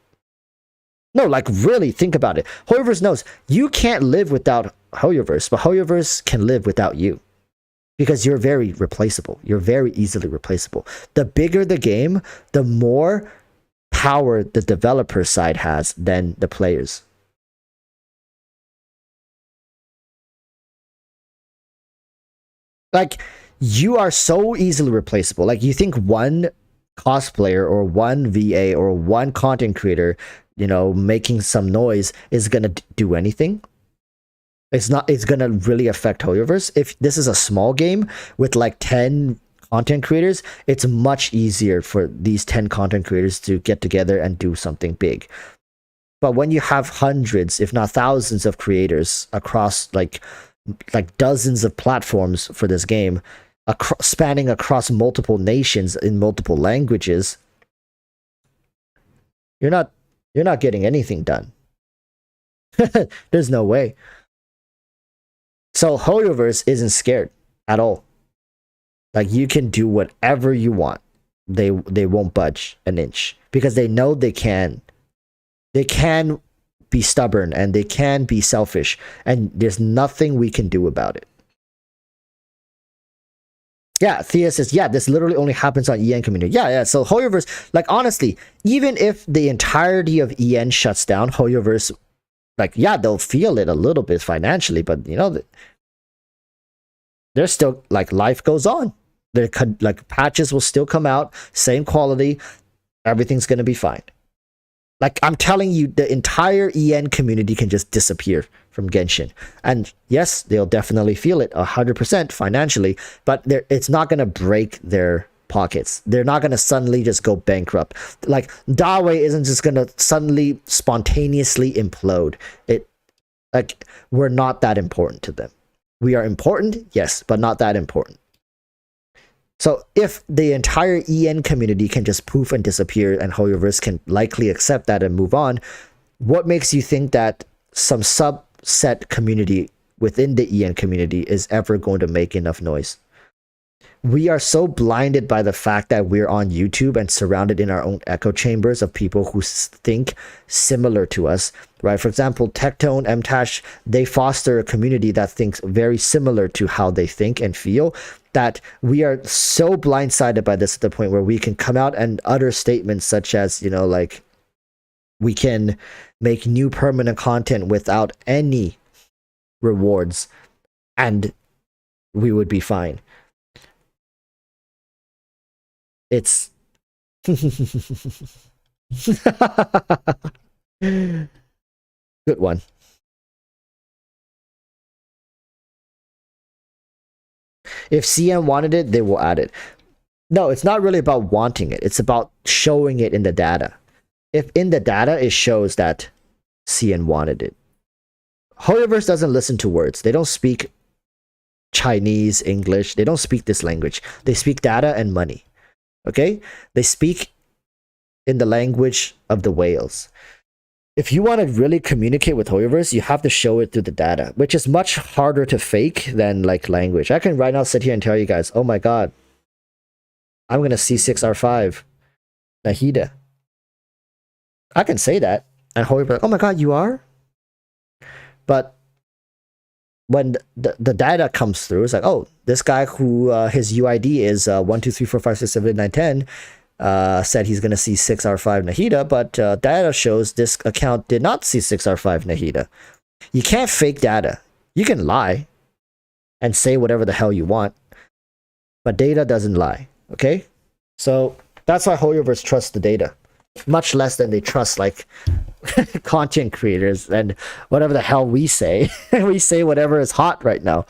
No, like really think about it. Hoyoverse knows you can't live without Hoyoverse, but Hoyoverse can live without you because you're very replaceable. You're very easily replaceable. The bigger the game, the more power the developer side has than the players. Like, you are so easily replaceable. Like, you think one cosplayer or one VA or one content creator you know, making some noise is gonna do anything. It's not. It's gonna really affect Hoyoverse. If this is a small game with like 10 content creators, it's much easier for these 10 content creators to get together and do something big. But when you have hundreds, if not thousands, of creators across like dozens of platforms for this game, spanning across multiple nations in multiple languages, you're not getting anything done. There's no way. So Hoyoverse isn't scared at all. Like, you can do whatever you want. They won't budge an inch because they know they can. They can be stubborn and they can be selfish, and there's nothing we can do about it. Yeah, Thea says, yeah, this literally only happens on EN community. Yeah. So Hoyoverse, like, honestly, even if the entirety of EN shuts down, Hoyoverse, like, yeah, they'll feel it a little bit financially, but you know, there's still, like, life goes on. There could, like, patches will still come out, same quality, everything's gonna be fine. Like, I'm telling you, the entire EN community can just disappear from Genshin. And yes, they'll definitely feel it 100% financially, but it's not going to break their pockets. They're not going to suddenly just go bankrupt. Like, Dawei isn't just going to suddenly spontaneously implode. Like, we're not that important to them. We are important, yes, but not that important. So if the entire EN community can just poof and disappear, and Hoyoverse can likely accept that and move on, what makes you think that some subset community within the EN community is ever going to make enough noise? We are so blinded by the fact that we're on YouTube and surrounded in our own echo chambers of people who think similar to us, right? For example, Tectone, MTash, they foster a community that thinks very similar to how they think and feel, that we are so blindsided by this at the point where we can come out and utter statements such as, you know, like, we can make new permanent content without any rewards and we would be fine. It's good one. If CN wanted it, they will add it. No, it's not really about wanting it. It's about showing it in the data. If in the data it shows that CN wanted it. Hoyoverse doesn't listen to words. They don't speak Chinese, English. They don't speak this language. They speak data and money. Okay? They speak in the language of the whales. If you want to really communicate with Hoyoverse, you have to show it through the data, which is much harder to fake than, like, language. I can right now sit here and tell you guys, oh my god, I'm going to C6R5 Nahida. I can say that. And Hoyoverse, like, oh my god, you are? But when the data comes through, it's like, oh, this guy who his UID is 1, 2, 3, 4, 5, 6, 7, 8, 9, 10 said he's going to see 6R5 Nahida, but data shows this account did not see 6R5 Nahida. You can't fake data. You can lie and say whatever the hell you want, but data doesn't lie, okay? So that's why Hoyoverse trusts the data, much less than they trust, like, content creators and whatever the hell we say. We say whatever is hot right now.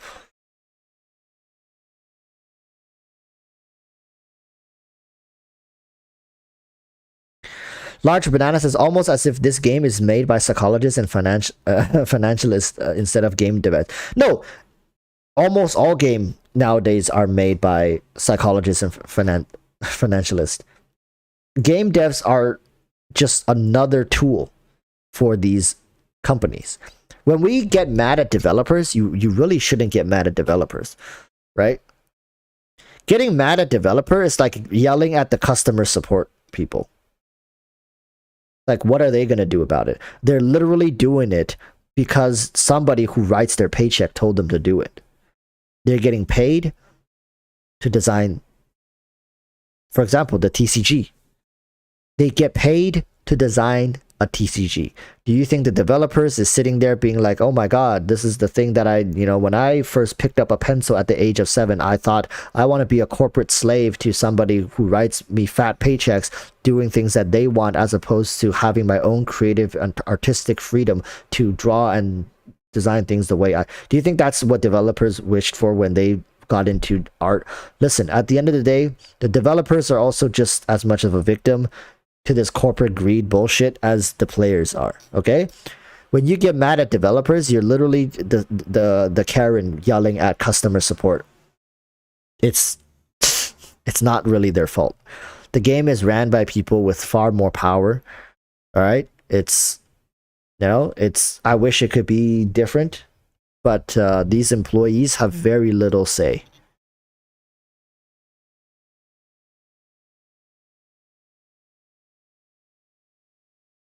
Large Banana says, almost as if this game is made by psychologists and financialists instead of game devs. No, almost all game nowadays are made by psychologists and financialists. Game devs are just another tool for these companies. When we get mad at developers, you really shouldn't get mad at developers, right? Getting mad at developer is like yelling at the customer support people. Like, what are they going to do about it? They're literally doing it because somebody who writes their paycheck told them to do it. They're getting paid to design, for example, the TCG. They get paid to design a TCG? Do you think the developers is sitting there being like, oh my god, this is the thing that I, when I first picked up a pencil at the age of 7, I thought I want to be a corporate slave to somebody who writes me fat paychecks, doing things that they want, as opposed to having my own creative and artistic freedom to draw and design things the way I... Do you think that's what developers wished for when they got into art? Listen, at the end of the day, the developers are also just as much of a victim to this corporate greed bullshit as the players are, okay? When you get mad at developers, you're literally the Karen yelling at customer support. It's not really their fault. The game is ran by people with far more power, all right? It's I wish it could be different, but these employees have very little say.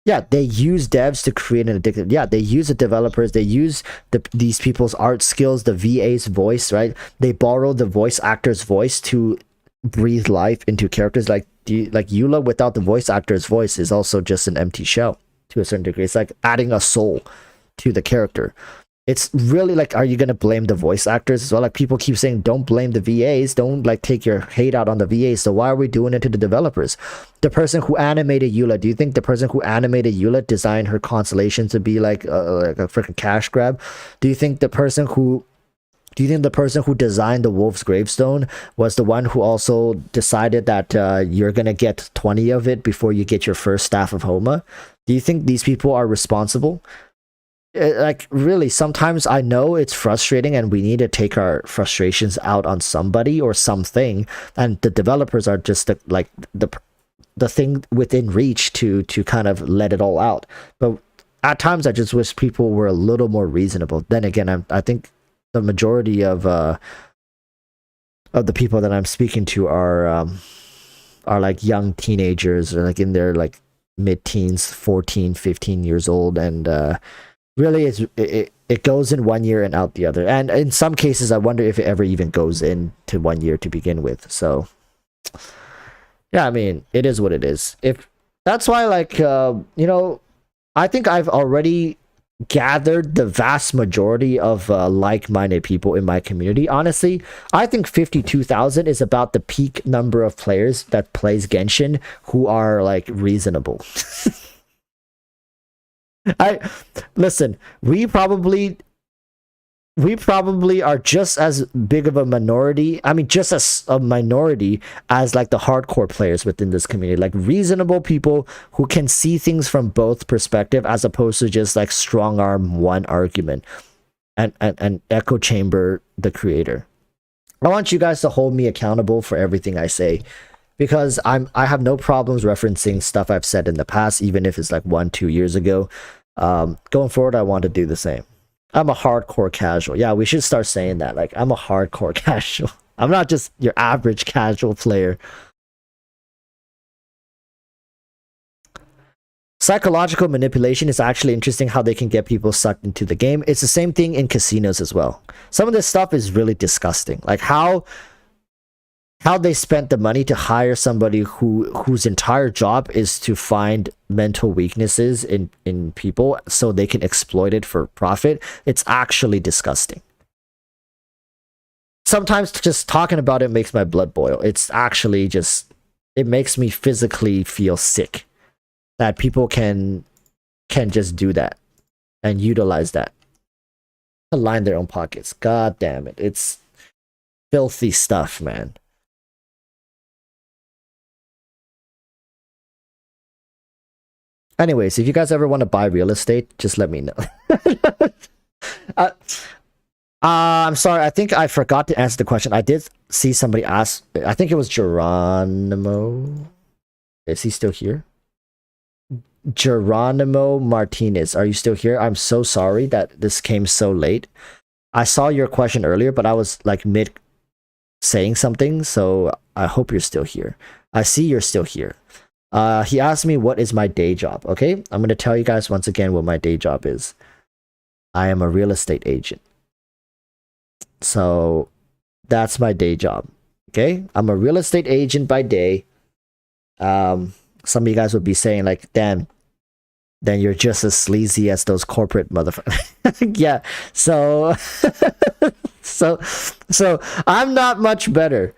Yeah, they use devs to create an addictive. Yeah, they use the developers. They use these people's art skills, the VA's voice, right? They borrow the voice actor's voice to breathe life into characters. Like Eula without the voice actor's voice is also just an empty shell to a certain degree. It's like adding a soul to the character. It's really like, are you going to blame the voice actors as well? Like, people keep saying, don't blame the VAs. Don't like take your hate out on the VAs. So why are we doing it to the developers? The person who animated Eula, do you think the person who animated Eula designed her constellation to be like a freaking cash grab? Do you think the person who designed the wolf's gravestone was the one who also decided that you're going to get 20 of it before you get your first staff of Homa? Do you think these people are responsible? Like, really, sometimes I know it's frustrating and we need to take our frustrations out on somebody or something, and the developers are just the thing within reach to kind of let it all out. But at times I just wish people were a little more reasonable. Then again, I think the majority of the people that I'm speaking to are like young teenagers, or like in their like mid-teens, 14, 15 years old, and really it goes in one year and out the other. And in some cases, I wonder if it ever even goes into 1 year to begin with. So yeah, I mean, it is what it is. If that's why, like, I think I've already gathered the vast majority of like-minded people in my community. Honestly, I think 52,000 is about the peak number of players that plays Genshin who are like reasonable. Listen, we probably are just as big of a minority. I mean, just as a minority as like the hardcore players within this community, like reasonable people who can see things from both perspective, as opposed to just like strong arm one argument and echo chamber the creator. I want you guys to hold me accountable for everything I say, because I have no problems referencing stuff I've said in the past, even if it's like 1-2 years ago. Going forward, I want to do the same. I'm a hardcore casual. Yeah, we should start saying that. Like, I'm a hardcore casual. I'm not just your average casual player. Psychological manipulation is actually interesting, how they can get people sucked into the game. It's the same thing in casinos as well. Some of this stuff is really disgusting. Like how they spent the money to hire somebody whose entire job is to find mental weaknesses in people so they can exploit it for profit. It's actually disgusting. Sometimes just talking about it makes my blood boil. It's actually just, it makes me physically feel sick that people can just do that and utilize that to line their own pockets. God damn it. It's filthy stuff, man. Anyways, if you guys ever want to buy real estate, just let me know. I'm sorry, I think I forgot to answer the question. I did see somebody ask, I think it was Geronimo. Is he still here? Geronimo Martinez, are you still here? I'm so sorry that this came so late. I saw your question earlier, but I was like mid saying something, so I hope you're still here. I see you're still here. He asked me what is my day job. Okay, I'm going to tell you guys once again what my day job is. I am a real estate agent. So that's my day job. Okay, I'm a real estate agent by day. Some of you guys would be saying like, damn, then you're just as sleazy as those corporate motherfuckers. Yeah. So, so I'm not much better,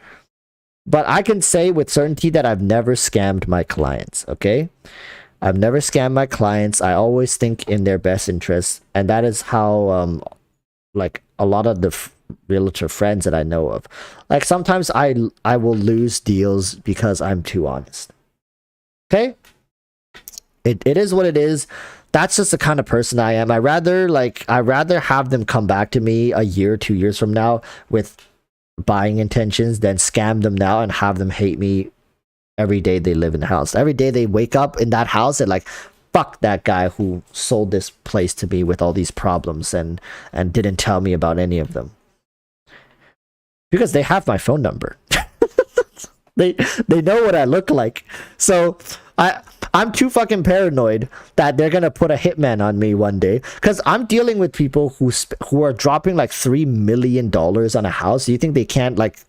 but I can say with certainty that I've never scammed my clients. Okay. I've never scammed my clients. I always think in their best interest, and that is how like a lot of the realtor friends that I know of. Like sometimes I will lose deals because I'm too honest. Okay? It is what it is. That's just the kind of person I am. I rather have them come back to me a year, 2 years from now with buying intentions than scam them now and have them hate me every day they live in the house. Every day they wake up in that house and like, fuck that guy who sold this place to me with all these problems and didn't tell me about any of them. Because they have my phone number. they know what I look like. So I'm too fucking paranoid that they're gonna put a hitman on me one day. Because I'm dealing with people who are dropping like $3 million on a house. Do you think they can't like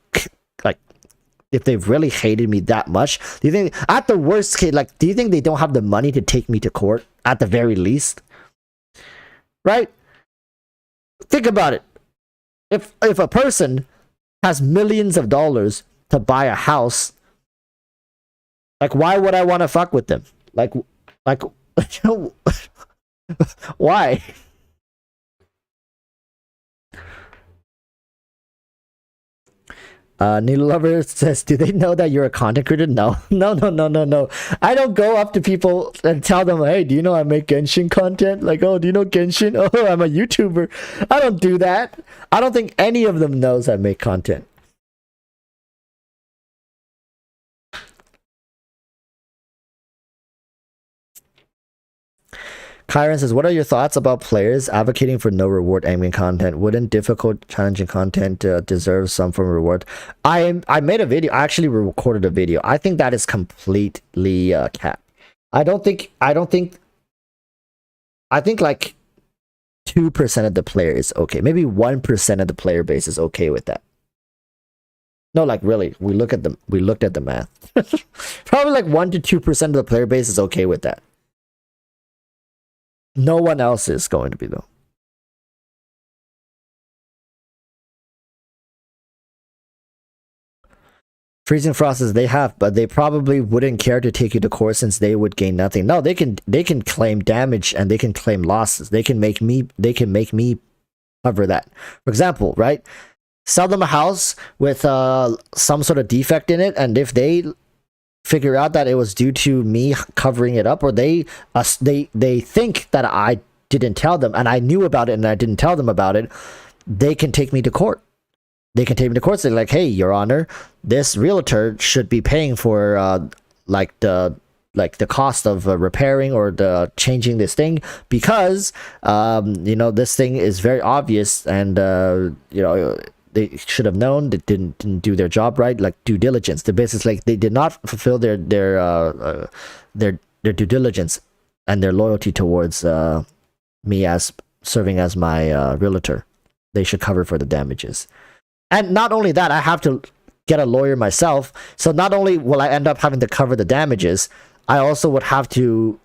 if they've really hated me that much? Do you think at the worst case, like, do you think they don't have the money to take me to court at the very least? Right? Think about it. If a person has millions of dollars to buy a house, like, why would I want to fuck with them? Like why? Needle Lover says, do they know that you're a content creator? No. No. I don't go up to people and tell them, hey, do you know I make Genshin content? Like, oh, do you know Genshin? Oh, I'm a YouTuber. I don't do that. I don't think any of them knows I make content. Kyron says, what are your thoughts about players advocating for no reward aiming content? Wouldn't difficult, challenging content deserve some form of reward? I made a video. I actually recorded a video. I think that is completely cap. I think like 2% of the player is okay. Maybe 1% of the player base is okay with that. No, like really, we looked at the math. Probably like 1 to 2% of the player base is okay with that. No one else is going to be, though. Freezing Frost says they have, but they probably wouldn't care to take you to court since they would gain nothing. No, they can claim damage and they can claim losses. They can make me cover that. For example, right? Sell them a house with some sort of defect in it, and if they figure out that it was due to me covering it up, or they think that I didn't tell them and I knew about it and I didn't tell them about it, they can take me to court. They can take me to court, say like, hey, your honor, this realtor should be paying for like the cost of repairing or the changing this thing because you know, this thing is very obvious, and you know, they should have known. They didn't do their job right, like due diligence. The business, like, they did not fulfill their due diligence and their loyalty towards me as serving as my realtor. They should cover for the damages. And not only that, I have to get a lawyer myself. So not only will I end up having to cover the damages, I also would have to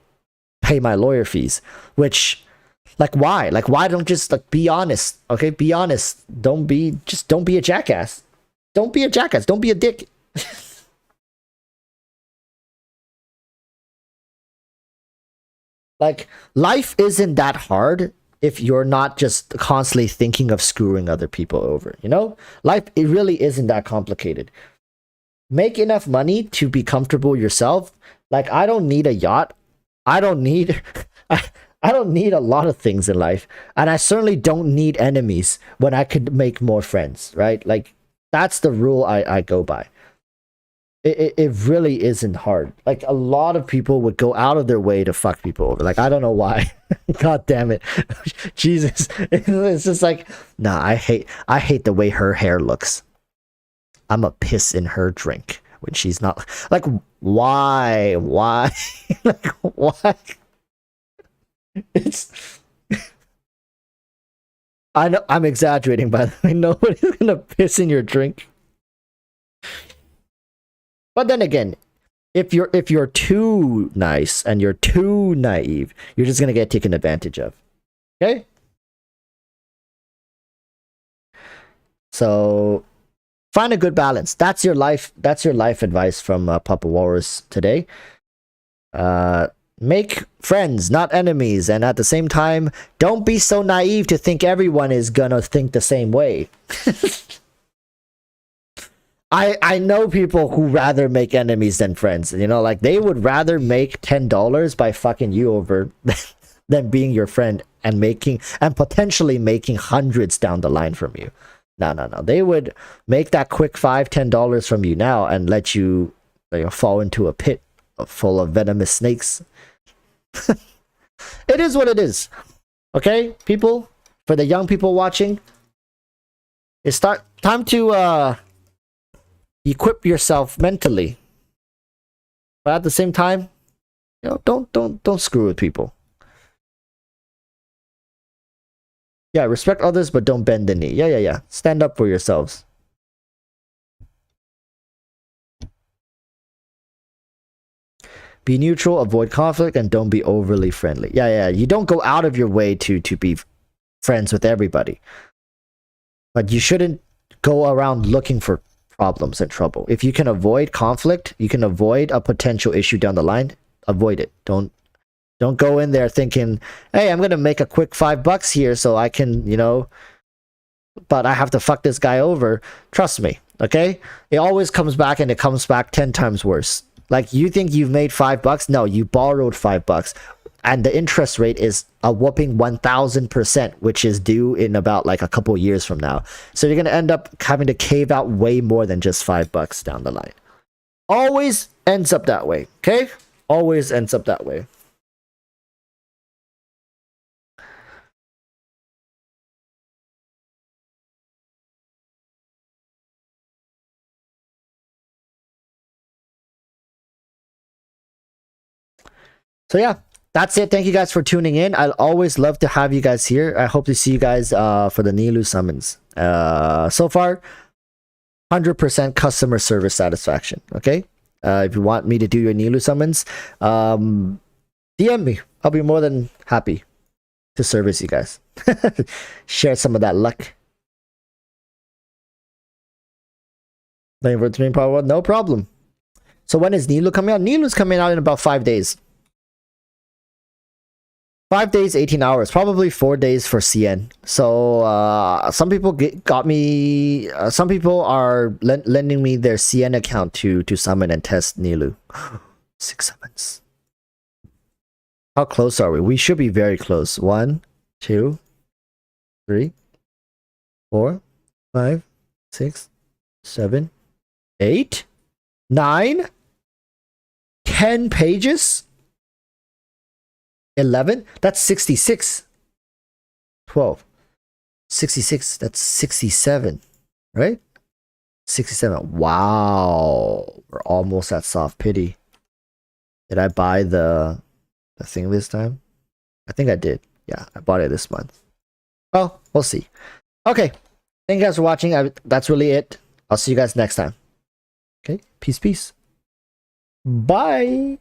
pay my lawyer fees, which, like, why? Like, why don't just, like, be honest? Okay, be honest. Don't be a jackass. Don't be a jackass. Don't be a dick. Like, life isn't that hard if you're not just constantly thinking of screwing other people over, you know? Life, it really isn't that complicated. Make enough money to be comfortable yourself. Like, I don't need a yacht. I don't need I don't need a lot of things in life, and I certainly don't need enemies when I could make more friends, right? Like, that's the rule I go by. It really isn't hard. Like, a lot of people would go out of their way to fuck people over. Like, I don't know why. God damn it. Jesus. It's just like, nah, I hate the way her hair looks. I'm a piss in her drink when she's not. Like, why? Like, why? It's, I know I'm exaggerating, by the way. Nobody's gonna piss in your drink. But then again, if you're too nice and you're too naive, you're just gonna get taken advantage of. Okay? So find a good balance. That's your life advice from Papa Walrus today. Make friends, not enemies, and at the same time, don't be so naive to think everyone is gonna think the same way. I know people who rather make enemies than friends. You know, like they would rather make $10 by fucking you over than being your friend and potentially making hundreds down the line from you. No. They would make that quick $5-10 from you now and let you, fall into a pit full of venomous snakes. It is what it is. Okay, people, for the young people watching, it's time to equip yourself mentally, but at the same time, don't screw with people. Yeah, respect others, but don't bend the knee. Yeah. Stand up for yourselves. Be neutral, avoid conflict, and don't be overly friendly. Yeah. You don't go out of your way to be friends with everybody, but you shouldn't go around looking for problems and trouble. If you can avoid conflict, you can avoid a potential issue down the line, avoid it. Don't go in there thinking, hey, I'm gonna make a quick $5 here so I can, but I have to fuck this guy over. Trust me, okay? It always comes back, and it comes back 10 times worse. Like, you think you've made $5? No, you borrowed $5, and the interest rate is a whopping 1000%, which is due in about like a couple years from now. So you're gonna end up having to cave out way more than just $5 down the line. Always ends up that way, okay? Always ends up that way. So yeah, that's it. Thank you guys for tuning in. I'll always love to have you guys here. I hope to see you guys for the Nilou summons. So far, 100% customer service satisfaction. Okay, if you want me to do your Nilou summons, DM me. I'll be more than happy to service you guys. Share some of that luck. Thank you for tuning in, no problem. So when is Nilou coming out? Nilou's coming out in about 5 days. 5 days, 18 hours, probably 4 days for CN. So some people got me. Some people are lending me their CN account to summon and test Nilou. 6 summons. How close are we? We should be very close. 1, 2, 3, 4, 5, 6, 7, 8, 9, 10 pages. 11, that's 66. 12, 66, that's 67, right? 67. Wow, we're almost at soft pity. Did I buy the thing this time? I think I did. Yeah, I bought it this month. Oh, we'll see. Okay, thank you guys for watching. That's really it. I'll see you guys next time. Okay, peace. Bye.